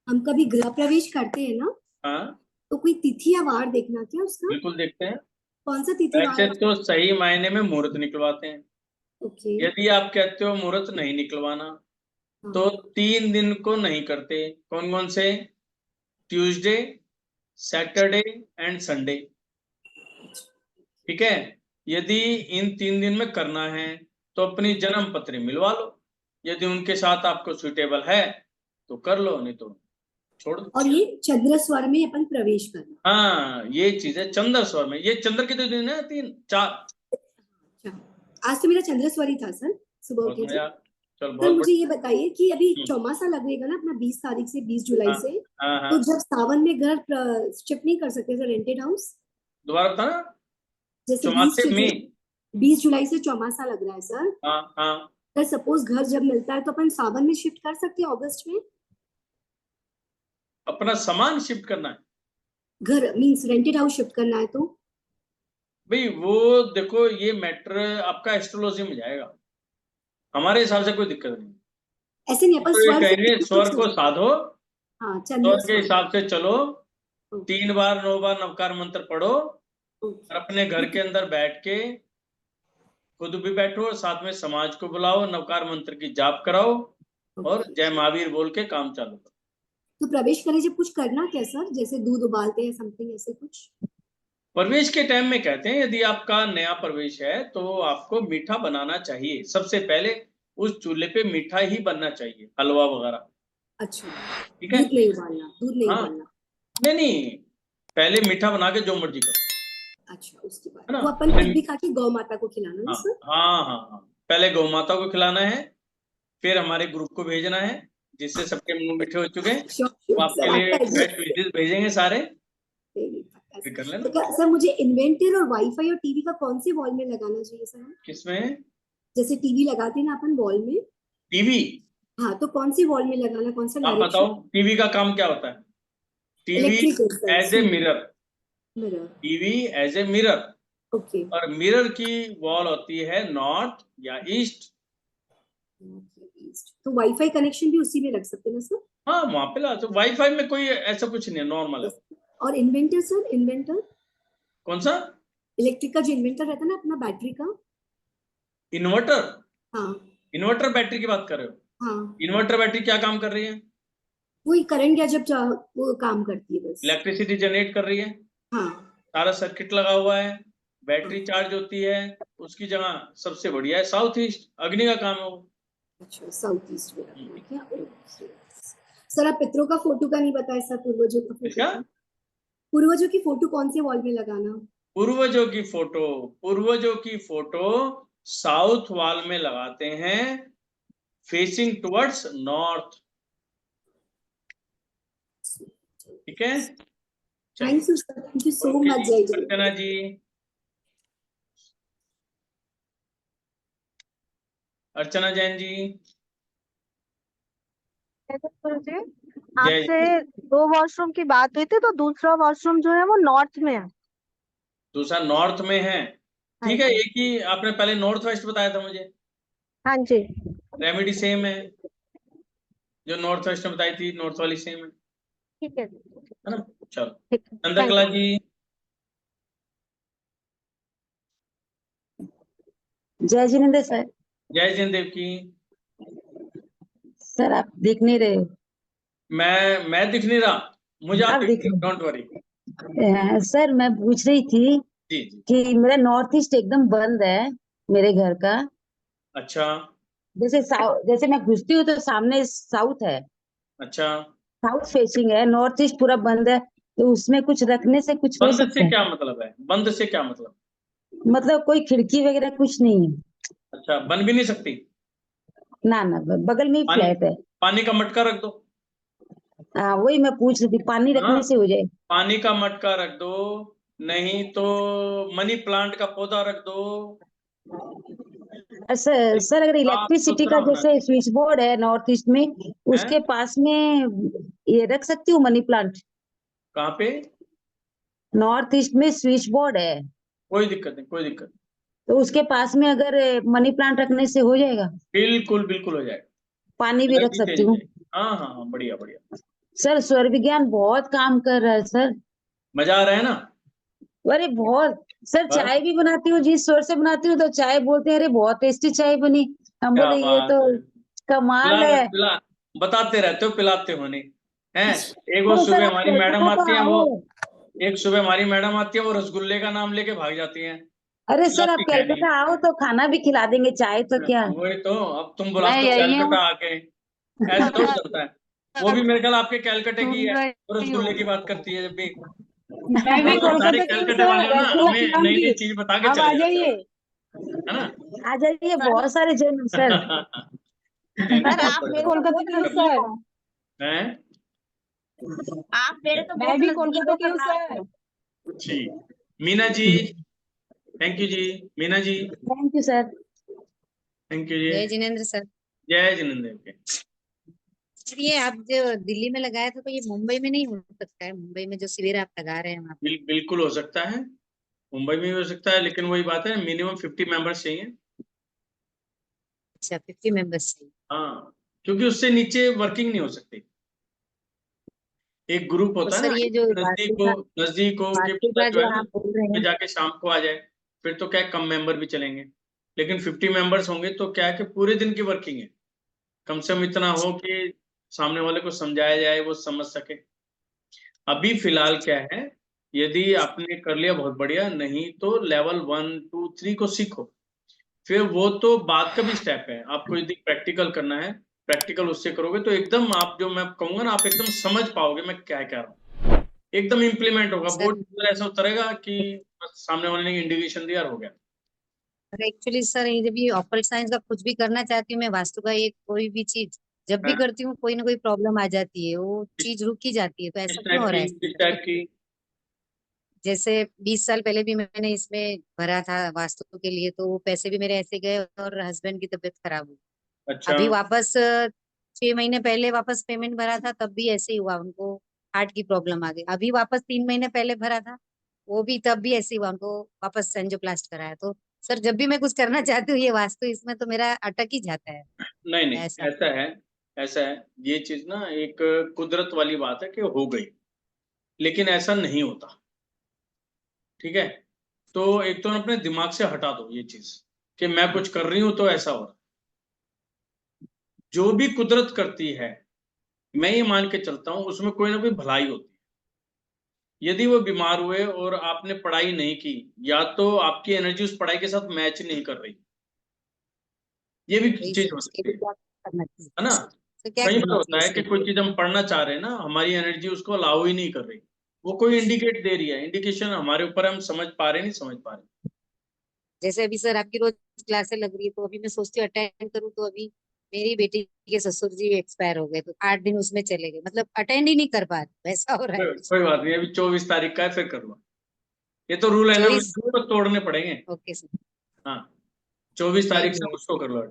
Speaker 5: हम कभी गृह प्रवेश करते हैं ना,
Speaker 1: हाँ
Speaker 5: तो कोई तिथि या वार देखना क्या उसका?
Speaker 1: बिल्कुल देखते हैं।
Speaker 5: कौन सा तिथि वार
Speaker 1: वैसे
Speaker 5: है?
Speaker 1: तो सही मायने में मुहूर्त निकलवाते हैं,
Speaker 5: ओके।
Speaker 1: यदि आप कहते हो मुहूर्त नहीं निकलवाना तो
Speaker 5: हाँ
Speaker 1: 3 दिन को नहीं करते, कौन कौन से? Tuesday, Saturday and Sunday. ठीक है, यदि इन 3 दिन में करना है तो अपनी जन्म पत्री मिलवा लो, यदि उनके साथ आपको सुटेबल है तो कर लो, नहीं तो छोड़ दो।
Speaker 5: और ये चंद्र स्वर में अपन प्रवेश करना।
Speaker 1: हाँ ये चीज है चंद्र स्वर में, ये चंद्र के 2 दिन है, 3 4।
Speaker 5: अच्छा, आज तो मेरा चंद्र स्वर ही था सर, सुबह
Speaker 1: बहुत
Speaker 5: उठी थी।
Speaker 1: बढ़िया, चल
Speaker 5: सर
Speaker 1: बहुत
Speaker 5: मुझे
Speaker 1: बढ़िया।
Speaker 5: ये बताइए कि अभी चौमासा लगेगा ना अपना 20 तारीख से 20 जुलाई
Speaker 1: हाँ
Speaker 5: से,
Speaker 1: हाँ
Speaker 5: तो
Speaker 1: हाँ,
Speaker 5: जब सावन में घर शिफ्ट नहीं कर सकते सर रेंटेड हाउस?
Speaker 1: दोबारा बताना।
Speaker 5: जैसे
Speaker 1: चौमासे में,
Speaker 5: 20 जुलाई से चौमासा लग रहा है सर,
Speaker 1: हाँ हाँ,
Speaker 5: सर सपोज घर जब मिलता है तो अपन सावन में शिफ्ट कर सकते हैं अगस्त में?
Speaker 1: अपना सामान शिफ्ट करना है
Speaker 5: घर मींस रेंटेड हाउस शिफ्ट करना है तो?
Speaker 1: भाई, वो देखो ये मैटर आपका एस्ट्रोलॉजी में जाएगा, हमारे हिसाब से कोई दिक्कत नहीं।
Speaker 5: ऐसे नहीं, अपन
Speaker 1: तो ये
Speaker 5: स्वर से
Speaker 1: कहेंगे स्वर को साधो,
Speaker 5: हाँ
Speaker 1: स्वर
Speaker 5: चंद्र
Speaker 1: के
Speaker 5: स्वर।
Speaker 1: हिसाब से चलो,
Speaker 5: ओके
Speaker 1: 3 बार 9 बार नवकार मंत्र पढ़ो, और अपने घर के अंदर बैठ के खुद भी बैठो और साथ में समाज को बुलाओ, नवकार मंत्र की जाप कराओ और
Speaker 5: ओके।
Speaker 1: जय महावीर बोल के काम चालू करो।
Speaker 5: तो प्रवेश करे जब कुछ करना क्या सर, जैसे दूध उबालते हैं समथिंग ऐसे कुछ?
Speaker 1: प्रवेश के टाइम में कहते हैं यदि आपका नया प्रवेश है तो आपको मीठा बनाना चाहिए, सबसे पहले उस चूल्हे पे मीठा ही बनना चाहिए, हलवा वगैरह।
Speaker 5: अच्छा,
Speaker 1: ठीक है,
Speaker 5: दूध नहीं उबालना, दूध नहीं
Speaker 1: हाँ,
Speaker 5: उबालना।
Speaker 1: नहीं नहीं, पहले मीठा बना के जो मर्जी करो,
Speaker 5: अच्छा, उसके बाद
Speaker 1: है ना।
Speaker 5: वो अपन खुद भी खा के गौ माता को खिलाना ना
Speaker 1: हाँ
Speaker 5: सर?
Speaker 1: हाँ हाँ हाँ, पहले गौ माता को खिलाना है, फिर हमारे ग्रुप को भेजना है जिससे सबके मुंह मीठे हो चुके हैं,
Speaker 5: श्योर
Speaker 1: वो
Speaker 5: श्योर
Speaker 1: आपके
Speaker 5: सर,
Speaker 1: लिए
Speaker 5: आपका एड्रेस
Speaker 1: बेस्ट विशेस भेजेंगे सारे,
Speaker 5: पक्का
Speaker 1: फिर कर
Speaker 5: सर।
Speaker 1: लेना।
Speaker 5: तो क्या सर मुझे इन्वेंटर और वाईफाई और टीवी का कौन से वॉल में लगाना चाहिए सर हम?
Speaker 1: किसमें?
Speaker 5: जैसे टीवी लगाते हैं ना अपन वॉल में,
Speaker 1: टीवी?
Speaker 5: हाँ तो कौन सी वॉल में लगाना, कौन सा
Speaker 1: आप
Speaker 5: डायरेक्शन?
Speaker 1: बताओ टीवी का काम क्या होता है? TV
Speaker 5: electric
Speaker 1: as a mirror,
Speaker 5: mirror.
Speaker 1: TV as a mirror,
Speaker 5: okay
Speaker 1: और मिरर की वॉल होती है नॉर्थ या ईस्ट।
Speaker 5: तो वाईफाई कनेक्शन भी उसी में रख सकते हैं ना सर?
Speaker 1: हाँ वहां पे ला, तो वाईफाई में कोई ऐसा कुछ नहीं है, नॉर्मल है।
Speaker 5: और इन्वेंटर सर, इन्वेंटर
Speaker 1: कौन सा?
Speaker 5: इलेक्ट्रिक का जो इन्वेंटर रहता है ना अपना बैटरी का?
Speaker 1: इन्वर्टर?
Speaker 5: हाँ
Speaker 1: इन्वर्टर बैटरी की बात कर रहे हो?
Speaker 8: हाँ,
Speaker 1: इन्वर्टर बैटरी क्या काम कर रही है?
Speaker 8: वही करंट या जब वो काम करती है बस।
Speaker 1: इलेक्ट्रिसिटी जनरेट कर रही है,
Speaker 8: हाँ
Speaker 1: सारा सर्किट लगा हुआ है, बैटरी चार्ज होती है। उसकी जगह सबसे बढ़िया है साउथ ईस्ट, अग्नि का काम है वो।
Speaker 8: अच्छा, साउथ ईस्ट में रखना है क्या? ओके। सर, आप पितरों का फोटो का नहीं बताया सर, पूर्वजों का फोटो
Speaker 1: इसका
Speaker 8: का? पूर्वजों की फोटो कौन से वॉल में लगाना?
Speaker 1: पूर्वजों की फोटो साउथ वॉल में लगाते हैं, फेसिंग टुवर्ड्स नॉर्थ। ठीक है,
Speaker 8: thank you sir, thank you so
Speaker 1: okay
Speaker 8: much.
Speaker 1: जी,
Speaker 8: जय जय।
Speaker 1: अर्चना जी, अर्चना जैन जी,
Speaker 9: गुरुजी,
Speaker 1: जय
Speaker 9: आपसे
Speaker 1: जी।
Speaker 9: 2 वॉशरूम की बात हुई थी, तो दूसरा वॉशरूम जो है वो नॉर्थ में है।
Speaker 1: दूसरा नॉर्थ में है,
Speaker 9: हाँ
Speaker 1: ठीक है।
Speaker 9: जी।
Speaker 1: एक ही आपने पहले नॉर्थ वेस्ट बताया था मुझे,
Speaker 9: हाँ जी,
Speaker 1: रेमेडी सेम है, जो नॉर्थ वेस्ट में बताई थी, नॉर्थ वाली सेम
Speaker 9: ठीक है,
Speaker 1: है ना। चलो,
Speaker 9: ठीक है,
Speaker 1: चंद्रकला
Speaker 9: थैंक यू।
Speaker 1: जी,
Speaker 10: जय जिनेंद्र सर।
Speaker 1: जय जिनदेव की।
Speaker 10: सर आप दिख नहीं रहे हो।
Speaker 1: मैं दिख नहीं रहा, मुझे आप
Speaker 10: आप
Speaker 1: दिख
Speaker 10: दिख
Speaker 1: रहे हो, डोंट वरी।
Speaker 10: सर मैं पूछ रही थी
Speaker 1: जी जी,
Speaker 10: कि मेरा नॉर्थ ईस्ट एकदम बंद है मेरे घर का।
Speaker 1: अच्छा
Speaker 10: जैसे मैं घुसती हूँ तो सामने साउथ है,
Speaker 1: अच्छा।
Speaker 10: साउथ फेसिंग है, नॉर्थ ईस्ट पूरा बंद है। तो उसमें कुछ रखने से कुछ हो
Speaker 1: बंद
Speaker 10: सकता
Speaker 1: से
Speaker 10: है?
Speaker 1: क्या मतलब है? बंद से क्या मतलब?
Speaker 10: मतलब कोई खिड़की वगैरह कुछ नहीं है?
Speaker 1: अच्छा, बन भी नहीं सकती?
Speaker 10: ना ना, बगल में ही
Speaker 1: पानी,
Speaker 10: फ्लैट है।
Speaker 1: पानी का मटका रख दो।
Speaker 10: हाँ वही मैं पूछ रही थी, पानी
Speaker 1: हाँ,
Speaker 10: रखने से हो जाए?
Speaker 1: पानी का मटका रख दो, नहीं तो मनी प्लांट का पौधा रख दो।
Speaker 10: सर अगर
Speaker 1: साफ
Speaker 10: इलेक्ट्रिसिटी
Speaker 1: सुथरा
Speaker 10: का
Speaker 1: होना
Speaker 10: जैसे
Speaker 1: चाहिए
Speaker 10: स्विच बोर्ड है नॉर्थ ईस्ट में,
Speaker 1: है।
Speaker 10: उसके पास में ये रख सकती हूँ मनी प्लांट?
Speaker 1: कहाँ पे?
Speaker 10: नॉर्थ ईस्ट में स्विच बोर्ड है,
Speaker 1: कोई दिक्कत नहीं, कोई दिक्कत
Speaker 10: तो उसके पास में अगर मनी प्लांट रखने से हो जाएगा?
Speaker 1: नहीं। बिल्कुल बिल्कुल हो जाएगा,
Speaker 10: पानी भी रख
Speaker 1: एनर्जी
Speaker 10: सकती
Speaker 1: चली
Speaker 10: हूँ?
Speaker 1: जाएगी। हाँ हाँ हाँ, बढ़िया बढ़िया।
Speaker 10: सर स्वर विज्ञान बहुत काम कर रहा है सर।
Speaker 1: मजा आ रहा है ना?
Speaker 10: अरे बहुत। सर
Speaker 1: बस,
Speaker 10: चाय भी बनाती हूँ, जिस स्वर से बनाती हूँ तो चाय बोलते हैं अरे बहुत टेस्टी चाय बनी। हम
Speaker 1: क्या
Speaker 10: बोले ये
Speaker 1: बात
Speaker 10: तो
Speaker 1: है।
Speaker 10: कमाल
Speaker 1: पिला
Speaker 10: है।
Speaker 1: पिला, बताते रहते हो, पिलाते हो नहीं है। एक वो
Speaker 10: तो सर
Speaker 1: सुबह
Speaker 10: आप
Speaker 1: हमारी मैडम
Speaker 10: कलकत्ता तो
Speaker 1: आती है, वो
Speaker 10: आओ।
Speaker 1: एक सुबह हमारी मैडम आती है, वो रसगुल्ले का नाम लेके भाग जाती है,
Speaker 10: अरे सर आप
Speaker 1: पिलाती क्या नहीं।
Speaker 10: कलकत्ता आओ तो खाना भी खिला देंगे, चाय तो क्या।
Speaker 1: वही तो, अब तुम
Speaker 10: मैं
Speaker 1: बुलाते हो
Speaker 10: यही हूँ।
Speaker 1: कैलकटा आके, ऐसे थोड़ी चलता है। वो भी मेरे ख्याल आपके कैलकटे की है, वो रसगुल्ले की बात करती है जब भी।
Speaker 7: मैं भी
Speaker 1: थोड़ा सारे
Speaker 7: कोलकाता की हूँ
Speaker 1: कैलकटे
Speaker 7: सर,
Speaker 1: वाले हो ना,
Speaker 7: रसगुल्ला
Speaker 1: हमें नई
Speaker 7: खिलाऊंगी।
Speaker 1: नई चीज बता के
Speaker 7: आप
Speaker 1: चले
Speaker 7: आ
Speaker 1: जाते हो,
Speaker 7: जाइए।
Speaker 1: है ना।
Speaker 10: आ जाइए, बहुत सारे जन सर।
Speaker 1: नहीं नहीं,
Speaker 7: सर
Speaker 1: बहुत
Speaker 7: आप
Speaker 1: बढ़िया,
Speaker 7: मेरे कोलकाता की हूँ सर।
Speaker 1: हैं।
Speaker 10: आप मेरे तो
Speaker 7: मैं
Speaker 10: बहुत
Speaker 7: भी
Speaker 10: नजदीक
Speaker 7: कोलकाता
Speaker 10: हो
Speaker 7: की हूँ
Speaker 10: करनाल
Speaker 7: सर।
Speaker 10: से।
Speaker 1: ठीक, मीना जी, थैंक यू जी, Meena ji,
Speaker 10: thank you sir.
Speaker 1: Thank you जी।
Speaker 11: जय जिनेंद्र सर।
Speaker 1: जय जिनेंद्र के।
Speaker 11: सर ये आप जो दिल्ली में लगाया था, तो ये मुंबई में नहीं हो सकता है? मुंबई में जो शिविर आप लगा रहे हैं वहाँ पे।
Speaker 1: बिल्कुल हो सकता है, मुंबई में भी हो सकता है, लेकिन वही बात है, मिनिमम 50 मेंबर्स चाहिए।
Speaker 11: अच्छा, 50 मेंबर्स चाहिए।
Speaker 1: हाँ, क्योंकि उससे नीचे वर्किंग नहीं हो सकती। एक ग्रुप
Speaker 11: और
Speaker 1: होता है
Speaker 11: सर
Speaker 1: ना,
Speaker 11: ये जो
Speaker 1: नजदीक हो कि
Speaker 11: वास्तु
Speaker 1: बंदा
Speaker 11: का
Speaker 1: जो है
Speaker 11: जो
Speaker 1: ना
Speaker 11: आप बोल रहे
Speaker 1: पे
Speaker 11: हैं,
Speaker 1: जाके शाम को आ जाए, फिर तो क्या है, कम मेंबर भी चलेंगे। लेकिन 50 मेंबर्स होंगे तो क्या है कि पूरे दिन की वर्किंग है, कम से कम इतना हो कि सामने वाले को समझाया जाए, वो समझ सके। अभी फिलहाल क्या है, यदि आपने कर लिया बहुत बढ़िया, नहीं तो लेवल 1 2 3 को सीखो, फिर वो तो बाद का भी स्टेप है। आपको यदि प्रैक्टिकल करना है, प्रैक्टिकल उससे करोगे तो एकदम आप, जो मैं कहूंगा ना, आप एकदम समझ पाओगे मैं क्या कह रहा हूँ, एकदम इम्प्लीमेंट होगा।
Speaker 11: सर
Speaker 1: बोर्ड ऐसा उतरेगा कि बस सामने वाले ने इंडिकेशन दिया और हो गया।
Speaker 11: एक्चुअली सर ये जब ये ऑपरेट साइंस का कुछ भी करना चाहती हूँ मैं, वास्तु का ये कोई भी चीज जब भी
Speaker 1: हाँ,
Speaker 11: करती हूँ, कोई ना कोई प्रॉब्लम आ जाती है, वो
Speaker 1: किस
Speaker 11: चीज रुक ही जाती है। तो
Speaker 1: किस
Speaker 11: ऐसा क्यों
Speaker 1: टाइप
Speaker 11: हो रहा
Speaker 1: की,
Speaker 11: है?
Speaker 1: किस टाइप की?
Speaker 11: जैसे 20 साल पहले भी मैंने इसमें भरा था वास्तु के लिए, तो वो पैसे भी मेरे ऐसे गए और हस्बैंड की तबीयत खराब हुई।
Speaker 1: अच्छा
Speaker 11: अभी वापस 6 महीने पहले वापस पेमेंट भरा था, तब भी ऐसे ही हुआ, उनको हार्ट की प्रॉब्लम आ गई। अभी वापस 3 महीने पहले भरा था, वो भी तब भी ऐसे ही हुआ, उनको वापस एंजियोप्लास्ट कराया। तो सर जब भी मैं कुछ करना चाहती हूँ ये वास्तु इसमें, तो मेरा अटक ही जाता है
Speaker 1: नहीं नहीं,
Speaker 11: ऐसा।
Speaker 1: ऐसा है, ऐसा है, ये चीज ना एक कुदरत वाली बात है कि हो गई, लेकिन ऐसा नहीं होता। ठीक है, तो एक तो अपने दिमाग से हटा दो ये चीज कि मैं कुछ कर रही हूं तो ऐसा हो रहा है। जो भी कुदरत करती है, मैं ये मान के चलता हूं उसमें कोई ना कोई भलाई होती है। यदि वो बीमार हुए और आपने पढ़ाई नहीं की, या तो आपकी एनर्जी उस पढ़ाई के साथ मैच नहीं कर रही, ये भी
Speaker 11: वही
Speaker 1: चीज
Speaker 11: सर,
Speaker 1: हो
Speaker 11: उसके
Speaker 1: सकती
Speaker 11: लिए क्या करना चाहिए?
Speaker 1: है ना।
Speaker 11: तो क्या
Speaker 1: कई
Speaker 11: करना
Speaker 1: बार होता
Speaker 11: चाहिए
Speaker 1: है
Speaker 11: इसके
Speaker 1: कि कोई
Speaker 11: लिए?
Speaker 1: चीज हम पढ़ना चाह रहे हैं ना, हमारी एनर्जी उसको अलाउ ही नहीं कर रही, वो कोई इंडिकेट दे रही है, इंडिकेशन हमारे ऊपर है, हम समझ पा रहे हैं, नहीं समझ पा रहे।
Speaker 11: जैसे अभी सर आपकी रोज क्लासें लग रही है, तो अभी मैं सोचती हूँ अटेंड करूँ, तो अभी मेरी बेटी के ससुर जी एक्सपायर हो गए, तो 8 दिन उसमें चले गए, मतलब अटेंड ही नहीं कर पा रही, वैसा हो रहा है कुछ।
Speaker 1: कोई बात नहीं, अभी 24 तारीख का है, फिर कर लो। ये तो रूल है ना,
Speaker 11: 24
Speaker 1: रूल तो तोड़ने पड़ेंगे।
Speaker 11: ओके सर,
Speaker 1: हाँ, 24 तारीख
Speaker 11: ठीक
Speaker 1: से
Speaker 11: है
Speaker 1: उसको कर लो।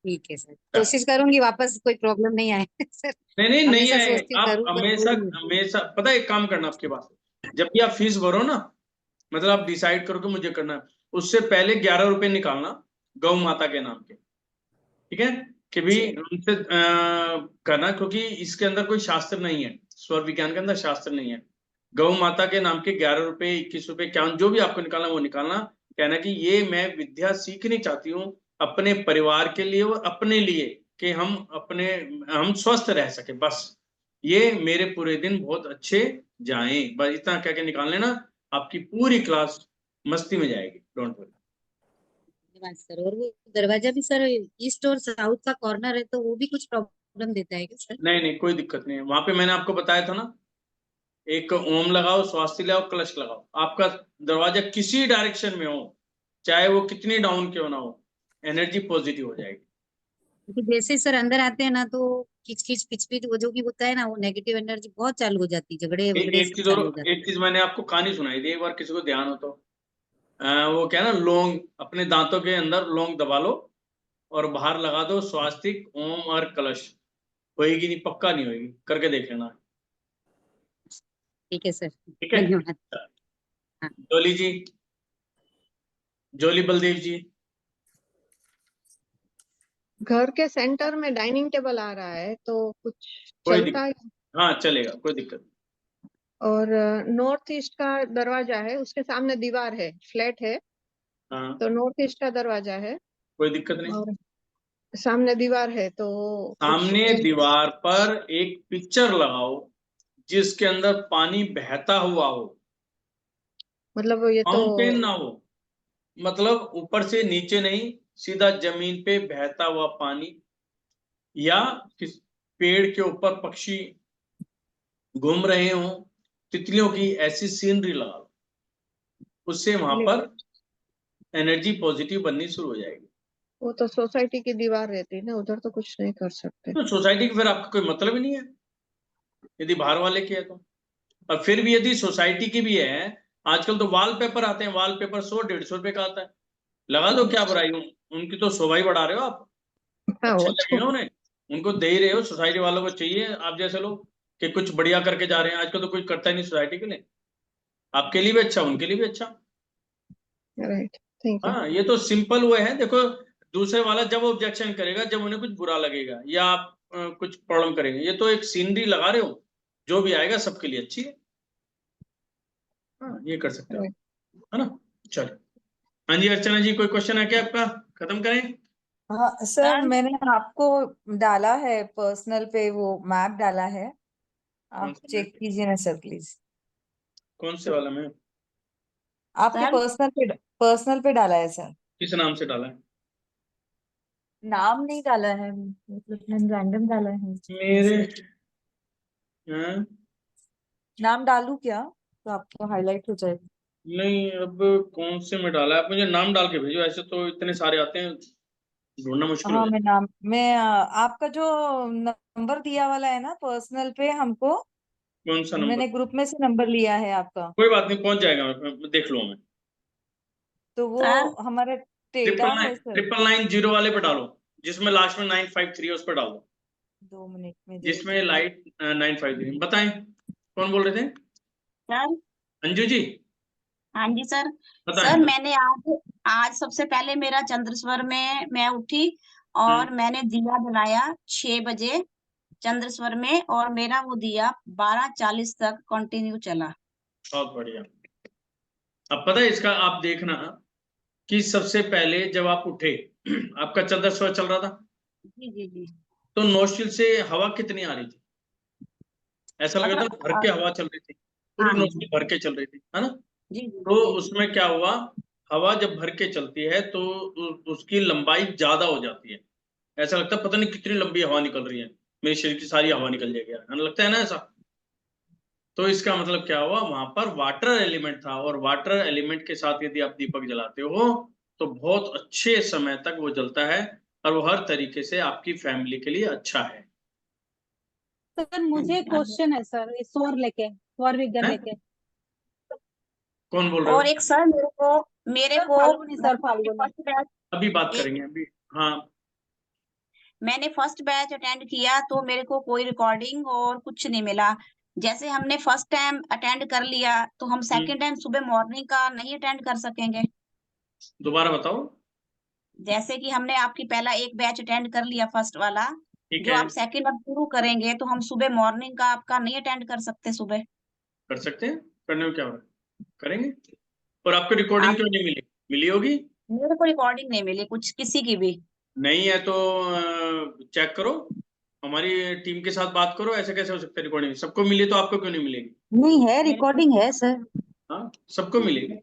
Speaker 11: ठीक है सर, कोशिश करूंगी वापस कोई प्रॉब्लम नहीं आए सर।
Speaker 1: नहीं नहीं नहीं
Speaker 11: हमेशा
Speaker 1: है,
Speaker 11: सोचती हूँ
Speaker 1: आप
Speaker 11: करूँ पर
Speaker 1: हमेशा
Speaker 11: हो नहीं।
Speaker 1: हमेशा पता है, एक काम करना आपके पास, जब भी आप फीस भरो ना, मतलब आप डिसाइड करो कि मुझे करना है, उससे पहले 11 रुपए निकालना गौ माता के नाम के, ठीक है, कि भी उनसे करना, क्योंकि इसके अंदर कोई शास्त्र नहीं है, स्वर विज्ञान के अंदर शास्त्र नहीं है। गौ माता के नाम के 11 रुपए, 21 रुपए, क्या जो भी आपको निकालना वो निकालना, कहना कि ये मैं विद्या सीखनी चाहती हूँ अपने परिवार के लिए और अपने लिए, कि हम स्वस्थ रह सके, बस ये मेरे पूरे दिन बहुत अच्छे जाएं, बस इतना कह के निकाल लेना, आपकी पूरी क्लास मस्ती में जाएगी, डोंट वरी।
Speaker 11: धन्यवाद सर। और वो दरवाजा भी सर ईस्ट और साउथ का कॉर्नर है, तो वो भी कुछ प्रॉब्लम देता है क्या सर?
Speaker 1: नहीं नहीं, कोई दिक्कत नहीं है, वहां पे मैंने आपको बताया था ना, एक ओम लगाओ, स्वास्ति लगाओ, कलश लगाओ, आपका दरवाजा किसी डायरेक्शन में हो, चाहे वो कितनी डाउन क्यों ना हो, एनर्जी पॉजिटिव हो जाएगी।
Speaker 11: क्योंकि जैसे ही सर अंदर आते हैं ना, तो खिच खिच पिच पिच वो जो भी होता है ना, वो नेगेटिव एनर्जी बहुत चालू हो जाती है, झगड़े वगड़े
Speaker 1: एक
Speaker 11: सब
Speaker 1: चीज और,
Speaker 11: चालू हो जाते
Speaker 1: एक चीज मैंने आपको कहानी सुनाई थी, एक बार किसी को ध्यान हो तो, वो क्या ना, लौंग अपने दांतों के अंदर लौंग दबा लो और बाहर लगा दो स्वास्तिक, ओम और कलश, होएगी नहीं, पक्का नहीं होएगी, करके देख लेना।
Speaker 11: हैं। ठीक है सर,
Speaker 1: ठीक है,
Speaker 11: धन्यवाद। हाँ
Speaker 1: जोली जी, जोली बलदेव जी।
Speaker 12: घर के सेंटर में डाइनिंग टेबल आ रहा है, तो कुछ
Speaker 1: कोई
Speaker 12: चलता है?
Speaker 1: दिक्कत, हाँ चलेगा, कोई दिक्कत नहीं।
Speaker 12: और नॉर्थ ईस्ट का दरवाजा है, उसके सामने दीवार है, फ्लैट है,
Speaker 1: हाँ,
Speaker 12: तो नॉर्थ ईस्ट का दरवाजा है
Speaker 1: कोई दिक्कत नहीं।
Speaker 12: और सामने दीवार है, तो कुछ
Speaker 1: सामने दीवार पर एक पिक्चर लगाओ जिसके अंदर पानी बहता हुआ हो,
Speaker 12: मतलब ये तो
Speaker 1: फाउंटेन ना हो, मतलब ऊपर से नीचे नहीं, सीधा जमीन पे बहता हुआ पानी, या किस पेड़ के ऊपर पक्षी घूम रहे हो, तितलियों की ऐसी सीनरी लगा लो, उससे वहां पर एनर्जी पॉजिटिव बननी शुरू हो जाएगी।
Speaker 12: वो तो सोसाइटी की दीवार रहती है ना, उधर तो कुछ नहीं कर सकते।
Speaker 1: तो सोसाइटी की फिर आपका कोई मतलब ही नहीं है, यदि बाहर वाले की है तो। और फिर भी यदि सोसाइटी की भी है, आजकल तो वॉलपेपर आते हैं, वॉलपेपर 100-150 रुपए का आता है, लगा दो, क्या बुराई हूं, उनकी तो शोभा ही बढ़ा रहे हो आप,
Speaker 12: हाँ,
Speaker 1: अच्छे
Speaker 12: वो तो
Speaker 1: लगेगा उन्हें, उनको दे ही रहे हो, सोसाइटी वालों को चाहिए आप जैसे लोग कि कुछ बढ़िया करके जा रहे हैं, आजकल तो कोई करता ही नहीं सोसाइटी के लिए, आपके लिए भी अच्छा, उनके लिए भी अच्छा।
Speaker 12: Right, thank you.
Speaker 1: हाँ, ये तो सिंपल वे है, देखो दूसरे वाला जब ऑब्जेक्शन करेगा, जब उन्हें कुछ बुरा लगेगा या आप कुछ प्रॉब्लम करेंगे, ये तो एक सीनरी लगा रहे हो, जो भी आएगा सबके लिए अच्छी है। हाँ, ये कर सकते हो, है ना। चलो, हाँ जी, अर्चना जी, कोई क्वेश्चन है क्या आपका, खत्म करें।
Speaker 13: हाँ सर, मैंने आपको डाला है पर्सनल पे, वो मैप डाला है,
Speaker 1: कौन
Speaker 13: आप
Speaker 1: सा
Speaker 13: चेक
Speaker 1: में,
Speaker 13: कीजिए ना सर प्लीज।
Speaker 1: कौन से वाला में,
Speaker 13: आपके पर्सनल पे डाला है सर।
Speaker 1: किस नाम से डाला है।
Speaker 13: नाम नहीं डाला है, मतलब मैंने रैंडम डाला है
Speaker 1: मेरे
Speaker 13: ऐसे।
Speaker 1: हाँ?
Speaker 13: नाम डालूं क्या, तो आपको हाईलाइट हो जाएगा।
Speaker 1: नहीं, अब कौन से में डाला है, आप मुझे नाम डाल के भेजो, ऐसे तो इतने सारे आते हैं, ढूंढना मुश्किल हो
Speaker 13: हाँ,
Speaker 1: जाए।
Speaker 13: मैं आपका जो नंबर दिया वाला है ना पर्सनल पे हमको,
Speaker 1: कौन सा नंबर,
Speaker 13: मैंने ग्रुप में से नंबर लिया है आपका,
Speaker 1: कोई बात नहीं, पहुंच जाएगा, मैं देख लूंगा मैं।
Speaker 13: तो वो हमारा टेढ़ा है सर।
Speaker 1: 999 वाले पे डालो, जिसमें लास्ट में 953 है, उस पर डाल दो,
Speaker 13: 2 मिनट में
Speaker 1: जिसमें
Speaker 13: देखती हूँ।
Speaker 1: लाइट 953, बताएं कौन बोल रहे थे।
Speaker 14: सर,
Speaker 1: अंजू जी,
Speaker 14: हाँ जी सर।
Speaker 1: बताएं।
Speaker 14: सर, मैंने आज आज सबसे पहले मेरा चंद्रस्वर में मैं उठी और मैंने दिया जलाया 6 बजे चंद्रस्वर में, और मेरा वो दिया 12:40 तक कंटिन्यू चला।
Speaker 1: बहुत बढ़िया। अब पता है इसका, आप देखना, कि सबसे पहले जब आप उठे, आपका चंद्र स्वर चल रहा था,
Speaker 14: जी जी जी।
Speaker 1: तो नोस्ट्रिल से हवा कितनी आ रही थी? ऐसा लग रहा था भर के हवा चल रही थी, पूरी
Speaker 14: हाँ
Speaker 1: नोस्ट्रिल भर के चल रही थी, है ना?
Speaker 14: जी जी
Speaker 1: तो
Speaker 14: जी।
Speaker 1: उसमें क्या हुआ, हवा जब भर के चलती है तो उसकी लंबाई ज्यादा हो जाती है। ऐसा लगता है पता नहीं कितनी लंबी हवा निकल रही है, मेरे शरीर की सारी हवा निकल जाएगी यार, है ना? लगता है ना ऐसा? तो इसका मतलब क्या हुआ, वहां पर वाटर एलिमेंट था, और वाटर एलिमेंट के साथ यदि आप दीपक जलाते हो तो बहुत अच्छे समय तक वो जलता है, और वो हर तरीके से आपकी फैमिली के लिए अच्छा है।
Speaker 7: सर मुझे क्वेश्चन है सर, ये सौर लेके, सौर विज्ञान
Speaker 1: हैं?
Speaker 7: लेके।
Speaker 1: कौन बोल रहे
Speaker 14: और
Speaker 1: हो?
Speaker 14: एक सर मेरे
Speaker 7: सर
Speaker 14: को
Speaker 7: Falguni, sir Falguni.
Speaker 14: First batch
Speaker 1: अभी बात करेंगे अभी। हाँ,
Speaker 14: मैंने फर्स्ट बैच अटेंड किया तो मेरे को कोई रिकॉर्डिंग और कुछ नहीं मिला। जैसे हमने फर्स्ट टाइम अटेंड कर लिया तो हम सेकंड टाइम सुबह मॉर्निंग का नहीं अटेंड कर सकेंगे?
Speaker 1: दोबारा बताओ।
Speaker 14: जैसे कि हमने आपकी पहला एक बैच अटेंड कर लिया फर्स्ट वाला,
Speaker 1: ठीक
Speaker 14: जो
Speaker 1: है,
Speaker 14: आप सेकंड अब शुरू करेंगे तो हम सुबह मॉर्निंग का आपका नहीं अटेंड कर सकते सुबह?
Speaker 1: कर सकते हैं, करने में क्या हो रहा है, करेंगे। और आपको रिकॉर्डिंग
Speaker 14: आप
Speaker 1: क्यों नहीं मिली? मिली होगी।
Speaker 14: मेरे को रिकॉर्डिंग नहीं मिली कुछ किसी की भी।
Speaker 1: नहीं है तो चेक करो, हमारी टीम के साथ बात करो, ऐसे कैसे हो सकता है रिकॉर्डिंग सबको मिली तो आपको क्यों नहीं मिलेगी?
Speaker 10: नहीं है,
Speaker 14: मेरे को
Speaker 10: रिकॉर्डिंग है सर,
Speaker 1: हाँ, सबको मिलेगी।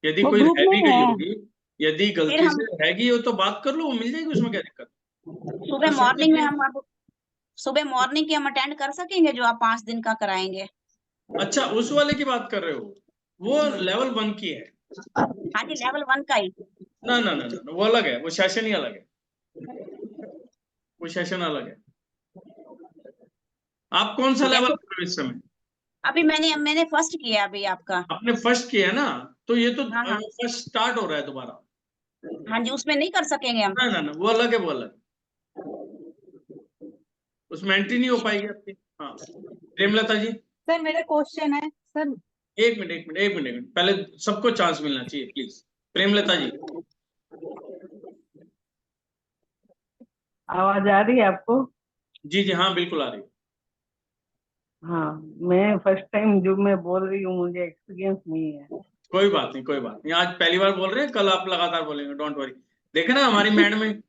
Speaker 1: यदि
Speaker 10: वो
Speaker 1: कोई
Speaker 10: ग्रुप
Speaker 1: रह
Speaker 10: में
Speaker 1: भी
Speaker 10: है।
Speaker 1: गई होगी, यदि
Speaker 14: फिर
Speaker 1: गलती
Speaker 14: हम
Speaker 1: से रह गई हो तो बात कर लो, वो मिल जाएगी, उसमें क्या दिक्कत?
Speaker 14: सुबह
Speaker 1: सबको
Speaker 14: मॉर्निंग में
Speaker 1: चाहिए।
Speaker 14: हम अब सुबह मॉर्निंग की हम अटेंड कर सकेंगे जो आप 5 दिन का कराएंगे?
Speaker 1: अच्छा, उस वाले की बात कर रहे हो, वो लेवल 1 की है।
Speaker 14: हाँ जी, लेवल 1 का ही।
Speaker 1: ना ना ना ना, वो अलग है, वो सेशन ही अलग है, वो सेशन अलग है। आप कौन सा लेवल
Speaker 14: जैसे
Speaker 1: कर रहे हो इस समय?
Speaker 14: अभी मैंने फर्स्ट किया अभी आपका।
Speaker 1: आपने फर्स्ट किया है ना, तो ये तो
Speaker 14: हाँ हाँ
Speaker 1: फर्स्ट स्टार्ट हो रहा है दोबारा।
Speaker 14: हाँ जी, उसमें नहीं कर सकेंगे हम?
Speaker 1: ना ना ना, वो अलग है, वो अलग, उसमें एंट्री नहीं हो पाएगी आपकी। हाँ, प्रेमलता जी।
Speaker 7: सर मेरा क्वेश्चन है सर।
Speaker 1: एक मिनट एक मिनट एक मिनट एक मिनट, पहले सबको चांस मिलना चाहिए प्लीज। प्रेमलता जी।
Speaker 15: आवाज आ रही है आपको?
Speaker 1: जी जी हाँ, बिल्कुल आ रही है।
Speaker 15: हाँ, मैं फर्स्ट टाइम जो मैं बोल रही हूँ, मुझे एक्सपीरियंस नहीं है।
Speaker 1: कोई बात नहीं, कोई बात नहीं, आज पहली बार बोल रहे हैं, कल आप लगातार बोलेंगे, डोंट वरी। देखे ना हमारी मैडम में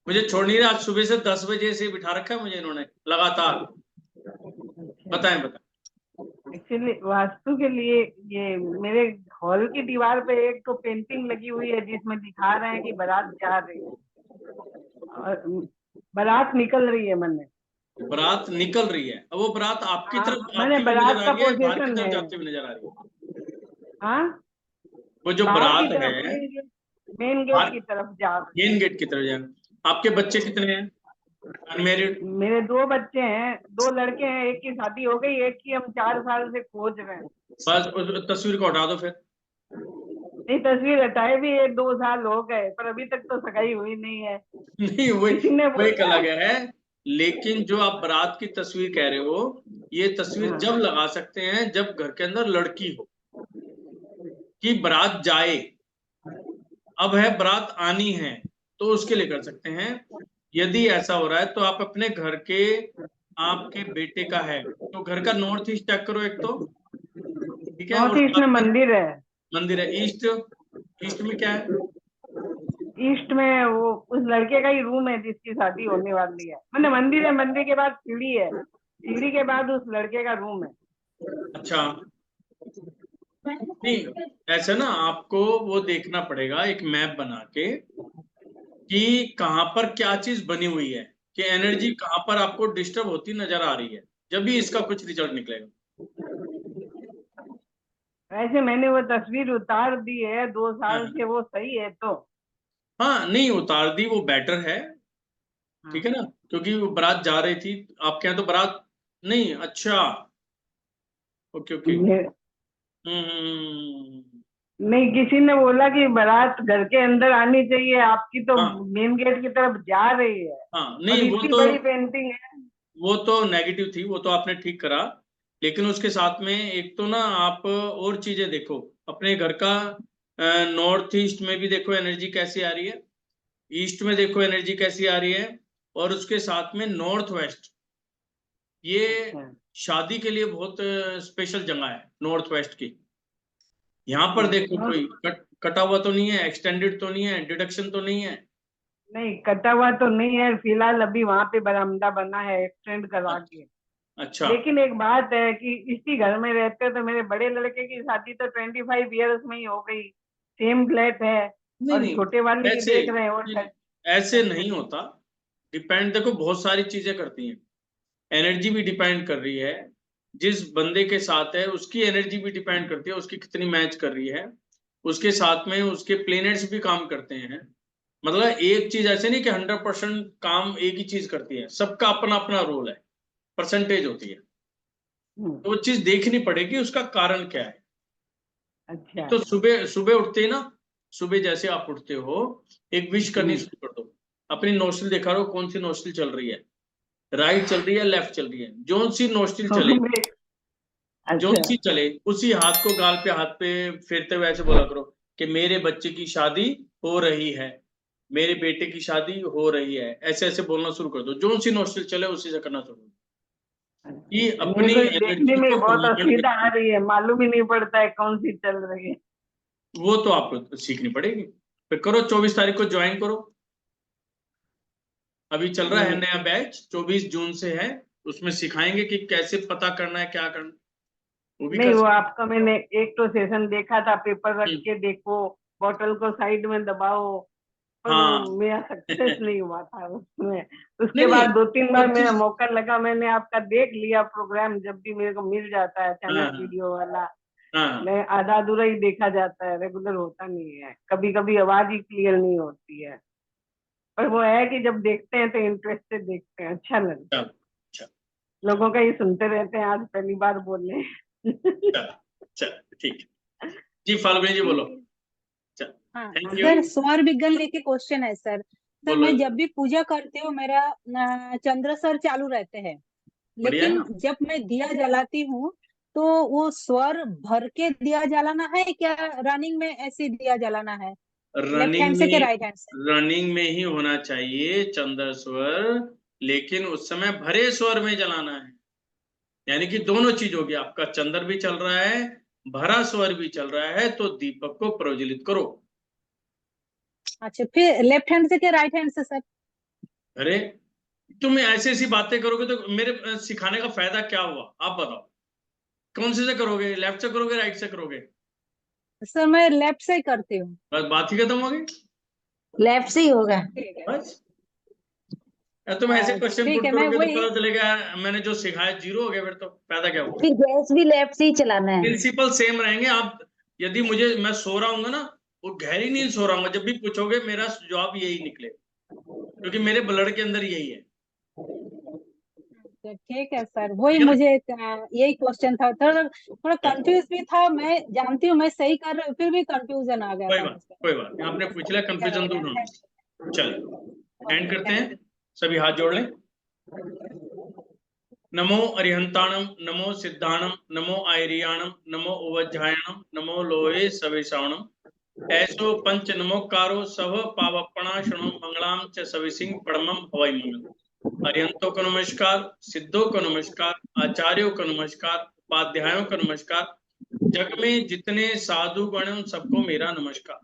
Speaker 1: मुझे छोड़ नहीं रहा, आज सुबह से 10 बजे से बिठा रखा है मुझे इन्होंने लगातार। बताएं बताएं।
Speaker 15: एक्चुअली वास्तु के लिए ये मेरे हॉल की दीवार पे एक तो पेंटिंग लगी हुई है जिसमें दिखा रहे हैं कि बारात जा रही है और बारात निकल रही है। मैंने
Speaker 1: बारात निकल रही है, अब वो बारात आपकी
Speaker 15: हाँ,
Speaker 1: तरफ
Speaker 15: मैंने
Speaker 1: आती हुई
Speaker 15: बारात
Speaker 1: नजर आ
Speaker 15: का
Speaker 1: रही है, बाहर की
Speaker 15: पोजीशन
Speaker 1: तरफ
Speaker 15: है।
Speaker 1: जाती हुई नजर आ रही है?
Speaker 15: हाँ,
Speaker 1: वो जो
Speaker 15: बाहर की
Speaker 1: बारात
Speaker 15: तरफ,
Speaker 1: है,
Speaker 15: मेन गेट
Speaker 1: बाहर
Speaker 15: की तरफ जा रही
Speaker 1: मेन गेट की तरफ जाए। आपके बच्चे कितने हैं, अनमेरिड?
Speaker 15: है। मेरे 2 बच्चे हैं, 2 लड़के हैं, एक की शादी हो गई, एक की हम 4 साल से खोज रहे हैं।
Speaker 1: बस उस तस्वीर को हटा दो फिर।
Speaker 15: नहीं, तस्वीर हटाए भी 1-2 साल हो गए पर अभी तक तो सगाई हुई नहीं है।
Speaker 1: नहीं, वही
Speaker 15: किसी ने
Speaker 1: वो एक
Speaker 15: बोला
Speaker 1: अलग है, लेकिन जो आप बारात की तस्वीर कह रहे हो, ये तस्वीर जब लगा सकते हैं जब घर के अंदर लड़की हो, कि बारात जाए, अब है बारात आनी है, तो उसके लिए कर सकते हैं। यदि ऐसा हो रहा है तो आप अपने घर के, आपके बेटे का है तो घर का नॉर्थ ईस्ट चेक करो एक तो, ठीक है?
Speaker 15: नॉर्थ
Speaker 1: और
Speaker 15: ईस्ट में
Speaker 1: साथ में
Speaker 15: मंदिर है।
Speaker 1: मंदिर है। ईस्ट, ईस्ट में क्या है?
Speaker 15: ईस्ट में वो उस लड़के का ही रूम है जिसकी शादी होने वाली है। मैंने मंदिर है, मंदिर के बाद सीढ़ी है, सीढ़ी के बाद उस लड़के का रूम है।
Speaker 1: अच्छा, नहीं ऐसा ना, आपको वो देखना पड़ेगा एक मैप बना के कि कहाँ पर क्या चीज बनी हुई है, कि एनर्जी कहाँ पर आपको डिस्टर्ब होती नजर आ रही है, जब भी इसका कुछ रिजल्ट निकलेगा।
Speaker 15: वैसे मैंने वो तस्वीर उतार दी है 2 साल से, वो सही है तो?
Speaker 1: हाँ, नहीं उतार दी, वो बेटर है, ठीक है ना, क्योंकि वो बारात जा रही थी आपके यहाँ, तो बारात नहीं। अच्छा, ओके ओके।
Speaker 15: नहीं, किसी ने बोला कि बारात घर के अंदर आनी चाहिए, आपकी तो
Speaker 1: हाँ
Speaker 15: मेन गेट की तरफ जा रही है
Speaker 1: हाँ,
Speaker 15: और
Speaker 1: नहीं
Speaker 15: इतनी बड़ी पेंटिंग है।
Speaker 1: वो तो नेगेटिव थी, वो तो आपने ठीक करा, लेकिन उसके साथ में एक तो ना आप और चीजें देखो अपने घर का। नॉर्थ ईस्ट में भी देखो एनर्जी कैसी आ रही है, ईस्ट में देखो एनर्जी कैसी आ रही है, और उसके साथ में नॉर्थ वेस्ट, ये शादी के लिए बहुत स्पेशल जगह है नॉर्थ वेस्ट की। यहाँ पर देखो कोई कटा हुआ तो नहीं है, एक्सटेंडेड तो नहीं है, डिडक्शन तो नहीं है।
Speaker 15: नहीं कटा हुआ तो नहीं है, फिलहाल अभी वहां पे बरामदा बना है एक्सटेंड करा के।
Speaker 1: अच्छा।
Speaker 15: लेकिन एक बात है कि इसी घर में रहते तो मेरे बड़े लड़के की शादी तो 25 इयर्स में ही हो गई, सेम फ्लैट है, और छोटे वाले की
Speaker 1: ऐसे
Speaker 15: देख रहे हैं और
Speaker 1: ऐसे नहीं होता। डिपेंड, देखो बहुत सारी चीजें करती हैं। एनर्जी भी डिपेंड कर रही है, जिस बंदे के साथ है उसकी एनर्जी भी डिपेंड करती है, उसकी कितनी मैच कर रही है, उसके साथ में उसके प्लेनेट्स भी काम करते हैं। मतलब एक चीज ऐसे नहीं कि 100% काम एक ही चीज करती है, सबका अपना अपना रोल है, परसेंटेज होती है। तो वो चीज देखनी पड़ेगी उसका कारण क्या है।
Speaker 15: अच्छा।
Speaker 1: तो सुबह सुबह उठते ही ना, सुबह जैसे आप उठते हो एक विश करनी शुरू कर दो। अपनी नोस्ट्रिल देखा रहो, कौन सी नोस्ट्रिल चल रही है, राइट चल रही है, लेफ्ट चल रही है, जोन सी नोस्ट्रिल चले जोन सी चले उसी हाथ को गाल पे हाथ पे फेरते हुए ऐसे बोला करो कि मेरे बच्चे की शादी हो रही है, मेरे बेटे की शादी हो रही है। ऐसे ऐसे बोलना शुरू कर दो, जोन सी नोस्ट्रिल चले उसी से करना शुरू करो। ये अपनी
Speaker 15: देखने
Speaker 1: एनर्जी
Speaker 15: में
Speaker 1: को
Speaker 15: बहुत
Speaker 1: command
Speaker 15: असुविधा आ रही है, मालूम ही नहीं पड़ता है कौन सी चल रही है।
Speaker 1: वो तो आपको सीखनी पड़ेगी। फिर करो, 24 तारीख को ज्वाइन करो। अभी चल रहा है नया बैच, 24 जून से है, उसमें सिखाएंगे कि कैसे पता करना है, क्या करना। वो भी
Speaker 15: नहीं
Speaker 1: कर
Speaker 15: वो आपका मैंने एक तो सेशन देखा था, पेपर रख के देखो, बॉटल को साइड में दबाओ, पर
Speaker 1: हाँ।
Speaker 15: मेरा सक्सेस नहीं हुआ था उसमें। उसके
Speaker 1: नहीं,
Speaker 15: बाद 2-3 बार
Speaker 1: वो
Speaker 15: मेरा
Speaker 1: चीज-
Speaker 15: मौका लगा, मैंने आपका देख लिया प्रोग्राम, जब भी मेरे को मिल जाता है अचानक वीडियो वाला,
Speaker 1: हाँ।
Speaker 15: मैं आधा अधूरा ही देखा जाता है, रेगुलर होता नहीं है, कभी कभी आवाज ही क्लियर नहीं होती है। पर वो है कि जब देखते हैं तो इंटरेस्टेड देखते हैं, अच्छा लगता है। लोगों का ही सुनते रहते हैं, आज पहली बार बोल रहे हैं।
Speaker 1: ठीक जी, फाल्गुनी जी बोलो।
Speaker 7: हाँ
Speaker 1: थैंक यू।
Speaker 7: सर, स्वर विज्ञान लेके क्वेश्चन है सर। सर
Speaker 1: बोलो।
Speaker 7: मैं जब भी पूजा करती हूँ मेरा चंद्र सर चालू रहते हैं,
Speaker 1: बढ़िया है
Speaker 7: लेकिन जब मैं दिया जलाती हूँ तो वो स्वर भर के दिया जलाना है क्या, रनिंग में ऐसे दिया जलाना है, लेफ्ट हैंड से के राइट हैंड से?
Speaker 1: रनिंग में ही होना चाहिए चंद्र स्वर, लेकिन उस समय भरे स्वर में जलाना है। यानी कि दोनों चीज होगी, आपका चंद्र भी चल रहा है, भरा स्वर भी चल रहा है, तो दीपक को प्रज्वलित करो।
Speaker 7: अच्छा, फिर लेफ्ट हैंड से के राइट हैंड से सर?
Speaker 1: अरे तुम ऐसी ऐसी बातें करोगे तो मेरे सिखाने का फायदा क्या हुआ, आप बताओ। कौन से करोगे, लेफ्ट से करोगे, राइट से करोगे?
Speaker 7: सर मैं लेफ्ट से ही करती हूँ।
Speaker 1: बस बात ही खत्म हो गई।
Speaker 10: लेफ्ट से ही होगा।
Speaker 1: बस तुम ऐसे क्वेश्चन
Speaker 7: ठीक
Speaker 1: पुट
Speaker 7: है, मैं
Speaker 1: करोगे तो
Speaker 7: वही
Speaker 1: पता चलेगा मैंने जो सिखाया जीरो हो गया, फिर तो फायदा क्या हुआ।
Speaker 10: फिर गैस भी लेफ्ट से ही चलाना है।
Speaker 1: प्रिंसिपल सेम रहेंगे। आप यदि मुझे मैं सो रहा हूँ ना, वो गहरी नींद सो रहा हूँ, जब भी पूछोगे मेरा जवाब यही निकले, क्योंकि मेरे ब्लड के अंदर यही है।
Speaker 7: ठीक है सर, वही मुझे यही क्वेश्चन था, थोड़ा कंफ्यूज भी था। मैं जानती हूँ मैं सही कर रही हूँ, फिर भी कंफ्यूजन आ गया था मुझे।
Speaker 1: कोई बात नहीं, आपने पूछ लिया, कंफ्यूजन दूर होना। चलिए एंड करते हैं, सभी हाथ जोड़ लें। नमो अरिहंताणम, नमो सिद्धाणम, नमो आयरियाणम, नमो उवज्जायणम, नमो लोहे सवेशाणम। ऐसो पंच नमोकारो सव पावपणा शणो मंगलाम च सविसिंह परमम हवै मंगल। अरिहंतों को नमस्कार, सिद्धों को नमस्कार, आचार्यों को नमस्कार, उपाध्यायों को नमस्कार, जग में जितने साधु गण हैं उन सबको मेरा नमस्कार।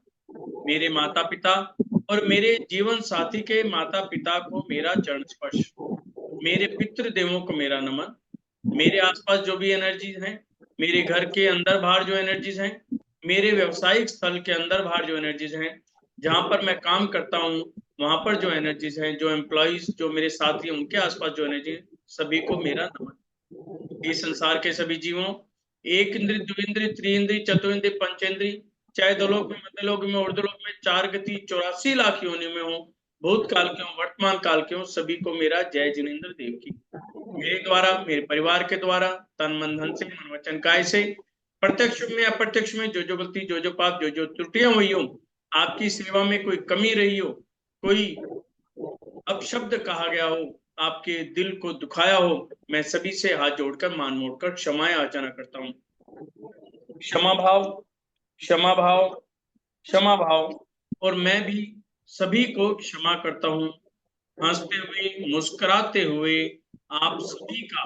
Speaker 1: मेरे माता पिता और मेरे जीवन साथी के माता पिता को मेरा चरण स्पर्श, मेरे पितृ देवों को मेरा नमन, मेरे आसपास जो भी एनर्जीज हैं, मेरे घर के अंदर बाहर जो एनर्जीज हैं, मेरे व्यवसायिक स्थल के अंदर बाहर जो एनर्जीज हैं, जहां पर मैं काम करता हूं वहां पर जो एनर्जीज हैं, जो एम्प्लॉइज जो मेरे साथी हैं उनके आसपास जो एनर्जी है, सभी को मेरा नमन। इस संसार के सभी जीवों, एक इंद्रिय, द्विंद्रिय, त्रिइंद्रिय, चतुर्इंद्रिय, पंचेंद्रिय, चाहे दलोक में, मध्यलोक में, ऊर्ध्वलोक में, 4 गति 84 लाख योनि में हो, भूतकाल के हो, वर्तमान काल के हो, सभी को मेरा जय जिनेन्द्र देव की। मेरे द्वारा, मेरे परिवार के द्वारा, तन मन धन से, मन वचन काया से, प्रत्यक्ष में अप्रत्यक्ष में जो जो गलती, जो जो पाप, जो जो त्रुटियां हुई हो, आपकी सेवा में कोई कमी रही हो, कोई अपशब्द कहा गया हो, आपके दिल को दुखाया हो, मैं सभी से हाथ जोड़कर मान मोड़कर क्षमाएं याचना करता हूँ। क्षमा भाव, क्षमा भाव, क्षमा भाव। और मैं भी सभी को क्षमा करता हूँ। हंसते हुए, मुस्कुराते हुए आप सभी का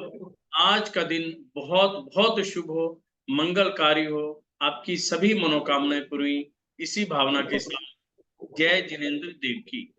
Speaker 1: आज का दिन बहुत बहुत शुभ हो, मंगलकारी हो, आपकी सभी मनोकामनाएं पूरी इसी भावना के साथ। जय जिनेंद्र देव की।